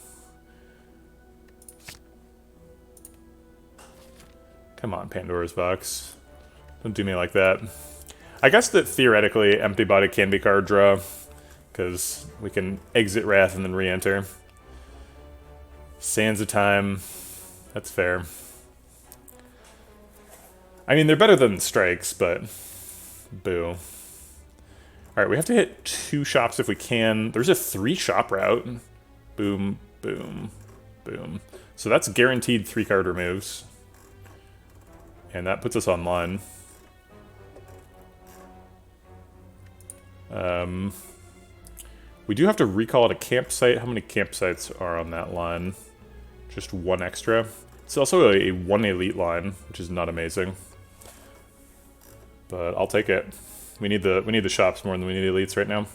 Come on, Pandora's Box. Don't do me like that. I guess that theoretically, Empty Body can be card draw, because we can exit Wrath and then re-enter. Sands of Time. That's fair. I mean, they're better than strikes, but... Boo. Alright, we have to hit 2 shops if we can. There's a 3 shop route. Boom, boom, boom. So that's guaranteed 3 card removes. And that puts us online. We do have to recall at a campsite. How many campsites are on that line? Just 1 extra. It's also a 1 elite line, which is not amazing. But I'll take it. We need the shops more than we need elites right now.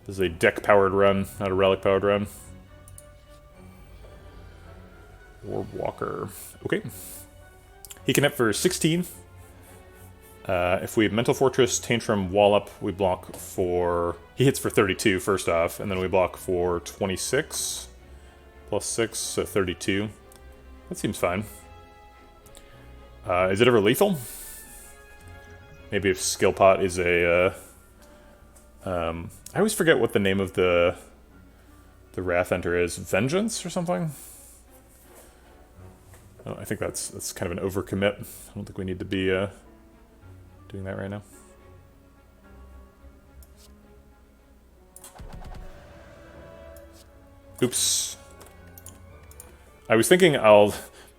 This is a deck-powered run, not a relic-powered run. Or Walker. Okay. He can hit for 16. If we have Mental Fortress, Tantrum, Wallop, we block for... He hits for 32, first off, and then we block for 26. Plus 6, so 32. That seems fine. Is it ever lethal? Maybe if skill pot is a... I always forget what the name of the Wrath Enter is. Vengeance or something? Oh, I think that's kind of an overcommit. I don't think we need to be doing that right now. Oops. I was thinking I'll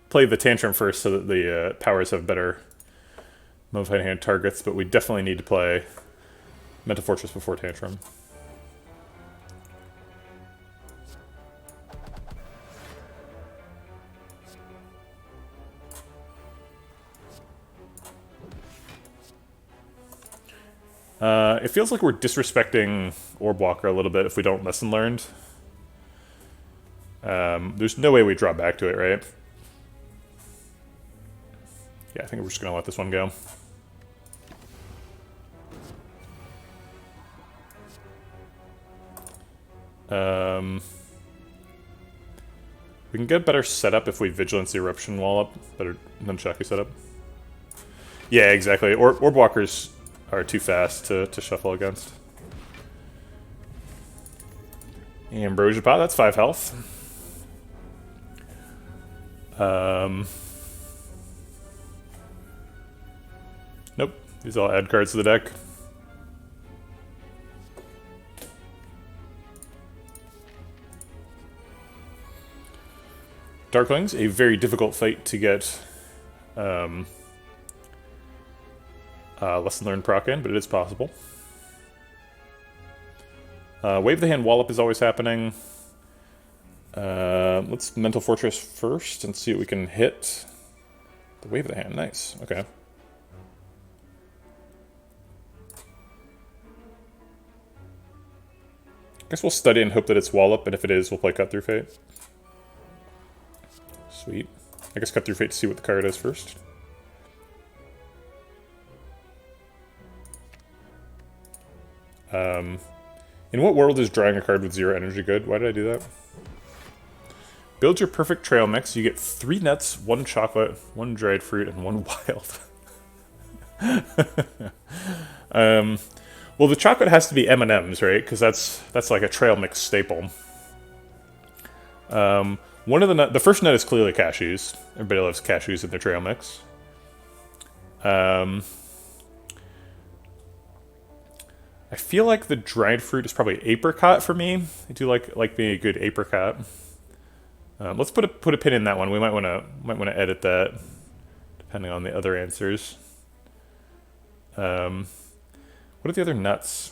play the Tantrum first so that the powers have better modified hand targets, but we definitely need to play Mental Fortress before Tantrum. It feels like we're disrespecting Orb Walker a little bit if we don't lesson learned. There's no way we draw back to it, right? Yeah, I think we're just gonna let this one go. We can get better setup if we Vigilance Eruption wall up. Better Nunchaku setup. Yeah, exactly. Orb Walkers are too fast to shuffle against. Ambrosia Pot, that's 5 health. Nope, these all add cards to the deck. Darklings, a very difficult fight to get lesson learned proc in, but it is possible. Wave the Hand Wallop is always happening. Let's Mental Fortress first and see what we can hit. The Wave of the Hand, nice, okay. Guess we'll study and hope that it's Wallop, and if it is, we'll play Cut Through Fate. Sweet. I guess Cut Through Fate to see what the card is first. In what world is drawing a card with 0 energy good? Why did I do that? Build your perfect trail mix. You get 3 nuts, 1 chocolate, 1 dried fruit, and 1 wild. Well, the chocolate has to be M&M's, right? Because that's like a trail mix staple. One of the first nut is clearly cashews. Everybody loves cashews in their trail mix. I feel like the dried fruit is probably apricot for me. I do like being a good apricot. Let's put a pin in that one. We might want to edit that, depending on the other answers. What are the other nuts?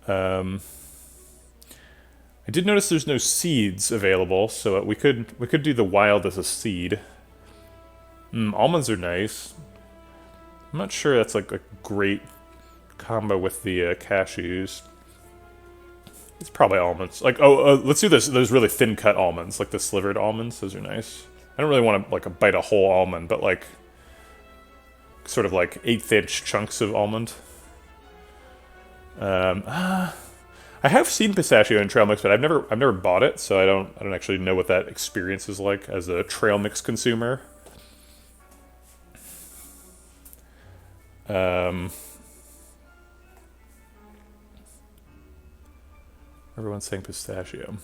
I did notice there's no seeds available, so we could do the wild as a seed. Almonds are nice. I'm not sure that's like a great combo with the cashews. It's probably almonds. Like, let's do this. Those really thin cut almonds, like the slivered almonds. Those are nice. I don't really want to like bite a whole almond, but like sort of like 1/8 inch chunks of almond. I have seen pistachio in trail mix, but I've never bought it, so I don't actually know what that experience is like as a trail mix consumer. Everyone's saying pistachio.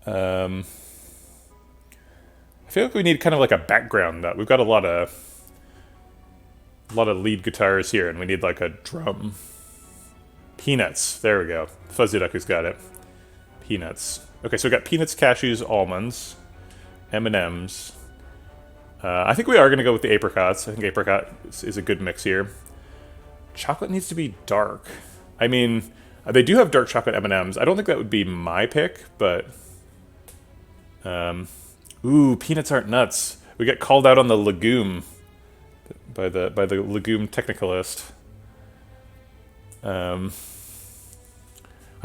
I feel like we need kind of like a background nut. We've got a lot of lead guitars here, and we need like a drum. Peanuts. There we go. Fuzzy Ducky's got it. Peanuts. Okay, so we got peanuts, cashews, almonds, M&Ms. I think we are going to go with the apricots. I think apricot is a good mix here. Chocolate needs to be dark. I mean, they do have dark chocolate M&Ms. I don't think that would be my pick, but... ooh, peanuts aren't nuts. We get called out on the legume by the legume technicalist. I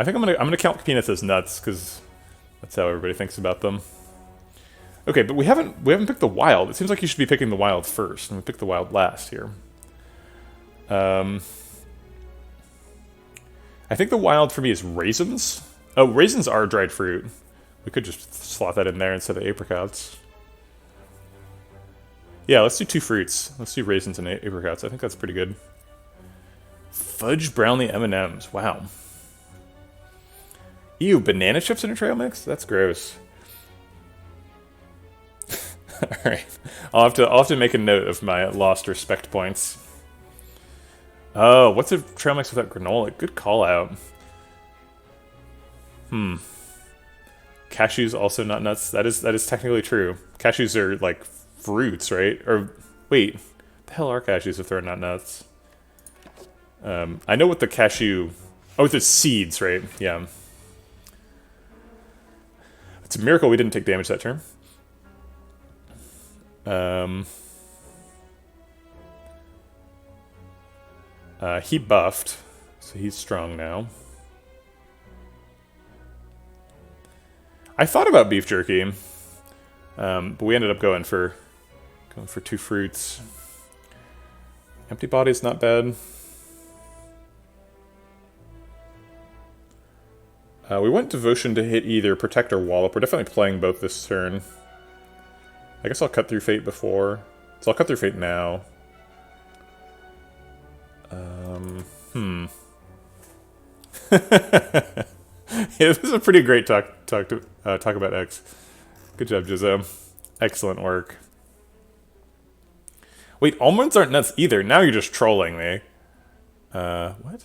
think I'm gonna count peanuts as nuts because that's how everybody thinks about them. Okay, but we haven't picked the wild. It seems like you should be picking the wild first, and we picked the wild last here. I think the wild for me is raisins. Oh, raisins are dried fruit. We could just slot that in there instead of apricots. Yeah, let's do 2 fruits. Let's do raisins and apricots. I think that's pretty good. Fudge brownie M&Ms. Wow. Ew, banana chips in a trail mix? That's gross. Alright. I'll have to make a note of my lost respect points. Oh, what's a trail mix without granola? Good call out. Cashews also not nuts. That is technically true. Cashews are like fruits, right? Or wait, the hell are cashews if they're not nuts? I know what the cashew. Oh, it's seeds, right? Yeah. It's a miracle we didn't take damage that turn. He buffed, so he's strong now. I thought about beef jerky, but we ended up going for 2 fruits. Empty body's not bad. We went devotion to hit either protect or wallop. We're definitely playing both this turn. I guess I'll cut through fate before, so I'll cut through fate now. Yeah, this is a pretty great talk about X. Good job, Jizzo. Excellent work. Wait, almonds aren't nuts either. Now you're just trolling me. What?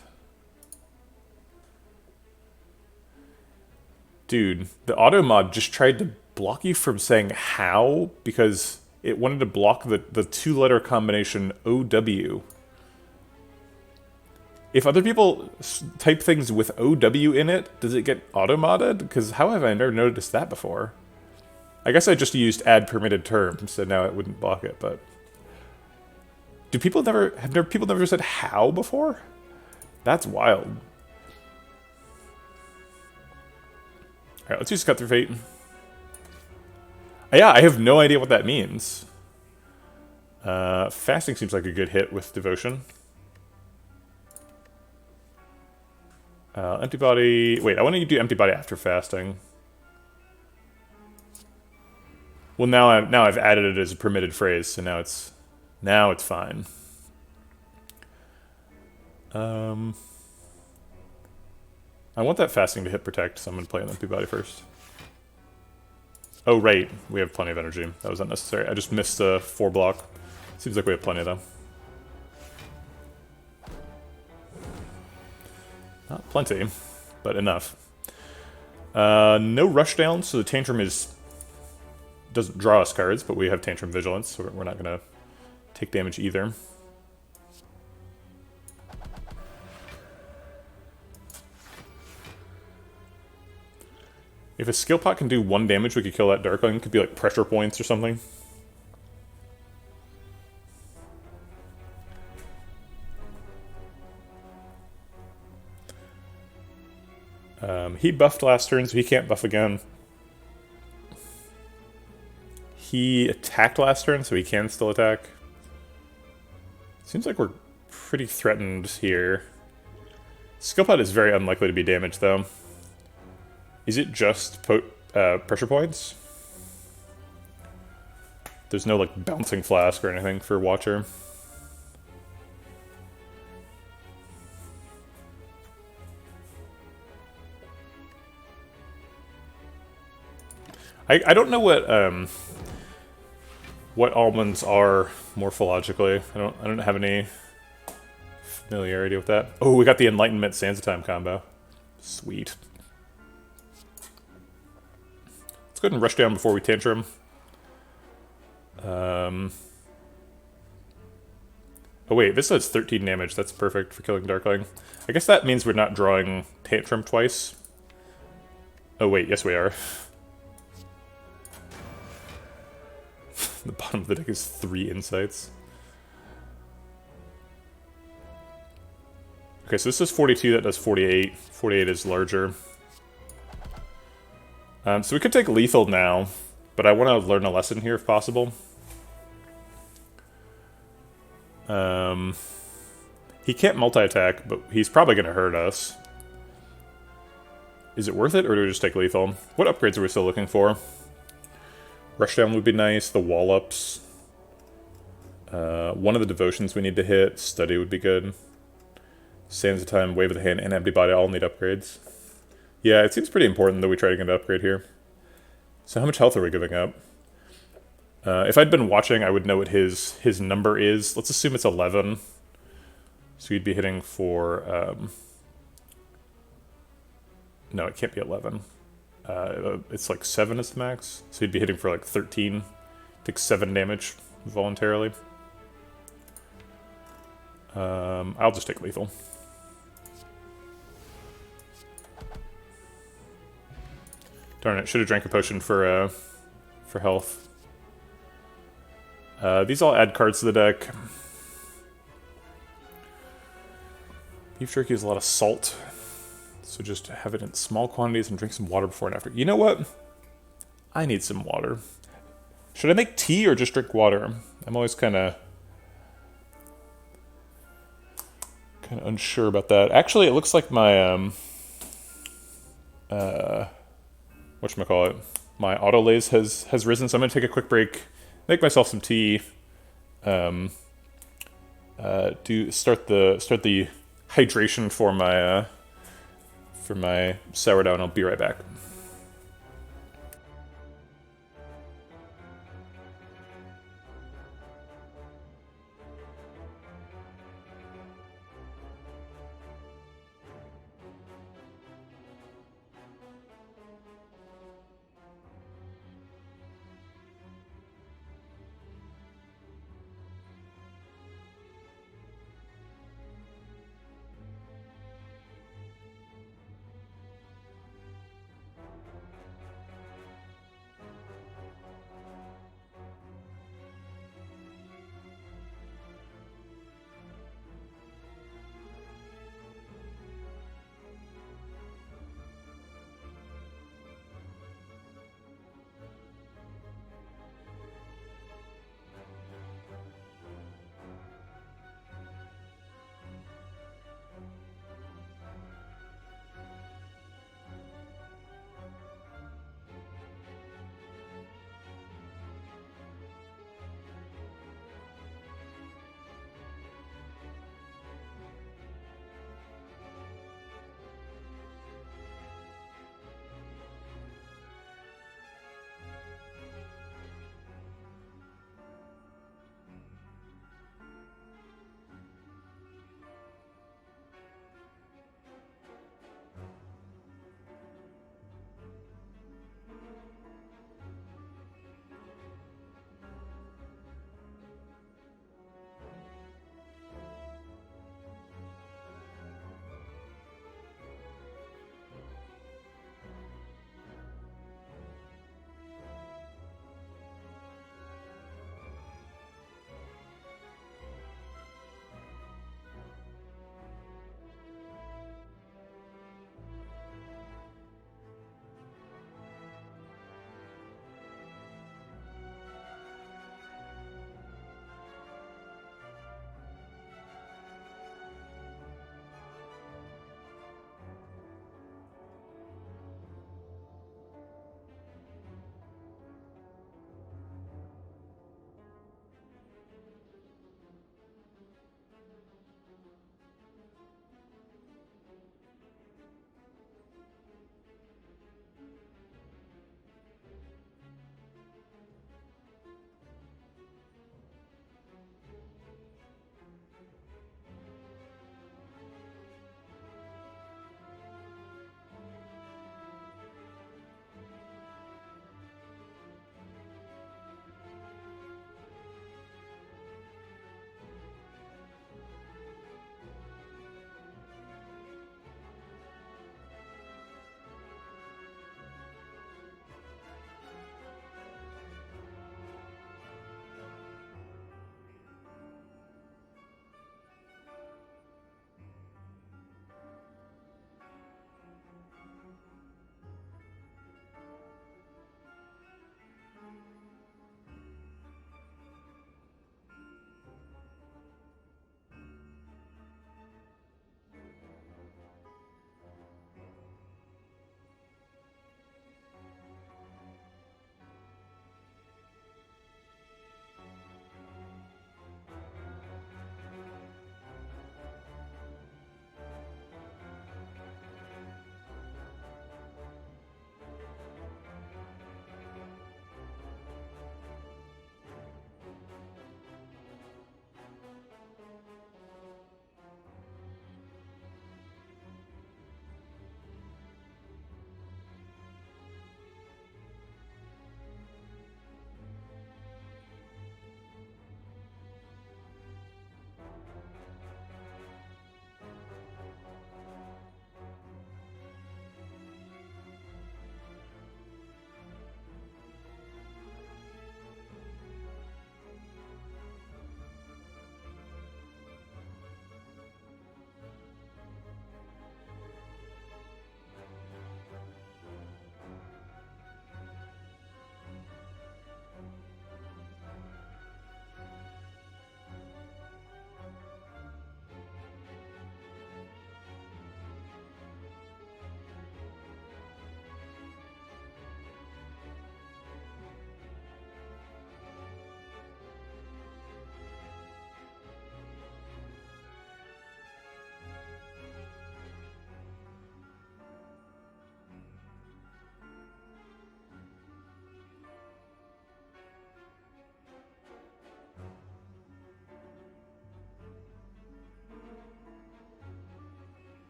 Dude, the auto mod just tried to block you from saying how because it wanted to block the 2-letter combination OW. If other people type things with OW in it, does it get auto-modded? Because how have I never noticed that before? I guess I just used add permitted terms, so now it wouldn't block it, but... have people never said how before? That's wild. Alright, let's use cut through fate. Yeah, I have no idea what that means. Fasting seems like a good hit with devotion. Empty body... Wait, I want to do empty body after fasting. Well, now I've added it as a permitted phrase, so now it's fine. I want that fasting to hit protect, so I'm going to play an empty body first. Oh, right. We have plenty of energy. That was unnecessary. I just missed a 4 block. Seems like we have plenty, though. Not plenty, but enough. No rush down, so the tantrum doesn't draw us cards, but we have tantrum vigilance, so we're not going to take damage either. If a skill pot can do 1 damage, we could kill that Darkling. It could be like pressure points or something. He buffed last turn, so he can't buff again. He attacked last turn, so he can still attack. Seems like we're pretty threatened here. Skill pot is very unlikely to be damaged, though. Is it just pressure points? There's no, like, bouncing flask or anything for Watcher. I don't know what almonds are morphologically. I don't have any familiarity with that. Oh, we got the Enlightenment Sands of Time combo. Sweet. Let's go ahead and rush down before we tantrum. Oh wait, this does 13 damage. That's perfect for killing Darkling. I guess that means we're not drawing tantrum twice. Oh wait, yes we are. The bottom of the deck is 3 insights. Okay, so this is 42, that does 48. 48 is larger. So we could take lethal now, but I want to learn a lesson here if possible. He can't multi-attack, but he's probably going to hurt us. Is it worth it, or do we just take lethal? What upgrades are we still looking for? Rushdown would be nice, the wall-ups. One of the devotions we need to hit. Study would be good. Sands of Time, Wave of the Hand, and Empty Body all need upgrades. Yeah, it seems pretty important that we try to get an upgrade here. So how much health are we giving up? If I'd been watching, I would know what his number is. Let's assume it's 11. So he'd be hitting for... no, it can't be 11. It's like 7 is the max. So he'd be hitting for like 13. Takes 7 damage voluntarily. I'll just take lethal. Darn it, should have drank a potion for health. These all add cards to the deck. Beef jerky has a lot of salt. So just have it in small quantities and drink some water before and after. You know what? I need some water. Should I make tea or just drink water? I'm always kind of unsure about that. Actually, it looks like my whatchamacallit, my auto laze has risen, so I'm gonna take a quick break, make myself some tea, start the hydration for my sourdough, and I'll be right back.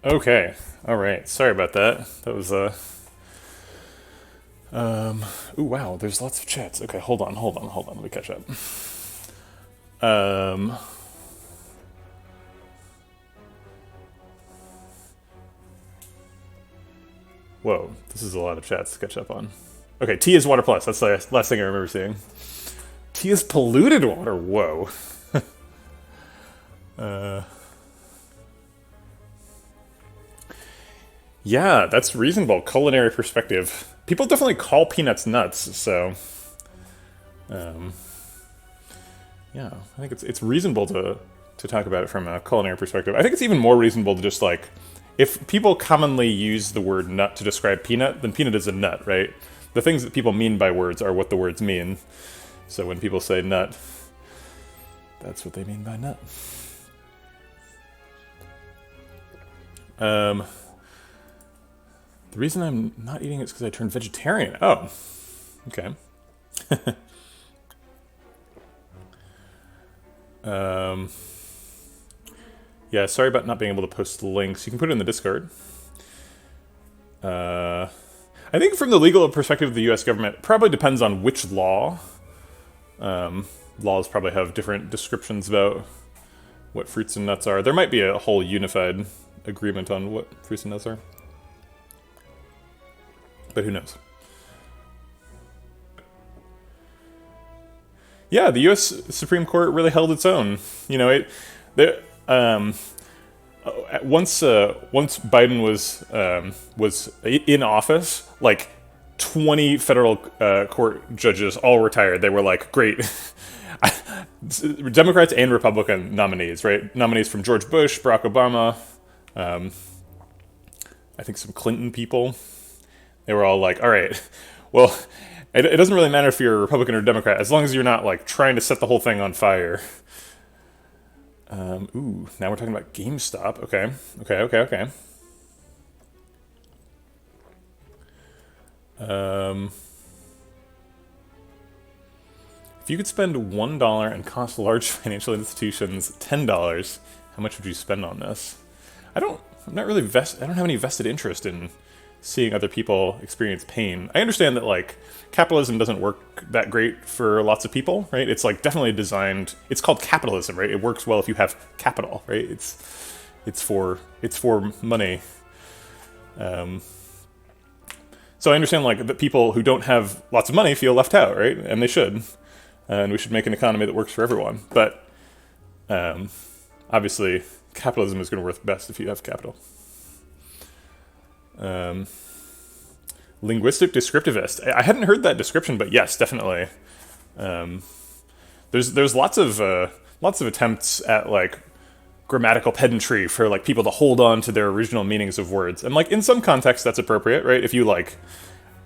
Okay. All right. Sorry about that. That was Ooh, wow. There's lots of chats. Okay, hold on. Let me catch up. Um. Whoa. This is a lot of chats to catch up on. Okay, tea is water plus. That's the last thing I remember seeing. Tea is polluted water. Whoa. uh. Yeah, that's reasonable. Culinary perspective. People definitely call peanuts nuts, so um, yeah, I think it's reasonable to talk about it from a culinary perspective. I think it's even more reasonable to just like, if people commonly use the word nut to describe peanut, then peanut is a nut, right? The things that people mean by words are what the words mean. So when people say nut, that's what they mean by nut. The reason I'm not eating it is because I turned vegetarian. Oh, okay. Yeah, sorry about not being able to post links. You can put it in the Discord. I think from the legal perspective of the U.S. government, it probably depends on which law. Laws probably have different descriptions about what fruits and nuts are. There might be a whole unified agreement on what fruits and nuts are. But who knows? Yeah, the U.S. Supreme Court really held its own. You know, once Biden was in office, like 20 federal court judges all retired. They were like, great. Democrats and Republican nominees, right? Nominees from George Bush, Barack Obama, I think some Clinton people. They were all like, all right, well, it doesn't really matter if you're a Republican or Democrat, as long as you're not like trying to set the whole thing on fire. Ooh, now we're talking about GameStop. Okay. If you could spend $1 and cost large financial institutions $10, how much would you spend on this? I don't have any vested interest in seeing other people experience pain. I understand that like capitalism doesn't work that great for lots of people, right? It's like definitely designed. It's called capitalism, right? It works well if you have capital, right? It's for money. So I understand like that people who don't have lots of money feel left out, right? And they should. And we should make an economy that works for everyone. But obviously, capitalism is going to work best if you have capital. Linguistic descriptivist. I hadn't heard that description, but yes, definitely. There's lots of attempts at like grammatical pedantry for like people to hold on to their original meanings of words, and like in some contexts that's appropriate, right? If you like,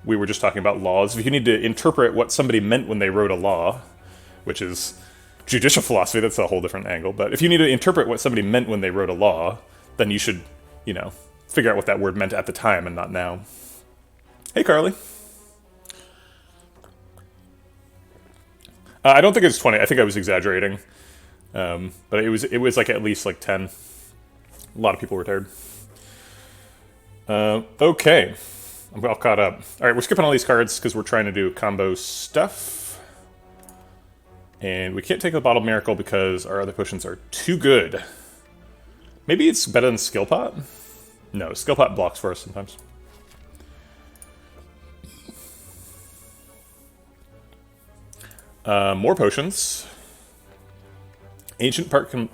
we were just talking about laws. If you need to interpret what somebody meant when they wrote a law, which is judicial philosophy, that's a whole different angle. But if you need to interpret what somebody meant when they wrote a law, then you should, figure out what that word meant at the time and not now. Hey, Carly. I don't think it's 20. I think I was exaggerating. But it was like at least like 10. A lot of people retired. Okay. I'm all caught up. All right, we're skipping all these cards because we're trying to do combo stuff. And we can't take the Bottled Miracle because our other potions are too good. Maybe it's better than Skill Pot? No, Skill Pot blocks for us sometimes. More potions. Ancient Potion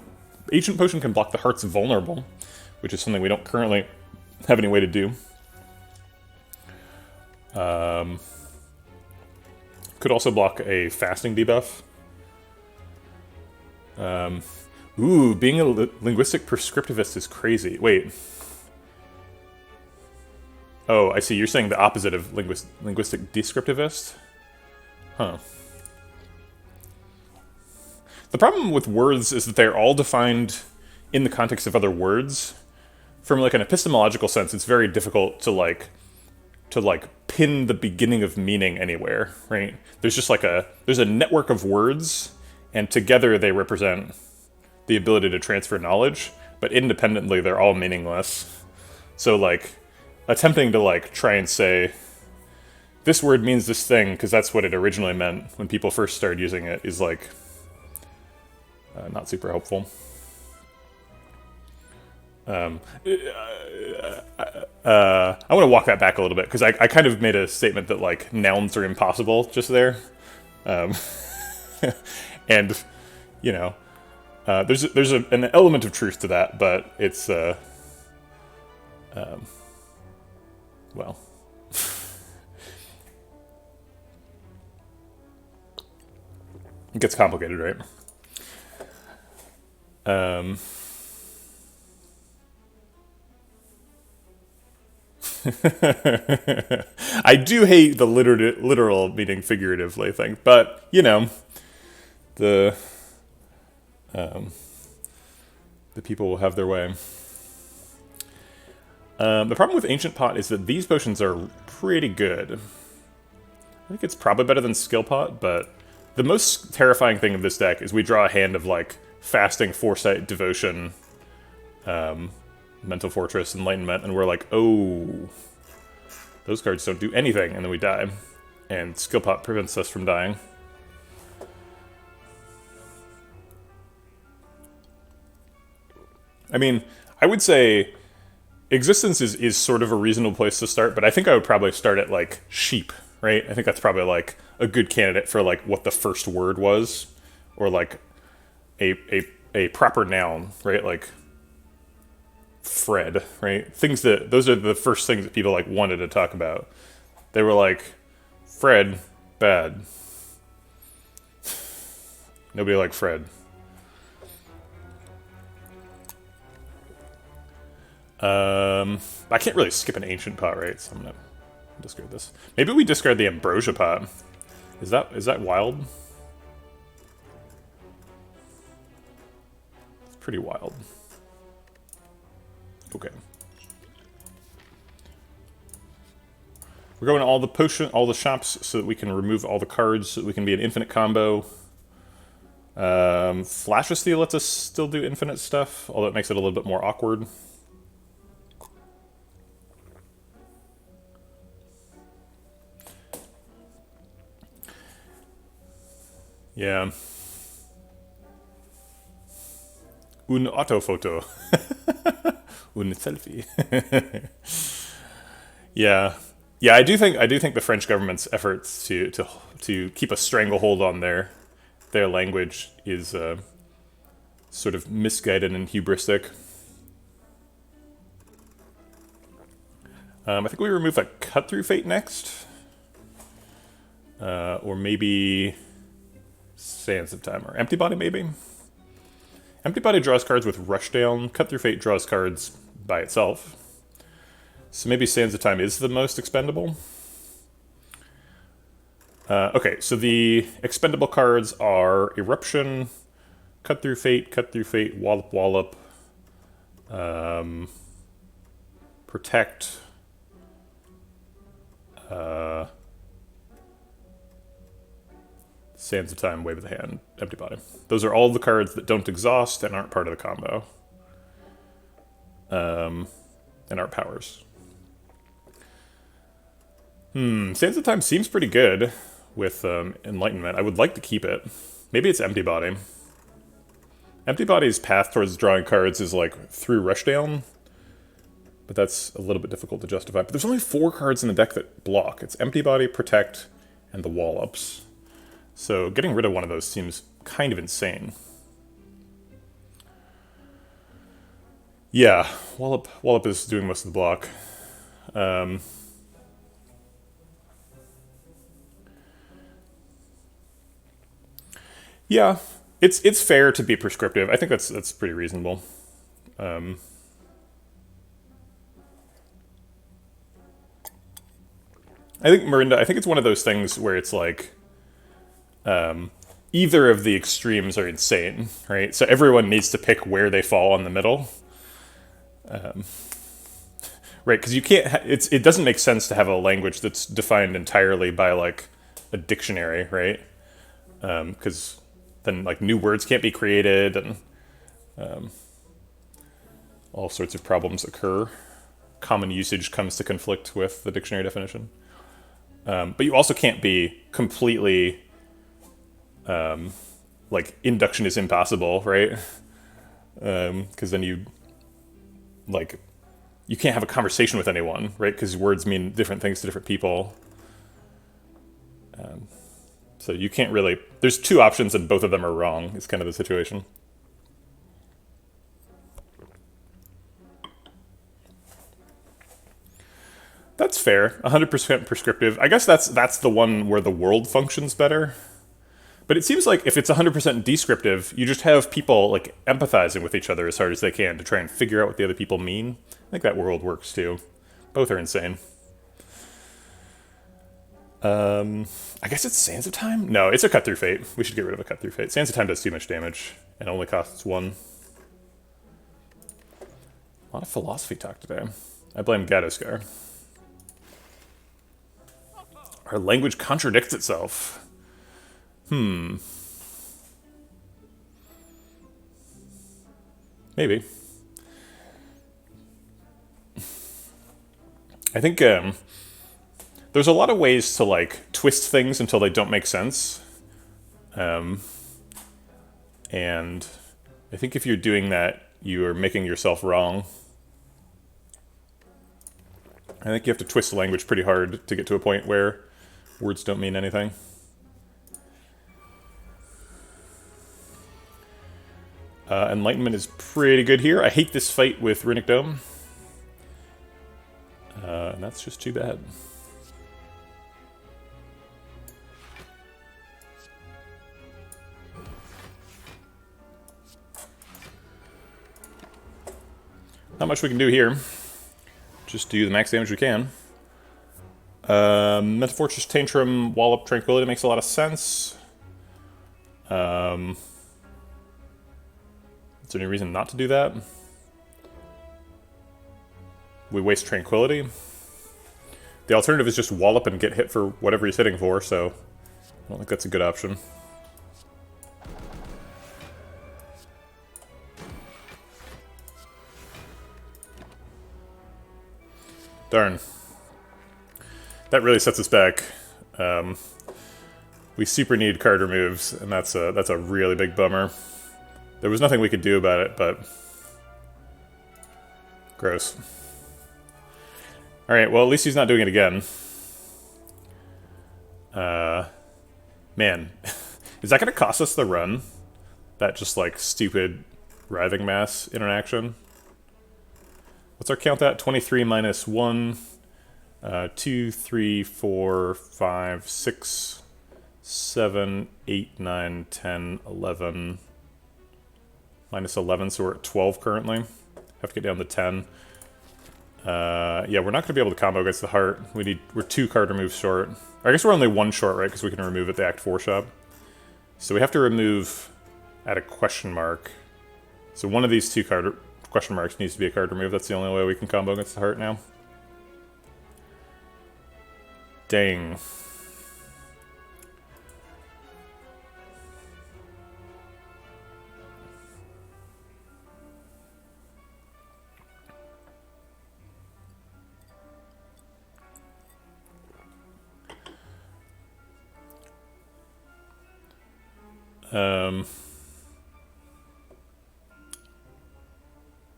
can block the Heart's Vulnerable, which is something we don't currently have any way to do. Could also block a fasting debuff. Being a linguistic prescriptivist is crazy. Wait. Oh, I see. You're saying the opposite of linguistic descriptivist? Huh. The problem with words is that they're all defined in the context of other words. From like an epistemological sense, it's very difficult to pin the beginning of meaning anywhere, right? There's just there's a network of words, and together they represent the ability to transfer knowledge, but independently they're all meaningless. So like attempting to like try and say this word means this thing because that's what it originally meant when people first started using it is like not super helpful. I want to walk that back a little bit because I kind of made a statement that like nouns are impossible just there, and you know, there's an element of truth to that, but it's well, it gets complicated, right? I do hate the literal meaning figuratively thing, but you know, the the people will have their way. The problem with Ancient Pot is that these potions are pretty good. I think it's probably better than Skill Pot, but the most terrifying thing of this deck is we draw a hand of like Fasting, Foresight, Devotion, Mental Fortress, Enlightenment, and we're like, oh, those cards don't do anything, and then we die. And Skill Pot prevents us from dying. I mean, I would say Existence is sort of a reasonable place to start, but I think I would probably start at, like, Sheep, right? I think that's probably, like, a good candidate for, like, what the first word was, or, like, a proper noun, right? Like, Fred, right? Those are the first things that people, like, wanted to talk about. They were like, Fred, bad. Nobody liked Fred. I can't really skip an Ancient Pot, right? So I'm gonna discard this. Maybe we discard the Ambrosia Pot. Is that wild? It's pretty wild. Okay. We're going to all the shops so that we can remove all the cards so that we can be an infinite combo. Flash of Steel lets us still do infinite stuff, although it makes it a little bit more awkward. Yeah. Un autophoto. Un selfie. Yeah. Yeah, I do think the French government's efforts to keep a stranglehold on their language is sort of misguided and hubristic. I think we remove a Cut Through Fate next. Or maybe Sands of Time, or Empty Body, maybe? Empty Body draws cards with Rushdown. Cut Through Fate draws cards by itself. So maybe Sands of Time is the most expendable. Okay, so the expendable cards are Eruption, Cut Through Fate, Wallop Wallop, Protect, Sands of Time, Wave of the Hand, Empty Body. Those are all the cards that don't exhaust and aren't part of the combo. And aren't powers. Sands of Time seems pretty good with Enlightenment. I would like to keep it. Maybe it's Empty Body. Empty Body's path towards drawing cards is like through Rushdown, but that's a little bit difficult to justify. But there's only 4 cards in the deck that block. It's Empty Body, Protect, and the Wallops. So getting rid of one of those seems kind of insane. Yeah, Wallop is doing most of the block. Yeah, it's fair to be prescriptive. I think that's pretty reasonable. I think Marinda. I think it's one of those things where it's like, either of the extremes are insane, right? So everyone needs to pick where they fall in the middle, right? Because you can't. It doesn't make sense to have a language that's defined entirely by like a dictionary, right? Because then like new words can't be created and all sorts of problems occur. common usage comes to conflict with the dictionary definition. But you also can't be completely, like, induction is impossible, right? Because then you can't have a conversation with anyone, right? Because words mean different things to different people. So you can't really... There's two options and both of them are wrong, is kind of the situation. That's fair. 100% prescriptive. I guess that's the one where the world functions better. But it seems like if it's 100% descriptive, you just have people like empathizing with each other as hard as they can to try and figure out what the other people mean. I think that world works too. Both are insane. I guess it's Sands of Time? No, it's a Cut Through Fate. We should get rid of a Cut Through Fate. Sands of Time does too much damage and only costs 1. A lot of philosophy talk today. I blame Gadoskar. Our language contradicts itself. Maybe. I think there's a lot of ways to like twist things until they don't make sense. And I think if you're doing that, you are making yourself wrong. I think you have to twist the language pretty hard to get to a point where words don't mean anything. Enlightenment is pretty good here. I hate this fight with Runic Dome. And that's just too bad. Not much we can do here. Just do the max damage we can. Metafortress, Tantrum, Wallop, Tranquility makes a lot of sense. Is there any reason not to do that? We waste Tranquility. The alternative is just Wallop and get hit for whatever he's hitting for, so I don't think that's a good option. Darn. That really sets us back. We super need card removes, and that's a really big bummer. There was nothing we could do about it, but... gross. Alright, well, at least he's not doing it again. Man. Is that going to cost us the run? That just, like, stupid writhing mass interaction? What's our count at? 23 minus 1, 2, 3, 4, 5, 6, 7, 8, 9, 10, 11. Minus 11, so we're at 12 currently. Have to get down to 10. Yeah, we're not going to be able to combo against the heart. We're 2 card removes short. Or I guess we're only 1 short, right? Because we can remove at the Act 4 shop. So we have to remove at a question mark. So one of these 2 question marks needs to be a card remove. That's the only way we can combo against the heart now. Dang.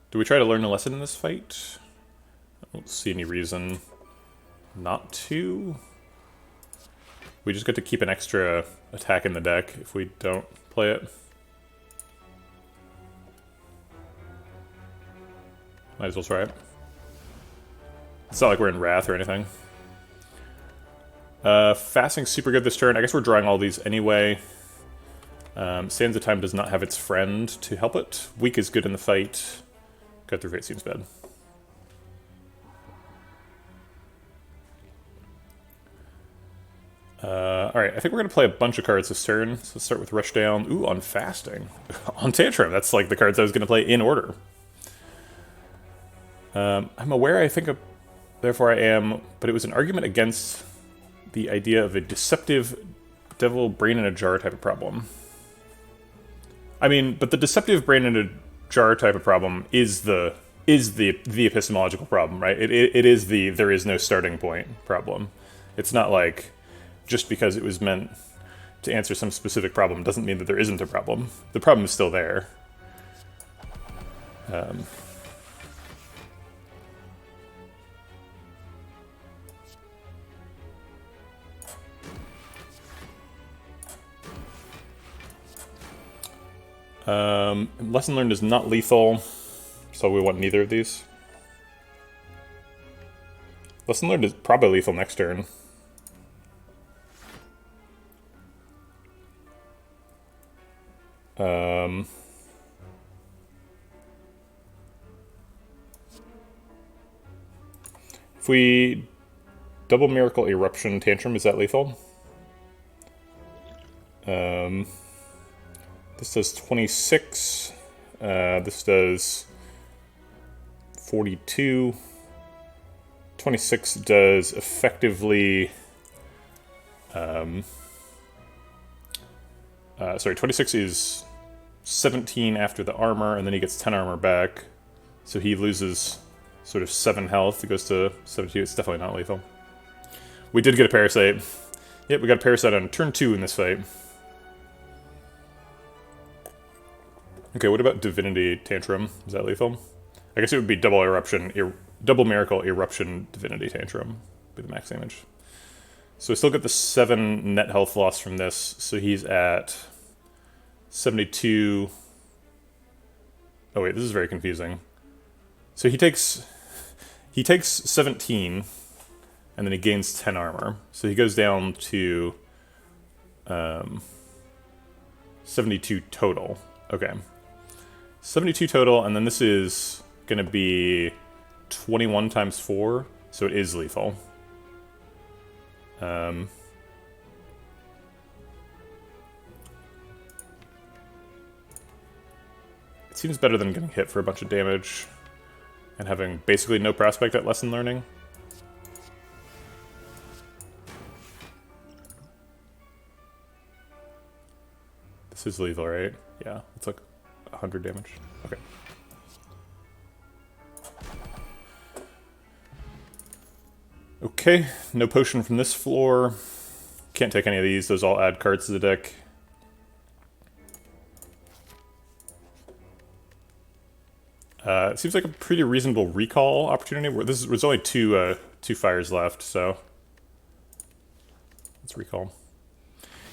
Do we try to learn a lesson in this fight? I don't see any reason not to. We just get to keep an extra attack in the deck if we don't play it. Might as well try it. It's not like we're in Wrath or anything. Fasting's super good this turn. I guess we're drawing all these anyway. Sands of Time does not have its friend to help it. Weak is good in the fight. Cut Through Fate seems bad. Alright, I think we're going to play a bunch of cards this turn. So let's start with Rushdown. Ooh, on Fasting. On Tantrum, that's like the cards I was going to play in order. I'm aware, I think, therefore I am, but it was an argument against the idea of a deceptive devil brain in a jar type of problem. I mean, but the deceptive brain in a jar type of problem is the is the epistemological problem, right? It is the there is no starting point problem. It's not like just because it was meant to answer some specific problem doesn't mean that there isn't a problem. The problem is still there. Lesson learned is not lethal, so we want neither of these. Lesson learned is probably lethal next turn. If we double Miracle Eruption Tantrum, is that lethal? This does 26. This does 42. 26 does effectively... sorry, 26 is 17 after the armor, and then he gets 10 armor back. So he loses sort of 7 health. It goes to 72. It's definitely not lethal. We did get a Parasite. Yep, we got a Parasite on turn 2 in this fight. Okay, what about Divinity Tantrum? Is that lethal? I guess it would be double Miracle Eruption Divinity Tantrum. Be the max damage. So we still get the 7 net health loss from this. So he's at 72. Oh wait, this is very confusing. So he takes 17, and then he gains 10 armor. So he goes down to 72 total. Okay. 72 total, and then this is going to be 21 times 4, so it is lethal. It seems better than getting hit for a bunch of damage and having basically no prospect at lesson learning. This is lethal, right? Yeah, it's like 100 damage. Okay. Okay, no potion from this floor. Can't take any of these. Those all add cards to the deck. It seems like a pretty reasonable recall opportunity. There's only two fires left, so let's recall.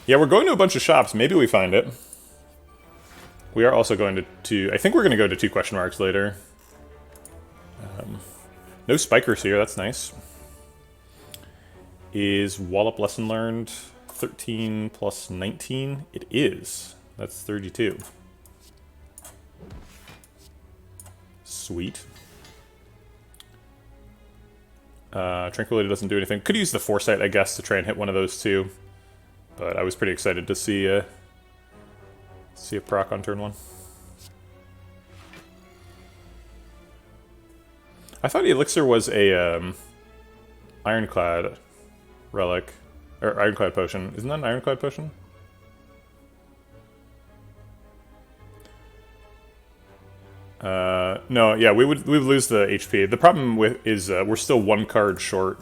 Yeah, we're going to a bunch of shops. Maybe we find it. We are also going to I think we're going to go to 2 question marks later. No spikers here. That's nice. Is Wallop lesson learned 13 plus 19? It is. That's 32. Sweet. Tranquility doesn't do anything. Could use the Foresight, I guess, to try and hit one of those two. But I was pretty excited to see a proc on turn 1. I thought Elixir was a Ironclad relic. Or Ironclad potion. Isn't that an Ironclad potion? No, yeah, we would lose the HP. The problem is we're still 1 card short.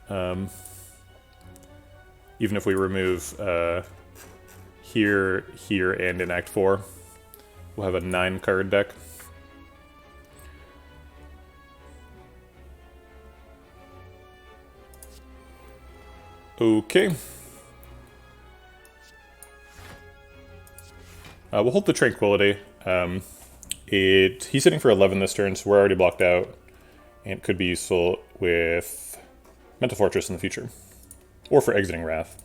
Even if we remove here, and in Act 4, we'll have a 9 card deck. Okay. We'll hold the Tranquility. He's hitting for 11 this turn, so we're already blocked out. And it could be useful with Mental Fortress in the future. Or for exiting Wrath.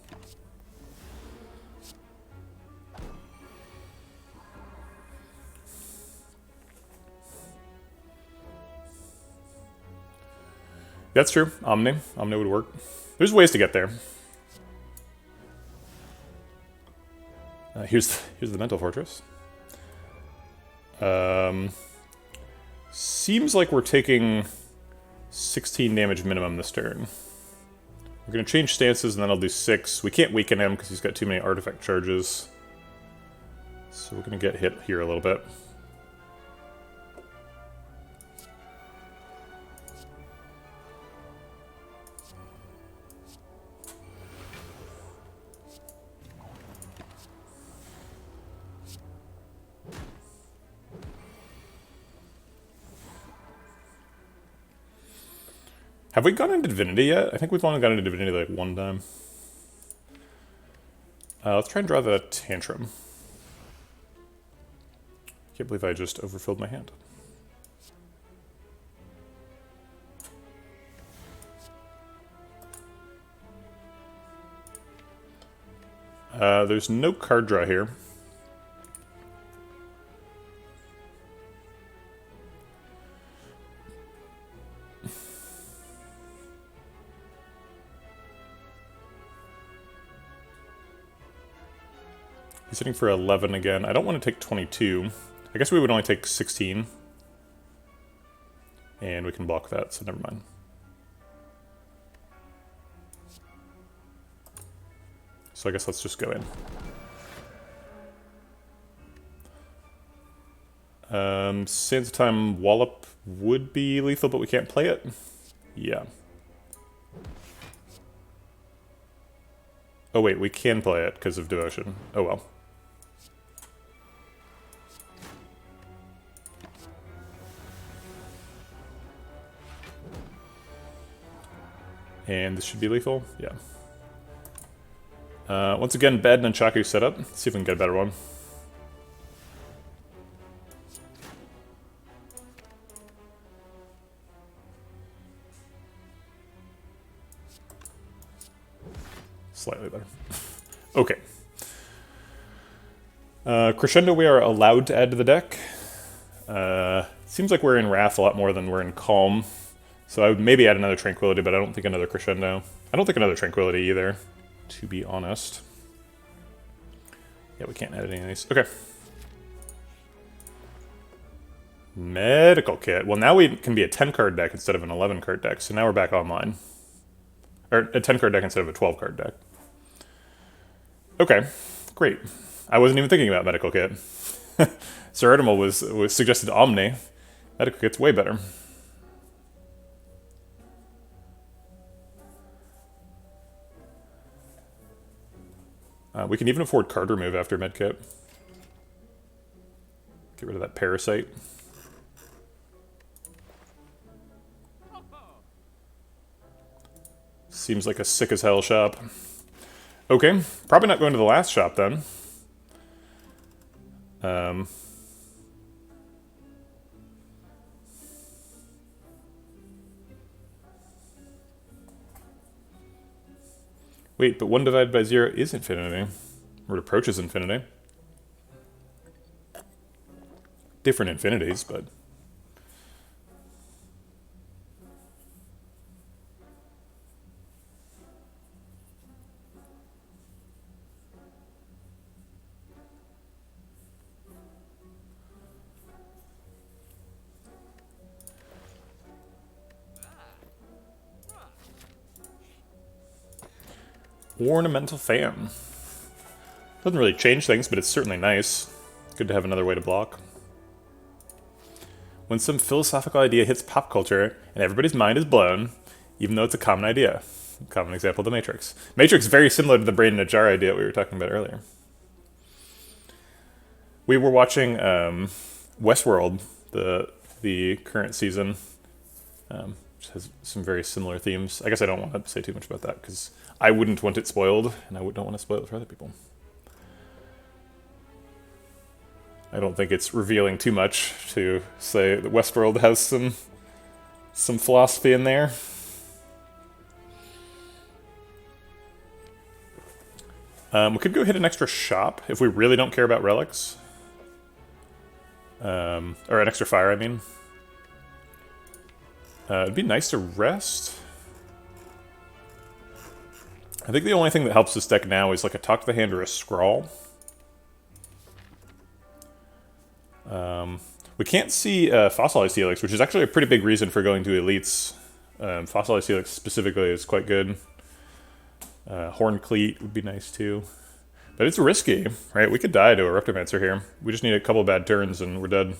That's true. Omni would work. There's ways to get there. Here's the Mental Fortress. Seems like we're taking 16 damage minimum this turn. We're going to change stances, and then I'll do 6. We can't weaken him because he's got too many artifact charges. So we're going to get hit here a little bit. Have we gone into Divinity yet? I think we've only gone into Divinity like one time. Let's try and draw the Tantrum. Can't believe I just overfilled my hand. There's no card draw here. He's hitting for 11 again. I don't want to take 22. I guess we would only take 16. And we can block that, so never mind. So I guess let's just go in. Sands of Time Wallop would be lethal, but we can't play it. Yeah. Oh wait, we can play it because of Devotion. Oh well. And this should be lethal? Yeah. Once again, bad Nunchaku setup. Let's see if we can get a better one. Slightly better. Okay. Crescendo we are allowed to add to the deck. Seems like we're in Wrath a lot more than we're in Calm. So I would maybe add another Tranquility, but I don't think another Crescendo. I don't think another Tranquility either, to be honest. Yeah, we can't add any of these. Okay. Medical Kit. Well, now we can be a 10-card deck instead of an 11-card deck, so now we're back online. Or a 10-card deck instead of a 12-card deck. Okay, great. I wasn't even thinking about Medical Kit. Sir Erdimal was suggested Omni. Medical Kit's way better. We can even afford card remove after Medkit. Get rid of that Parasite. Seems like a sick as hell shop. Okay, probably not going to the last shop then. Wait, but 1 divided by 0 is infinity. Or it approaches infinity. Different infinities, but... Ornamental Fan. Doesn't really change things, but it's certainly nice. Good to have another way to block. When some philosophical idea hits pop culture and everybody's mind is blown, even though it's a common idea. Common example, The Matrix. Matrix very similar to the brain in a jar idea we were talking about earlier. We were watching Westworld, the current season, which has some very similar themes. I guess I don't want to say too much about that because I wouldn't want it spoiled, and I don't want to spoil it for other people. I don't think it's revealing too much to say that Westworld has some philosophy in there. We could go hit an extra shop if we really don't care about relics. Or an extra fire, I mean. It'd be nice to rest. I think the only thing that helps this deck now is like a Talk to the Hand or a Scrawl. We can't see Fossilized Helix, which is actually a pretty big reason for going to Elites. Fossilized Helix specifically is quite good. Horn Cleat would be nice too. But it's risky, right? We could die to a Reptomancer here. We just need a couple bad turns and we're dead.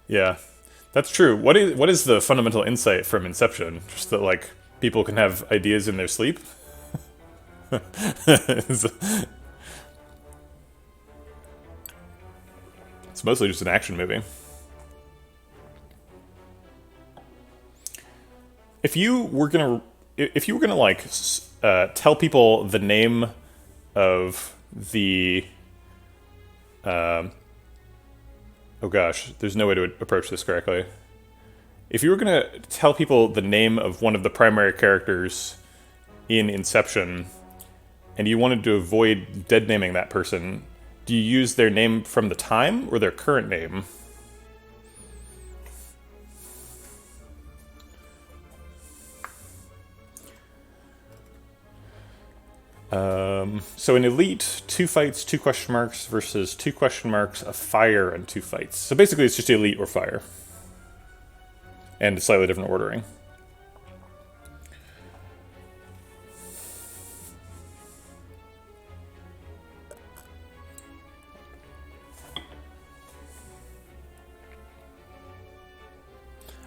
Yeah, that's true. What is the fundamental insight from Inception? Just that, like, people can have ideas in their sleep? It's mostly just an action movie. If you were gonna like tell people the name of the oh gosh, there's no way to approach this correctly. If you were gonna tell people the name of one of the primary characters in Inception, and you wanted to avoid dead naming that person, do you use their name from the time or their current name? So in Elite, 2 fights, 2 question marks versus 2 question marks, a fire, and 2 fights. So basically it's just Elite or fire. And slightly different ordering.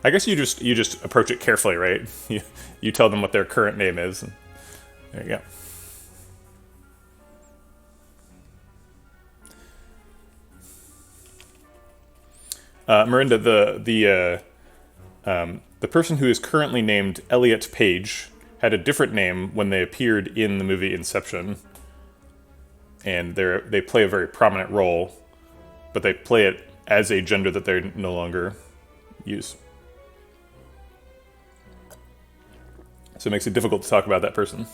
I guess you just approach it carefully, right? You tell them what their current name is. And there you go. Miranda, the person who is currently named Elliot Page had a different name when they appeared in the movie Inception, and they play a very prominent role, but they play it as a gender that they no longer use. So it makes it difficult to talk about that person.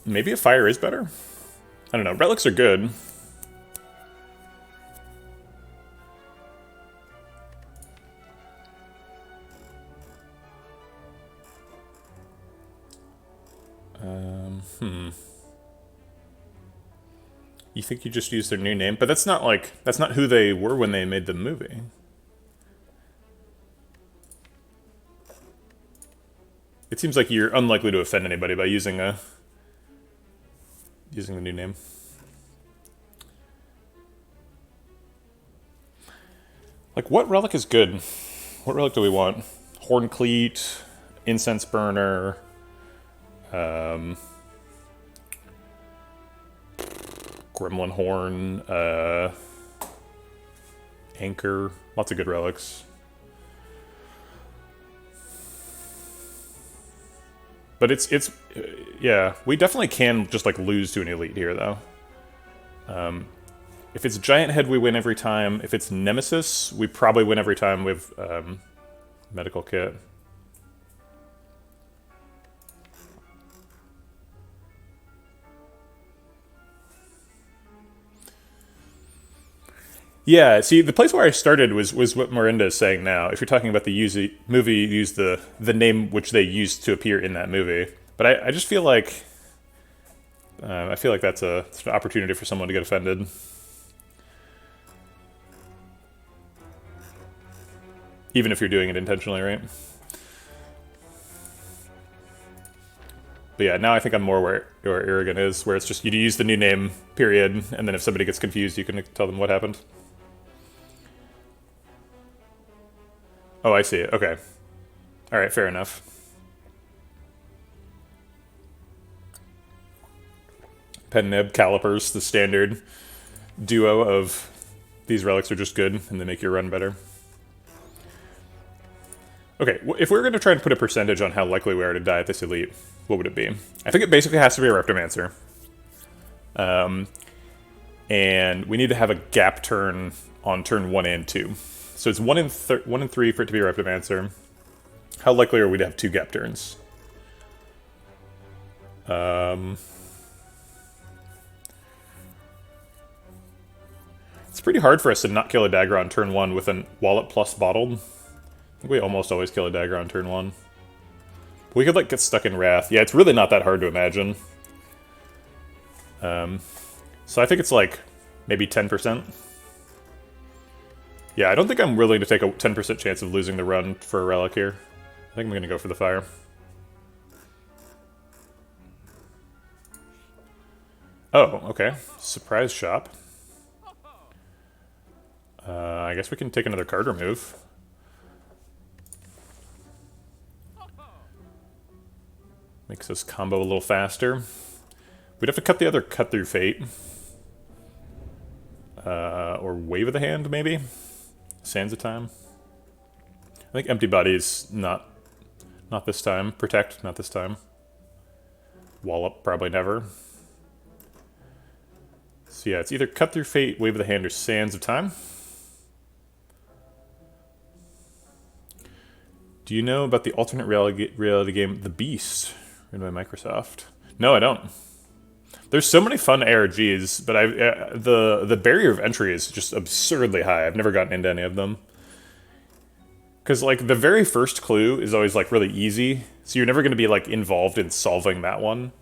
Maybe a fire is better? I don't know. Relics are good. You think you just used their new name? But that's not who they were when they made the movie. It seems like you're unlikely to offend anybody by using the new name. Like, what relic is good? What relic do we want? Horn Cleat, Incense Burner, Gremlin Horn, Anchor. Lots of good relics. But it's yeah, we definitely can just like lose to an elite here though. If it's Giant Head, we win every time. If it's Nemesis, we probably win every time with Medical Kit. Yeah, see, the place where I started was what Miranda is saying now. If you're talking about the movie, use the name which they used to appear in that movie. But I just feel like that's an opportunity for someone to get offended. Even if you're doing it intentionally, right? But yeah, now I think I'm more where Arrogant is, where it's just you use the new name, period, and then if somebody gets confused, you can tell them what happened. Oh, I see it. Okay. Alright, fair enough. Pen Nib, Calipers, the standard duo of these relics are just good, and they make your run better. Okay, if we were going to try and put a percentage on how likely we are to die at this elite, what would it be? I think it basically has to be a Reptomancer. And we need to have a gap turn on turn 1 and 2. So it's 1 and 3 for it to be a Reptomancer. How likely are we to have 2 gap turns? It's pretty hard for us to not kill a dagger on turn 1 with a wallet plus bottled. I think we almost always kill a dagger on turn 1. We could like get stuck in Wrath. Yeah, it's really not that hard to imagine. So I think it's like maybe 10%. Yeah, I don't think I'm willing to take a 10% chance of losing the run for a relic here. I think I'm going to go for the fire. Oh, okay. Surprise shop. I guess we can take another card remove. Makes us combo a little faster. We'd have to cut the other Cut Through Fate. Or Wave of the Hand, maybe? Sands of Time. I think Empty Body is not this time. Protect, not this time. Wallop, probably never. So yeah, it's either Cut Through Fate, Wave of the Hand, or Sands of Time. Do you know about the alternate reality game The Beast, made by Microsoft? No, I don't. There's so many fun ARGs, but the barrier of entry is just absurdly high. I've never gotten into any of them. Because, like, the very first clue is always, like, really easy, so you're never going to be, like, involved in solving that one.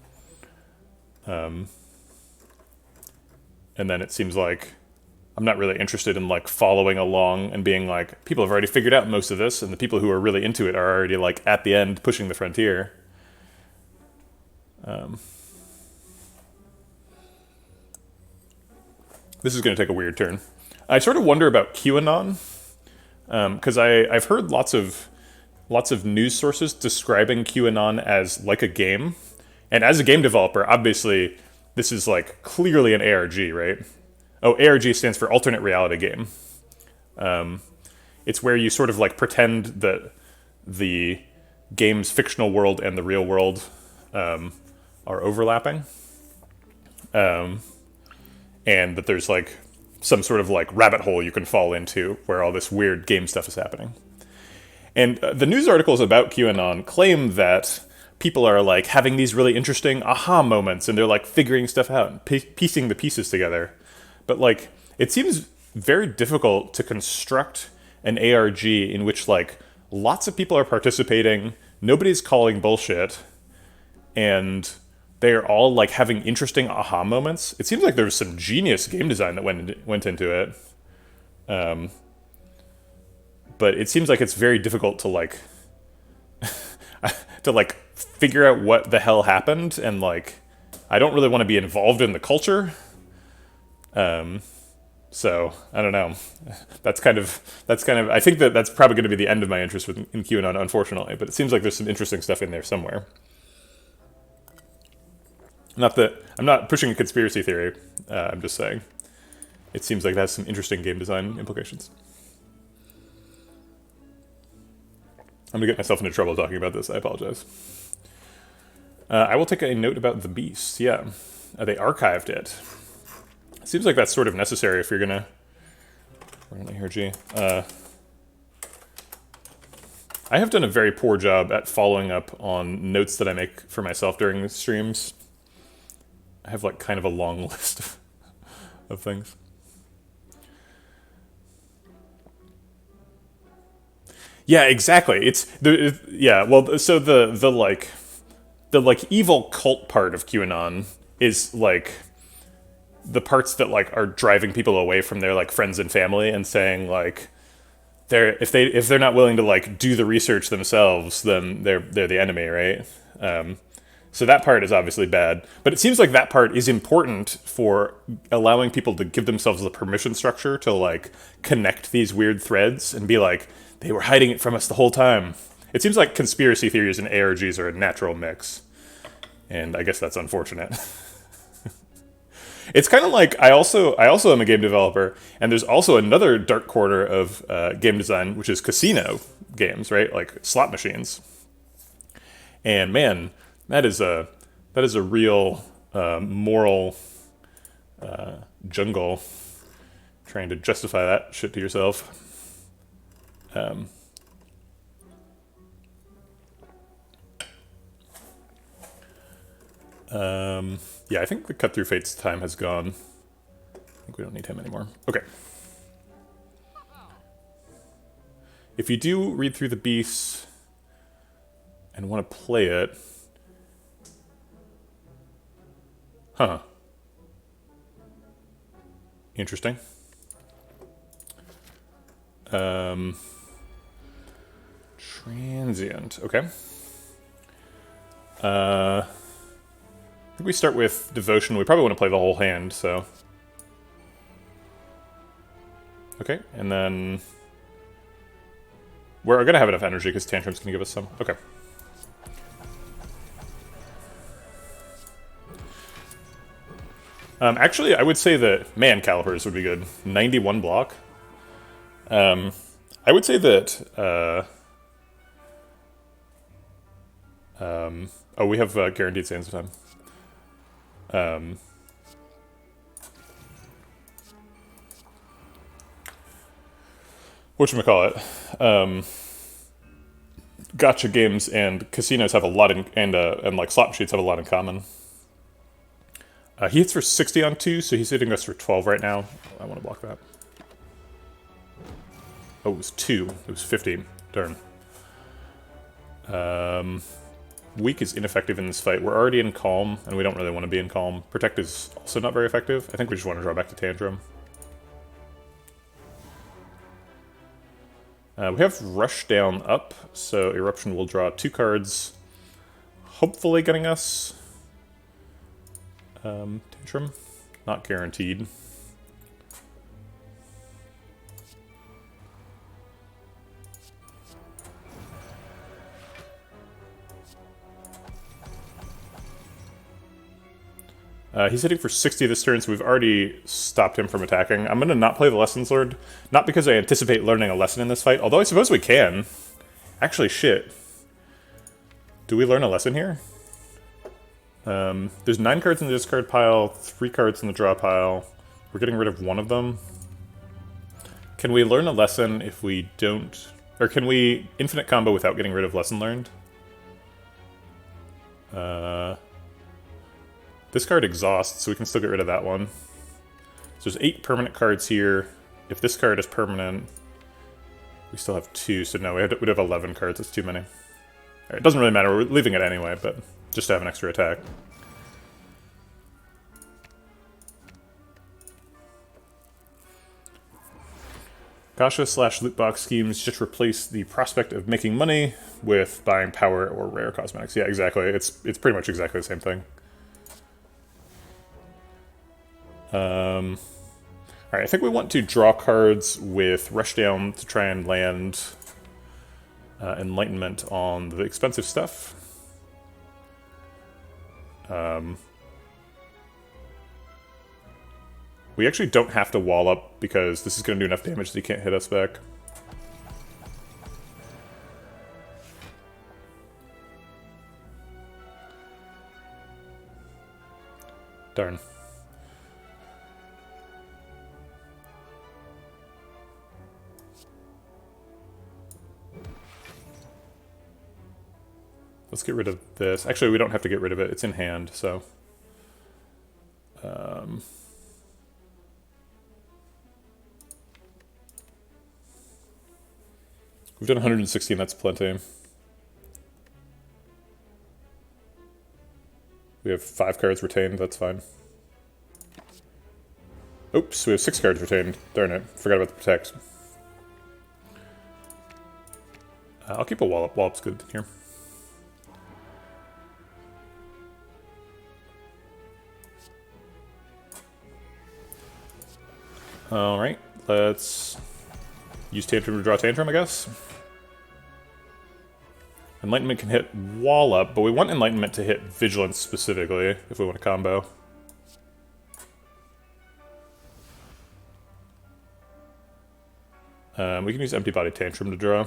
And then it seems like I'm not really interested in, like, following along and being like, people have already figured out most of this, and the people who are really into it are already, like, at the end pushing the frontier. This is going to take a weird turn. I sort of wonder about QAnon, because I've heard lots of news sources describing QAnon as like a game, and as a game developer, obviously this is like clearly an ARG, right? Oh, ARG stands for alternate reality game. It's where you sort of like pretend that the game's fictional world and the real world are overlapping. And that there's like some sort of like rabbit hole you can fall into where all this weird game stuff is happening. And the news articles about QAnon claim that people are like having these really interesting aha moments and they're like figuring stuff out and piecing the pieces together. But like, it seems very difficult to construct an ARG in which like lots of people are participating, nobody's calling bullshit, and they are all like having interesting aha moments. It seems like there was some genius game design that went into it. But it seems like it's very difficult to like to like figure out what the hell happened, and like I don't really want to be involved in the culture. So I don't know. That's kind of I think that's probably going to be the end of my interest in QAnon, unfortunately. But it seems like there's some interesting stuff in there somewhere. Not that I'm not pushing a conspiracy theory. I'm just saying it seems like that has some interesting game design implications. I'm gonna get myself into trouble talking about this. I apologize. I will take a note about The Beast. Yeah, they archived it. Seems like that's sort of necessary if you're gonna run an ARG. I have done a very poor job at following up on notes that I make for myself during the streams. I have like kind of a long list of things. Yeah, exactly. It's the yeah. Well, so the like evil cult part of QAnon is like the parts that like are driving people away from their like friends and family and saying like if they're not willing to like do the research themselves, then they're the enemy, right? So that part is obviously bad, but it seems like that part is important for allowing people to give themselves the permission structure to like connect these weird threads and be like, they were hiding it from us the whole time. It seems like conspiracy theories and ARGs are a natural mix, and I guess that's unfortunate. It's kind of like I also am a game developer, and there's also another dark corner of game design, which is casino games, right? Like slot machines. And man, that is a real moral jungle, trying to justify that shit to yourself. Yeah, I think the Cut Through Fate's time has gone. I think we don't need him anymore. Okay. If you do read through The Beast and want to play it... Huh. Interesting. Transient. Okay. I think we start with Devotion. We probably want to play the whole hand, so... Okay, and then... We're going to have enough energy because Tantrum's going to give us some. Okay. Actually, I would say that man calipers would be good. 91 block. I would say that. Oh, we have guaranteed sands of time. Whatchamacallit? Gotcha games and casinos have a lot in, and like slot machines have a lot in common. He hits for 60 on 2, so he's hitting us for 12 right now. I want to block that. Oh, it was 2. It was 50. Darn. Weak is ineffective in this fight. We're already in Calm, and we don't really want to be in Calm. Protect is also not very effective. I think we just want to draw back to Tantrum. We have Rush Down up, so Eruption will draw 2 cards, hopefully getting us Tantrum. Not guaranteed. He's hitting for 60 this turn, so we've already stopped him from attacking. I'm going to not play the Lessons Lord, not because I anticipate learning a lesson in this fight, although I suppose we can. Actually, shit. Do we learn a lesson here? There's 9 cards in the discard pile, 3 cards in the draw pile. We're getting rid of one of them. Can we learn a lesson if we don't... Or can we infinite combo without getting rid of lesson learned? This card exhausts, so we can still get rid of that one. So there's 8 permanent cards here. If this card is permanent, we still have 2, so no, we'd have 11 cards. That's too many. Right, it doesn't really matter, we're leaving it anyway, but just to have an extra attack. Gacha/loot box schemes just replace the prospect of making money with buying power or rare cosmetics. Yeah, exactly. It's pretty much exactly the same thing. Alright, I think we want to draw cards with Rushdown to try and land Enlightenment on the expensive stuff. We actually don't have to wall up because this is going to do enough damage that he can't hit us back. Darn. Let's get rid of this. Actually, we don't have to get rid of it. It's in hand, so... We've done 116, that's plenty. We have 5 cards retained, that's fine. Oops, we have 6 cards retained. Darn it, forgot about the protect. I'll keep a wallop. Wallop's good here. Alright, let's use Tantrum to draw Tantrum, I guess. Enlightenment can hit Wallop, but we want Enlightenment to hit Vigilance specifically, if we want a combo. We can use Empty Body Tantrum to draw.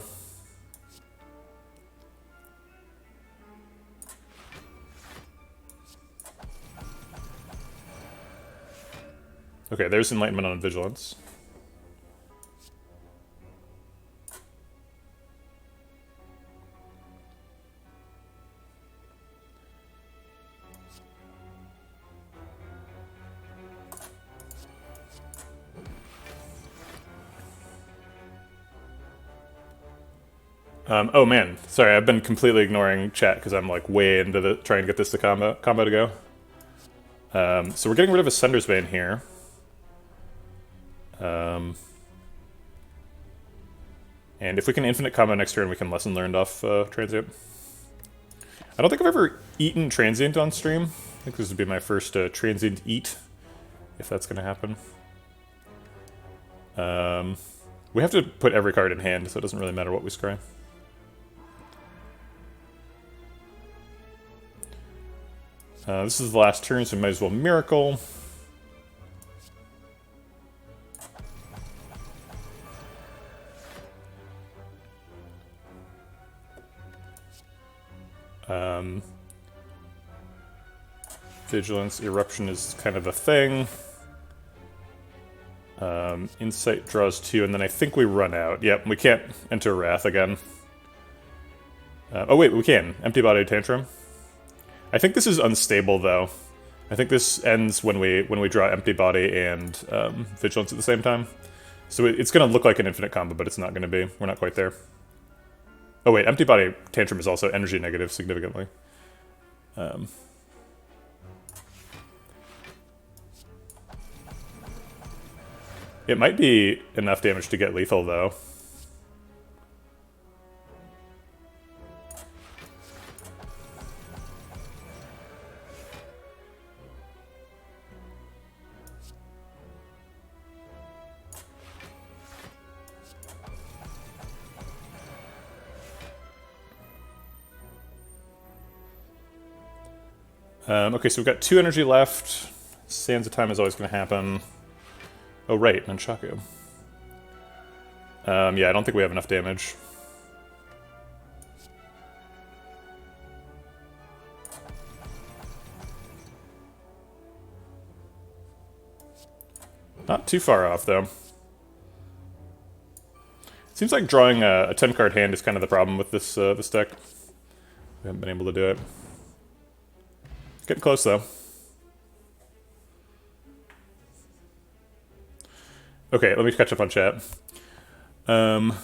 Okay, there's Enlightenment on Vigilance. Oh man, sorry, I've been completely ignoring chat because I'm like way into the trying to get this to combo to go. So we're getting rid of Ascender's Bane here. And if we can infinite combo next turn, we can lesson learned off Transient. I don't think I've ever eaten Transient on stream. I think this would be my first Transient eat, if that's going to happen. We have to put every card in hand, so it doesn't really matter what we scry. This is the last turn, so we might as well Miracle. Vigilance, Eruption is kind of a thing. Insight draws 2, and then I think we run out. Yep, we can't enter Wrath again. Oh wait, we can. Empty Body Tantrum. I think this is unstable though. I think this ends when we draw Empty Body and Vigilance at the same time. So it's going to look like an infinite combo, but it's not going to be. We're not quite there. Oh wait, Empty Body Tantrum is also energy negative significantly. It might be enough damage to get lethal, though. Okay, so we've got 2 energy left. Sands of Time is always going to happen. Oh, right, Nunchaku. Yeah, I don't think we have enough damage. Not too far off, though. Seems like drawing a 10-card hand is kind of the problem with this deck. We haven't been able to do it. Getting close, though. Okay, let me catch up on chat. The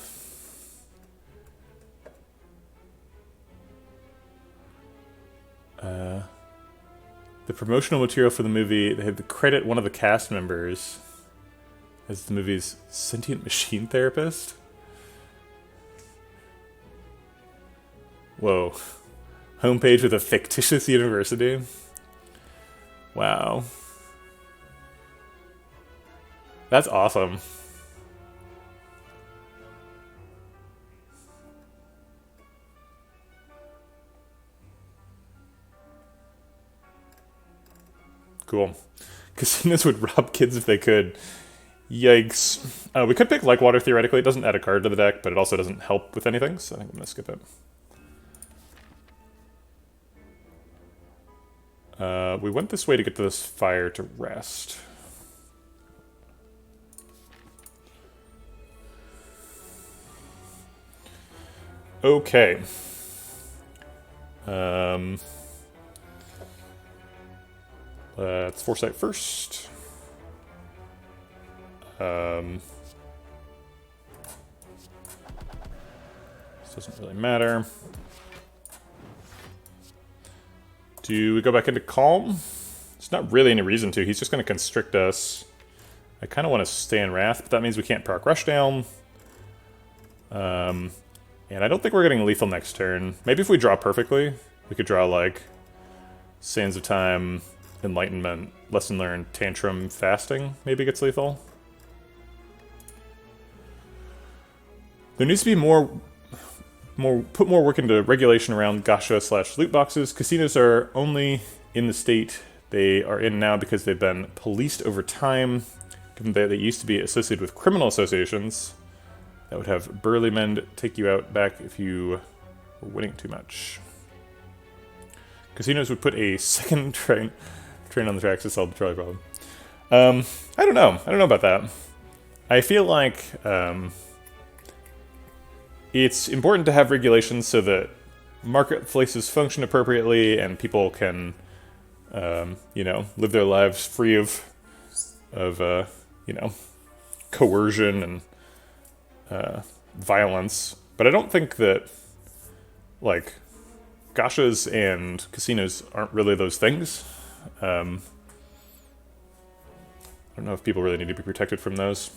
promotional material for the movie, they had to credit one of the cast members as the movie's sentient machine therapist. Whoa. Homepage with a fictitious university. Wow. That's awesome. Cool. Casinos would rob kids if they could. Yikes. We could pick Like Water theoretically. It doesn't add a card to the deck, but it also doesn't help with anything, so I think I'm going to skip it. We went this way to get to this fire to rest. Okay. Let's Foresight first. This doesn't really matter. Do we go back into Calm? There's not really any reason to. He's just going to constrict us. I kind of want to stay in Wrath, but that means we can't proc Rushdown. And I don't think we're getting lethal next turn. Maybe if we draw perfectly, we could draw like Sands of Time, Enlightenment, Lesson Learned, Tantrum, Fasting. Maybe gets lethal. There needs to be put more work into regulation around gacha / loot boxes. Casinos are only in the state they are in now because they've been policed over time, given that they used to be associated with criminal associations that would have burly men take you out back if you were winning too much. Casinos would put a second train on the tracks to solve the trolley problem. I don't know. I don't know about that. I feel like it's important to have regulations so that marketplaces function appropriately and people can, live their lives free of coercion and violence. But I don't think that, like, gachas and casinos aren't really those things. I don't know if people really need to be protected from those.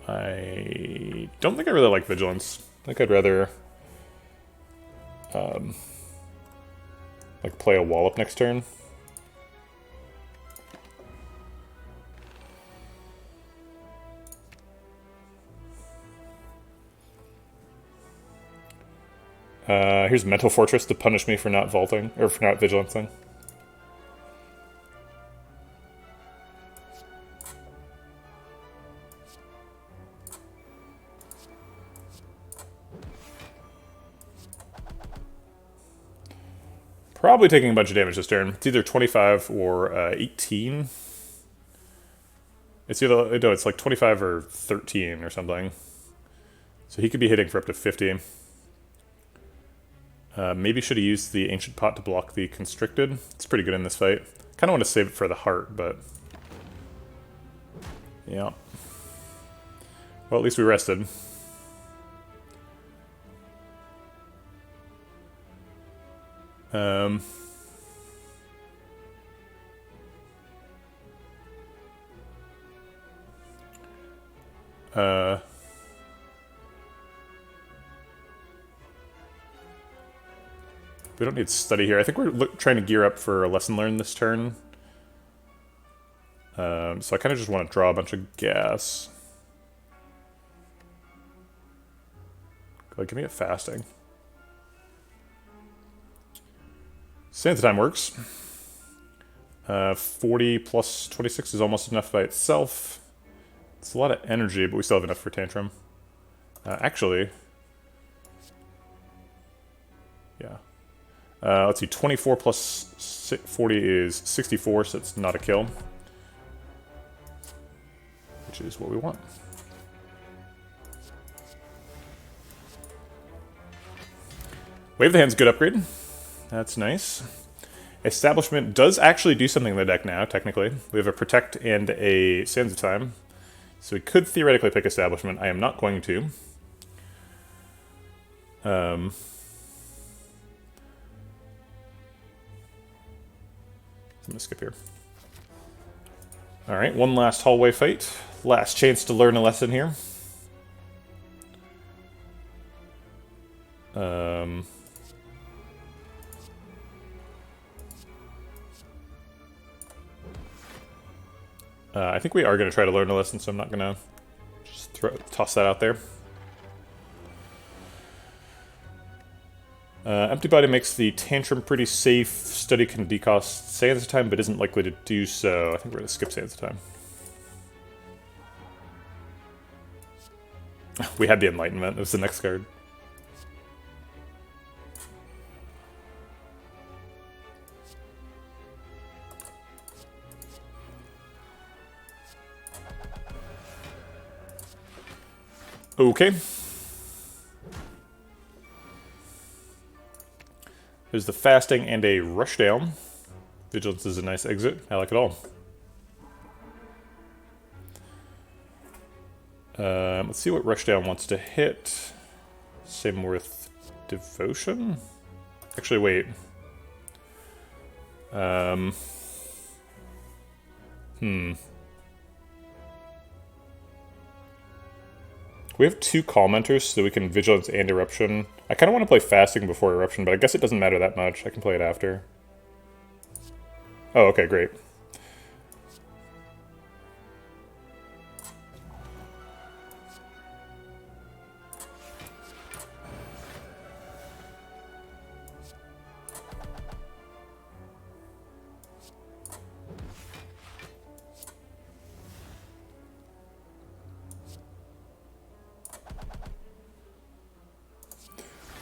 I don't think I really like Vigilance. I think I'd rather play a Wallop next turn. Here's Mental Fortress to punish me for not vaulting, or for not vigilancing. probably taking a bunch of damage this turn. It's either 25 or 18. It's either, no, it's like 25 or 13 or something. So he could be hitting for up to 50. Maybe should have used the Ancient Pot to block the Constricted. It's pretty good in this fight. Kind of want to save it for the heart, but... yeah. Well, at least we rested. We don't need study here. I think we're trying to gear up for a lesson learned this turn. So I kind of just want to draw a bunch of gas. Like, give me a fasting. Sands time works. 40 plus 26 is almost enough by itself. It's a lot of energy, but we still have enough for Tantrum. Actually... yeah. Let's see, 24 plus 40 is 64, so it's not a kill. Which is what we want. Wave the Hand's good upgrade. That's nice. Establishment does actually do something in the deck now, technically. We have a Protect and a Sands of Time. So we could theoretically pick Establishment. I am not going to. I'm going to skip here. Alright, one last hallway fight. Last chance to learn a lesson here. I think we are going to try to learn a lesson, so I'm not going to just toss that out there. Empty Body makes the Tantrum pretty safe. Study can decost Sands of Time, but isn't likely to do so. I think we're going to skip Sands of Time. We had the Enlightenment. It was the next card. Okay. There's the Fasting and a Rushdown. Vigilance is a nice exit. I like it all. Let's see what Rushdown wants to hit. Same with Devotion? Actually, wait. We have two Commenters, so we can Vigilance and Eruption. I kind of want to play Fasting before Eruption, but I guess it doesn't matter that much. I can play it after. Oh, okay, great.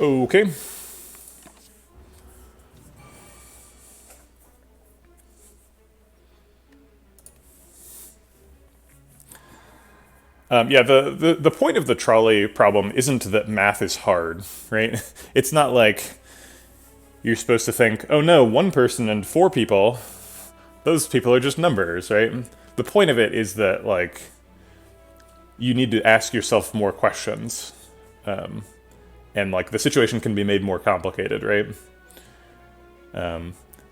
Okay. Yeah, the point of the trolley problem isn't that math is hard, right? It's not like you're supposed to think, oh no, one person and four people, those people are just numbers, right? The point of it is that, like, you need to ask yourself more questions. And, like, the situation can be made more complicated, right?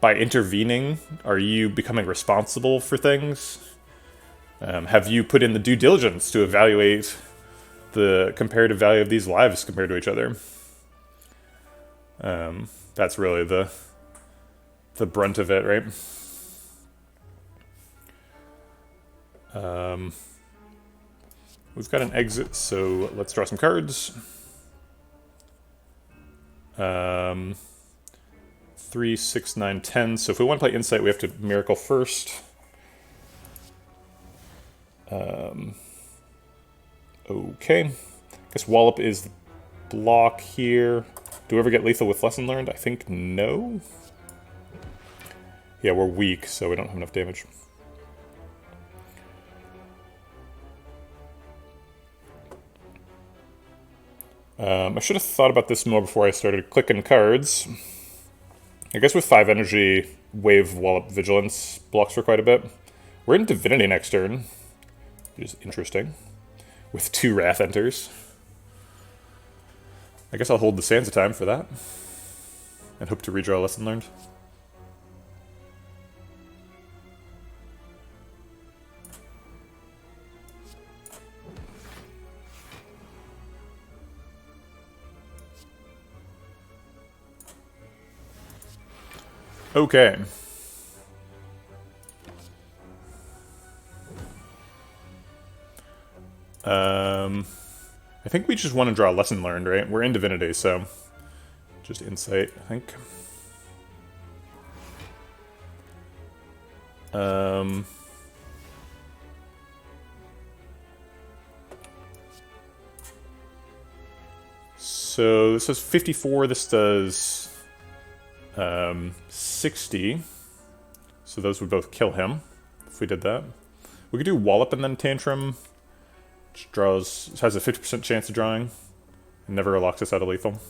By intervening, are you becoming responsible for things? Have you put in the due diligence to evaluate the comparative value of these lives compared to each other? That's really the brunt of it, right? We've got an exit, so let's draw some cards. 3, 6, 9, 10. So if we want to play Insight, we have to Miracle first. Okay. Guess Wallop is the block here. Do we ever get lethal with Lesson Learned? I think no. Yeah, we're weak, so we don't have enough damage. I should have thought about this more before I started clicking cards. I guess with 5 energy, Wave, Wallop, Vigilance blocks for quite a bit. We're in Divinity next turn, which is interesting, with 2 Wrath Enters. I guess I'll hold the Sands of Time for that, and hope to redraw Lesson Learned. Okay. I think we just want to draw a Lesson Learned, right? We're in Divinity, so just Insight, I think. So this does 54, this does 60. So those would both kill him if we did that. We could do Wallop and then Tantrum, which has a 50% chance of drawing, and never locks us out of lethal.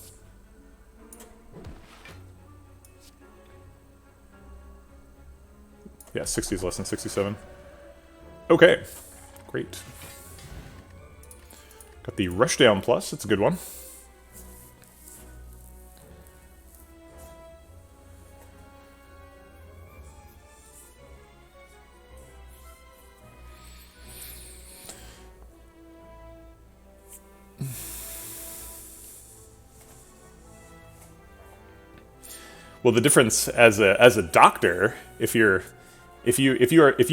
Yeah, 60 is less than 67. Okay, great. Got the Rushdown Plus, it's a good one. Well, the difference as a doctor, if you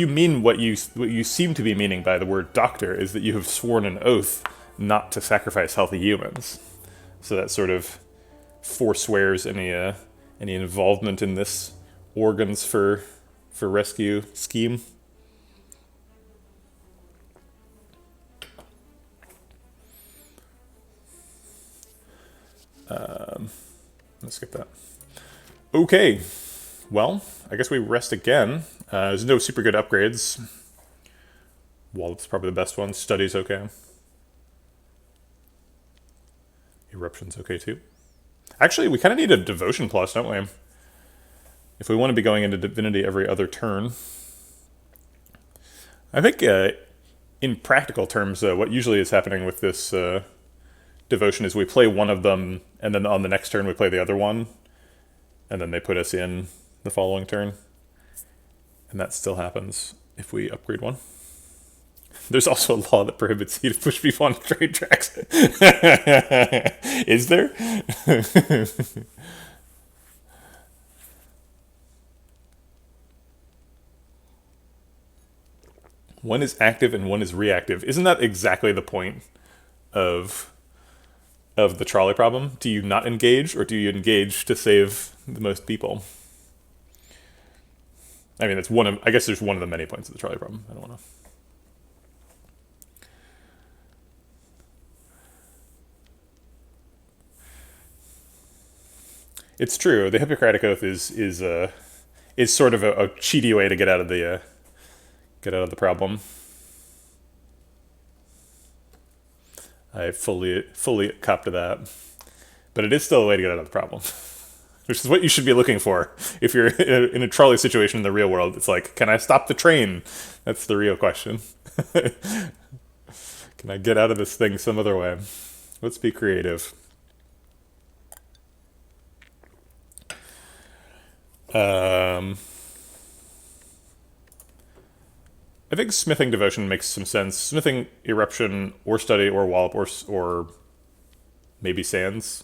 mean what you seem to be meaning by the word doctor, is that you have sworn an oath not to sacrifice healthy humans. So that sort of forswears any involvement in this organs for rescue scheme. Let's skip that. Okay, well, I guess we rest again. There's no super good upgrades. Wallop's probably the best one. Study's okay. Eruption's okay too. Actually, we kind of need a Devotion Plus, don't we? If we want to be going into Divinity every other turn. I think in practical terms, what usually is happening with this Devotion is we play one of them, and then on the next turn we play the other one. And then they put us in the following turn. And that still happens if we upgrade one. There's also a law that prohibits you to push people on trade tracks. Is there? One is active and one is reactive. Isn't that exactly the point of the trolley problem? Do you not engage, or do you engage to save the most people? I mean, I guess there's one of the many points of the trolley problem. I don't want to. It's true. The Hippocratic Oath is sort of a cheaty way to get out of the problem. I fully cop to that. But it is still a way to get out of the problem. Which is what you should be looking for. If you're in a trolley situation in the real world, it's like, can I stop the train? That's the real question. Can I get out of this thing some other way? Let's be creative. I think smithing Devotion makes some sense. Smithing Eruption or Study or Wallop or maybe Sands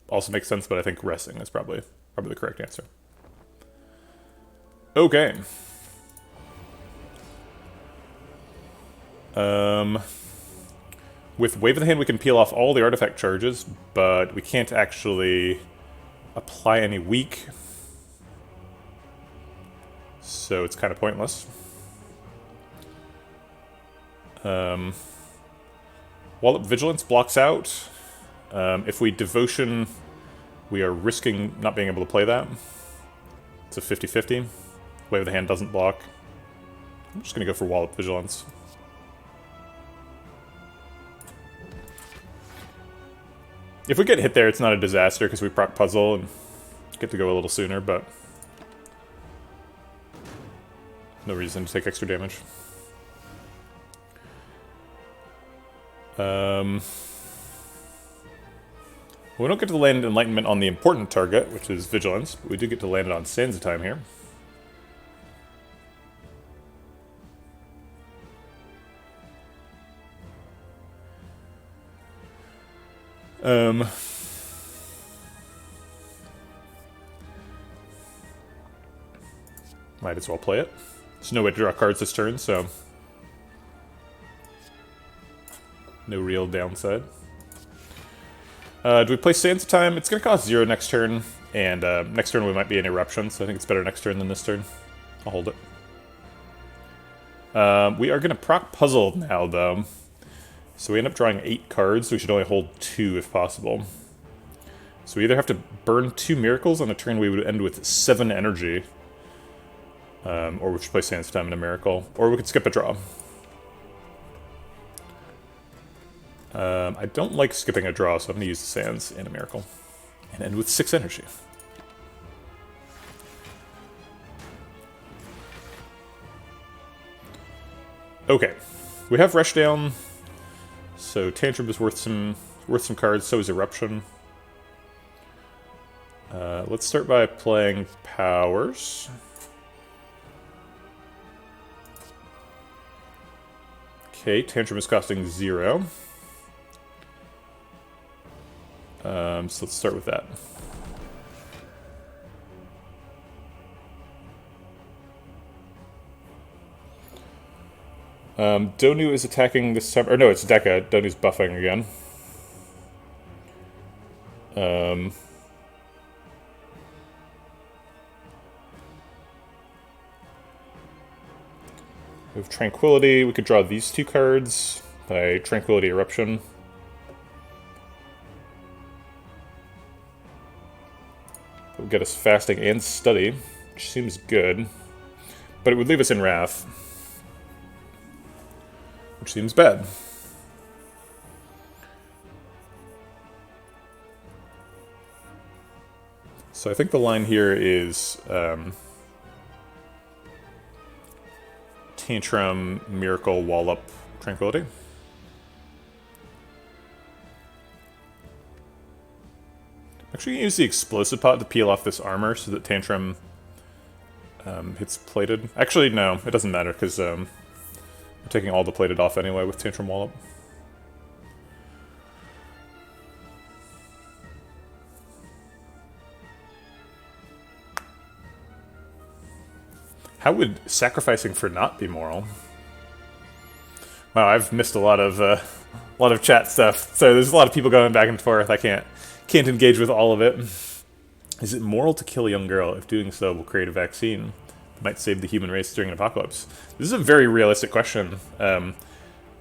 also makes sense, but I think resting is probably the correct answer. Okay. With Wave of the Hand, we can peel off all the artifact charges, but we can't actually apply any weak. So it's kind of pointless. Wallop Vigilance blocks out. If we Devotion, we are risking not being able to play that. It's a 50-50. Way of the Hand doesn't block. I'm just going to go for Wallop Vigilance. If we get hit there, it's not a disaster because we proc Puzzle and get to go a little sooner, but no reason to take extra damage. We don't get to land Enlightenment on the important target, which is Vigilance, but we do get to land it on Sands of Time here. Might as well play it. There's no way to draw cards this turn, so no real downside. Do we play Sands of Time? It's going to cost 0 next turn, and next turn we might be in Eruption, so I think it's better next turn than this turn. I'll hold it. We are going to proc Puzzle now, though. So we end up drawing 8 cards. We should only hold 2 if possible. So we either have to burn 2 Miracles on a turn we would end with 7 energy, or we should play Sands of Time and a Miracle, or we could skip a draw. I don't like skipping a draw, so I'm going to use the Sands and a Miracle. And end with 6 energy. Okay. We have Rush down, so Tantrum is worth some cards, so is Eruption. Let's start by playing Powers. Okay, Tantrum is costing 0. So let's start with that. Donu is attacking this time, or no, it's Deka. Donu's buffing again. We have Tranquility. We could draw these 2 cards by Tranquility Eruption. That would get us Fasting and Study, which seems good. But it would leave us in Wrath, which seems bad. So I think the line here is Tantrum, Miracle, Wallop, Tranquility. Actually, use the Explosive Pot to peel off this armor so that Tantrum hits plated. Actually, no, it doesn't matter because I'm taking all the plated off anyway with Tantrum Wallop. How would sacrificing for not be moral? Wow, I've missed a lot of chat stuff. So there's a lot of people going back and forth. I can't engage with all of it. Is it moral to kill a young girl if doing so will create a vaccine that might save the human race during an apocalypse? This is a very realistic question.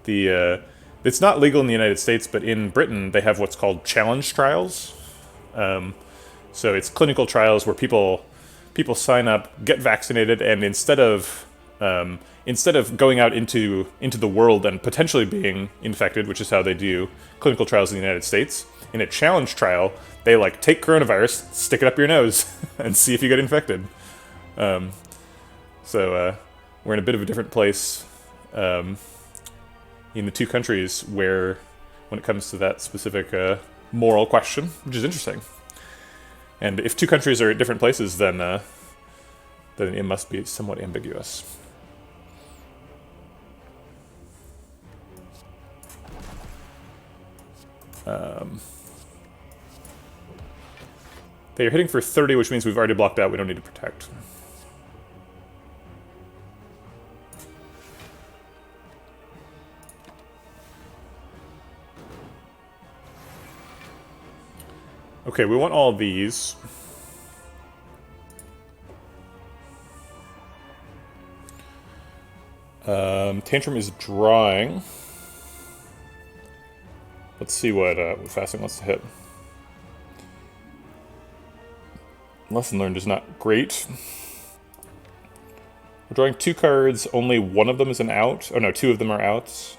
It's not legal in the United States, but in Britain they have what's called challenge trials. So it's clinical trials where people sign up, get vaccinated, and instead of going out into the world and potentially being infected, which is how they do clinical trials in the United States, in a challenge trial, they like take coronavirus, stick it up your nose, and see if you get infected. So we're in a bit of a different place in the 2 countries where, when it comes to that specific moral question, which is interesting. And if 2 countries are at different places, then it must be somewhat ambiguous. They're hitting for 30, which means we've already blocked out. We don't need to protect. Okay, we want all of these. Tantrum is drawing. Let's see what Fasting wants to hit. Lesson learned is not great. We're drawing 2 cards, only one of them is an out. Oh no, 2 of them are outs.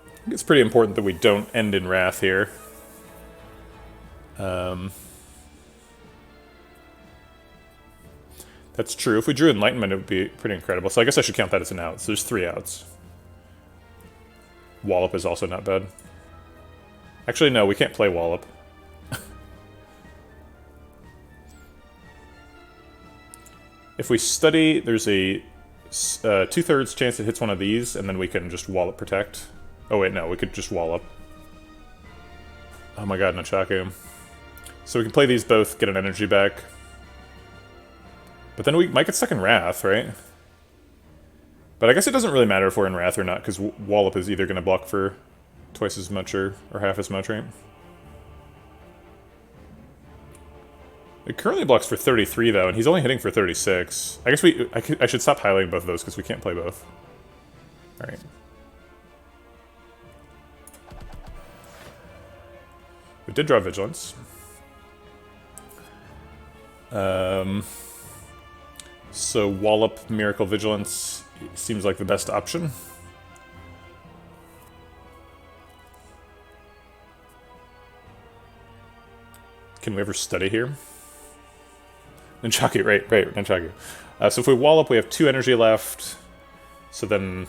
I think it's pretty important that we don't end in Wrath here. That's true. If we drew Enlightenment, it would be pretty incredible. So I guess I should count that as an out. So there's 3 outs. Wallop is also not bad. Actually, no, we can't play Wallop. If we study, there's a 2/3 chance it hits one of these, and then we can just Wallop Protect. Oh wait, no, we could just Wallop. Oh my god, Nunchaku. So we can play these both, get an energy back. But then we might get stuck in Wrath, right? But I guess it doesn't really matter if we're in Wrath or not, because Wallop is either going to block for twice as much or half as much, right? It currently blocks for 33, though, and he's only hitting for 36. I guess I should stop highlighting both of those, because we can't play both. Alright. We did draw Vigilance. So Wallop, Miracle, Vigilance seems like the best option. Can we ever study here? Nunchaku, right, Nunchaku. So if we Wallop, we have 2 energy left. So then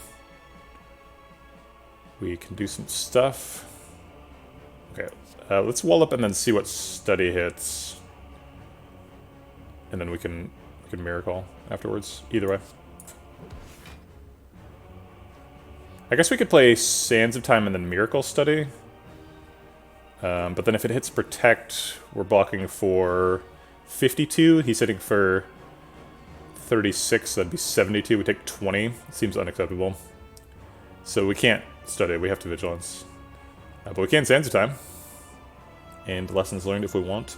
we can do some stuff. Okay, let's Wallop and then see what study hits. And then we can Miracle afterwards, either way. I guess we could play Sands of Time and then Miracle Study. But then if it hits Protect, we're blocking for 52. He's hitting for 36, so that'd be 72. We take 20. Seems unacceptable. So we can't study, we have to Vigilance. But we can Sands of Time. And Lessons Learned if we want.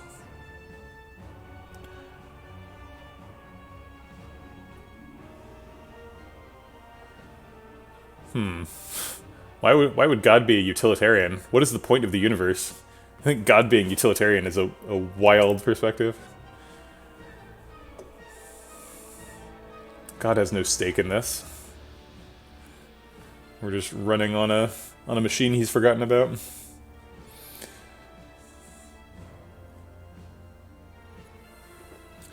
Why would God be a utilitarian? What is the point of the universe? I think God being utilitarian is a wild perspective. God has no stake in this. We're just running on a machine he's forgotten about.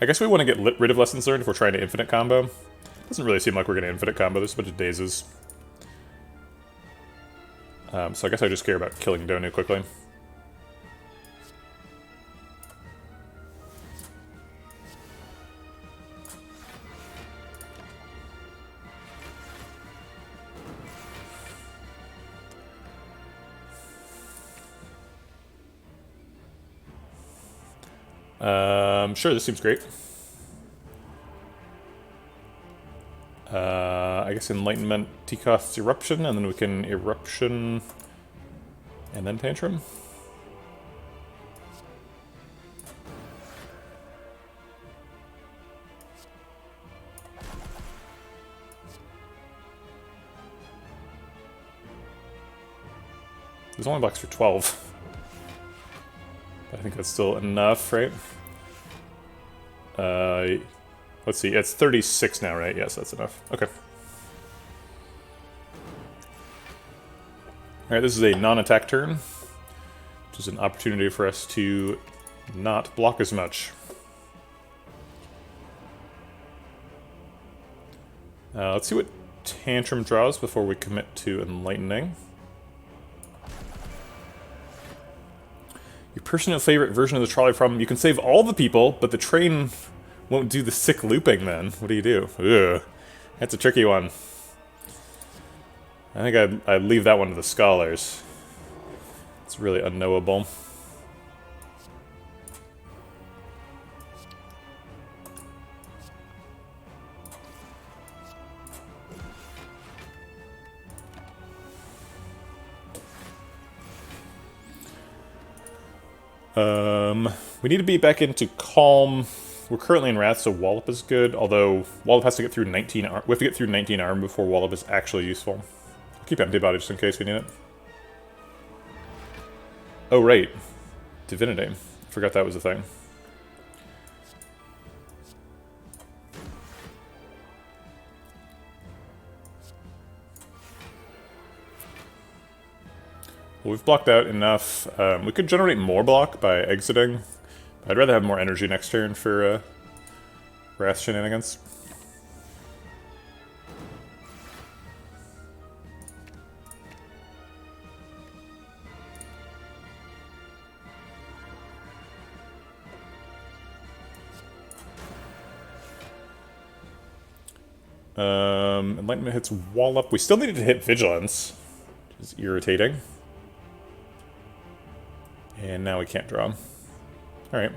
I guess we want to get rid of Lessons Learned if we're trying to infinite combo. Doesn't really seem like we're going to infinite combo. There's a bunch of dazes. So I guess I just care about killing Donu quickly. Sure, this seems great. I guess Enlightenment T-costs Eruption, and then we can Eruption and then Tantrum. There's only blocks for 12. I think that's still enough, right? Let's see, it's 36 now, right? Yes, that's enough. Okay. Alright, this is a non-attack turn, which is an opportunity for us to not block as much. Let's see what Tantrum draws before we commit to Enlightening. Your personal favorite version of the trolley problem. You can save all the people, but the train won't do the sick looping then. What do you do? Ugh. That's a tricky one. I think I'd leave that one to the scholars. It's really unknowable. We need to be back into Calm. We're currently in Wrath, so Wallop is good, although Wallop has to get through 19 arm. We have to get through 19 arm before Wallop is actually useful. I'll keep Antibody just in case we need it. Oh, right. Divinity. Forgot that was a thing. Well, we've blocked out enough. We could generate more block by exiting. I'd rather have more energy next turn for Wrath shenanigans. Enlightenment hits wall up. We still needed to hit Vigilance, which is irritating. And now we can't draw. Alright.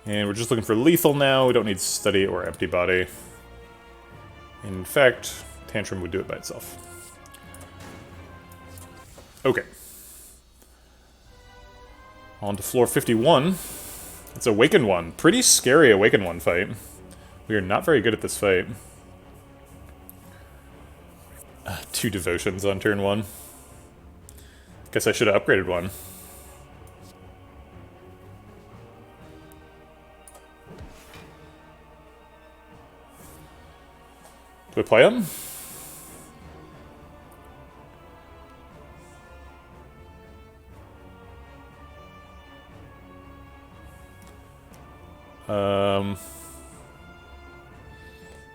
And we're just looking for lethal now. We don't need Study or Empty Body. In fact, Tantrum would do it by itself. Okay. On to floor 51. It's Awakened One. Pretty scary Awakened One fight. We are not very good at this fight. 2 Devotions on turn 1. Guess I should have upgraded one. Do I play him?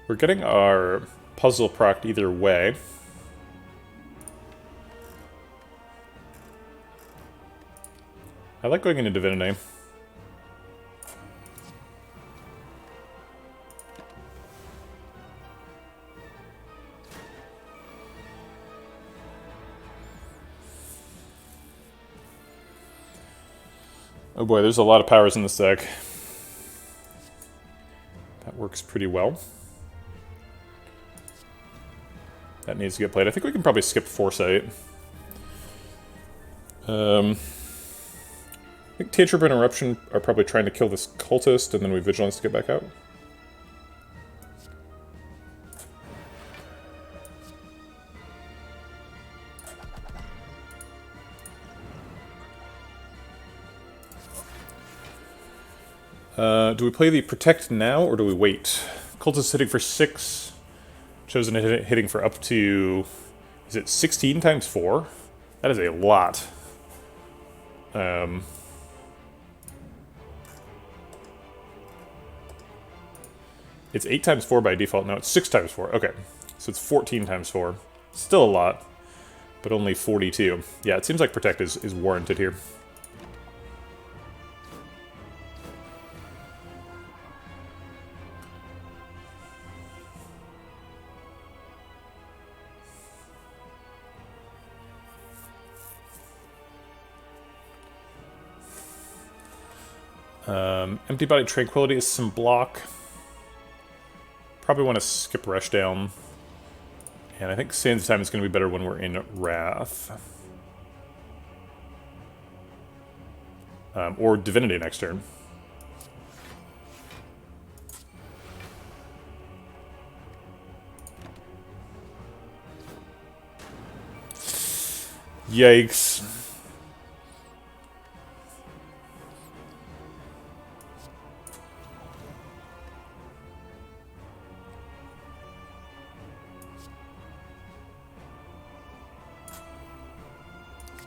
We're getting our puzzle procced either way. I like going into Divinity. Oh boy, there's a lot of powers in this deck. That works pretty well. That needs to get played. I think we can probably skip Foresight. I think Teatrip and Eruption are probably trying to kill this cultist, and then we Vigilance to get back out. Do we play the Protect now, or do we wait? Cultist hitting for 6. Chosen hitting for up to... Is it 16 times 4? That is a lot. It's 8 times 4 by default. No, it's 6 times 4. Okay. So it's 14 times 4. Still a lot, but only 42. Yeah, it seems like Protect is warranted here. Empty Body Tranquility is some block. Probably want to skip Rushdown. And I think Sands of Time is going to be better when we're in Wrath. Or Divinity next turn. Yikes.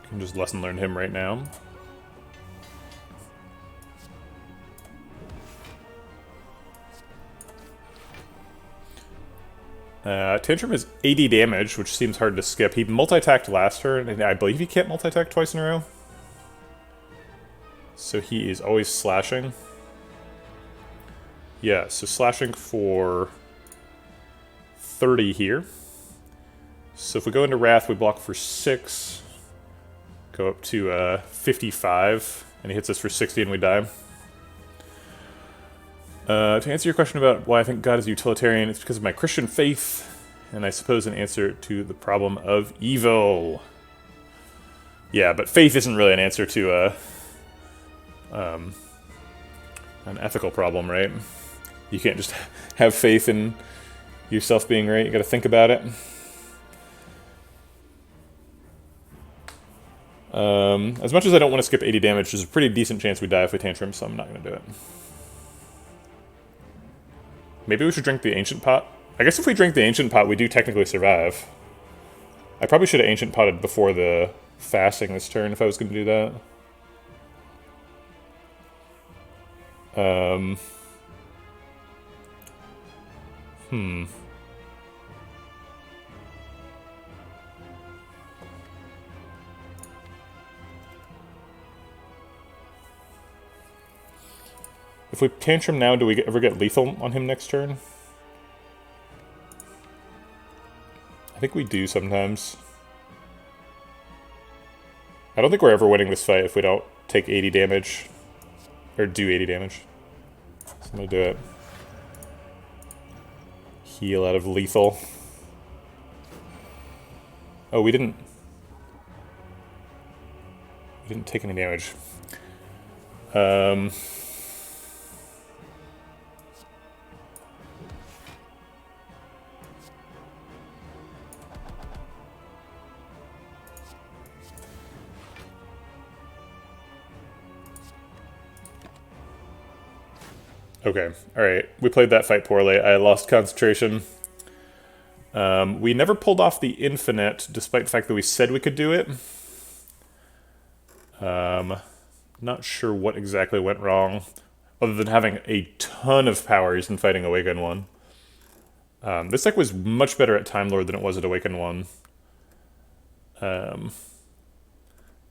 Can just lesson learn him right now. Tantrum is 80 damage, which seems hard to skip. He multi-attacked last turn, and I believe he can't multi-attack twice in a row. So he is always slashing. Yeah, so slashing for 30 here. So if we go into Wrath, we block for 6. Go up to 55, and he hits us for 60 and we die. To answer your question about why I think God is utilitarian, it's because of my Christian faith, and I suppose an answer to the problem of evil. Yeah, but faith isn't really an answer to an ethical problem, right? You can't just have faith in yourself being right, you gotta think about it. As much as I don't want to skip 80 damage, there's a pretty decent chance we die if we tantrum, so I'm not going to do it. Maybe we should drink the Ancient Pot. I guess if we drink the Ancient Pot, we do technically survive. I probably should have Ancient Potted before the fasting this turn if I was going to do that. If we tantrum now, do we ever get lethal on him next turn? I think we do sometimes. I don't think we're ever winning this fight if we don't take 80 damage. Or do 80 damage. So I'm gonna do it. Heal out of lethal. Oh, we didn't take any damage. Okay, alright. We played that fight poorly. I lost concentration. We never pulled off the infinite, despite the fact that we said we could do it. Not sure what exactly went wrong, other than having a ton of powers and fighting Awaken 1. This deck was much better at Time Lord than it was at Awaken 1.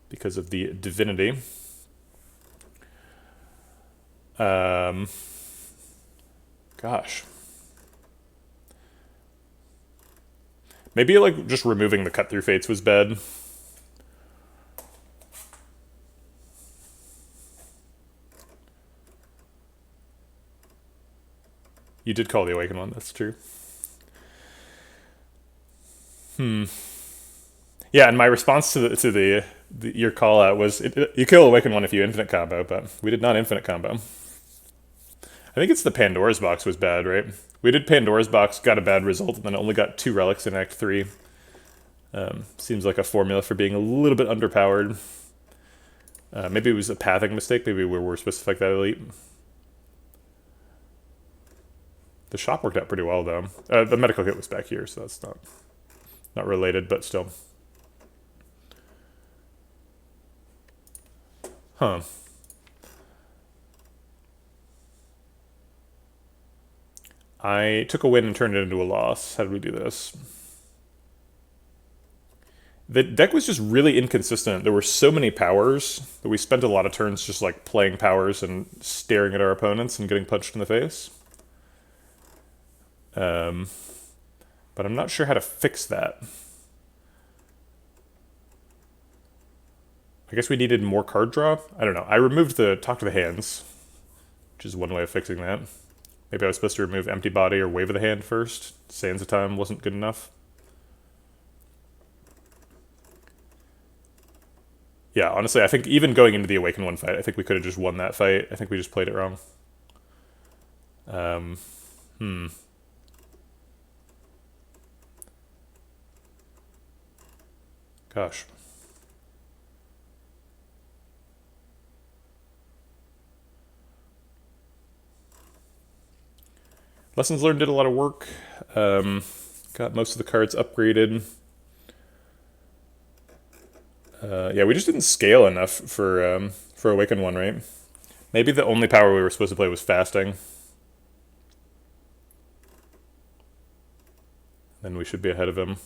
Because of the divinity. Gosh. Maybe, like, just removing the Cut Through Fates was bad. You did call the Awaken one, that's true. Yeah, and my response to your call out was, you kill Awaken one if you infinite combo, but we did not infinite combo. I think it's the Pandora's Box was bad, right? We did Pandora's Box, got a bad result, and then only got 2 relics in Act 3. Seems like a formula for being a little bit underpowered. Maybe it was a pathing mistake. Maybe we were supposed to fight that elite. The shop worked out pretty well, though. The medical kit was back here, so that's not related, but still. Huh. I took a win and turned it into a loss. How did we do this? The deck was just really inconsistent. There were so many powers that we spent a lot of turns just like playing powers and staring at our opponents and getting punched in the face. But I'm not sure how to fix that. I guess we needed more card draw? I don't know. I removed the Talk to the Hands, which is one way of fixing that. Maybe I was supposed to remove Empty Body or Wave of the Hand first. Sands of Time wasn't good enough. Yeah, honestly, I think even going into the Awaken 1 fight, I think we could have just won that fight. I think we just played it wrong. Gosh. Lessons Learned did a lot of work. Got most of the cards upgraded. Yeah, we just didn't scale enough for Awaken 1, right? Maybe the only power we were supposed to play was Fasting. Then we should be ahead of him.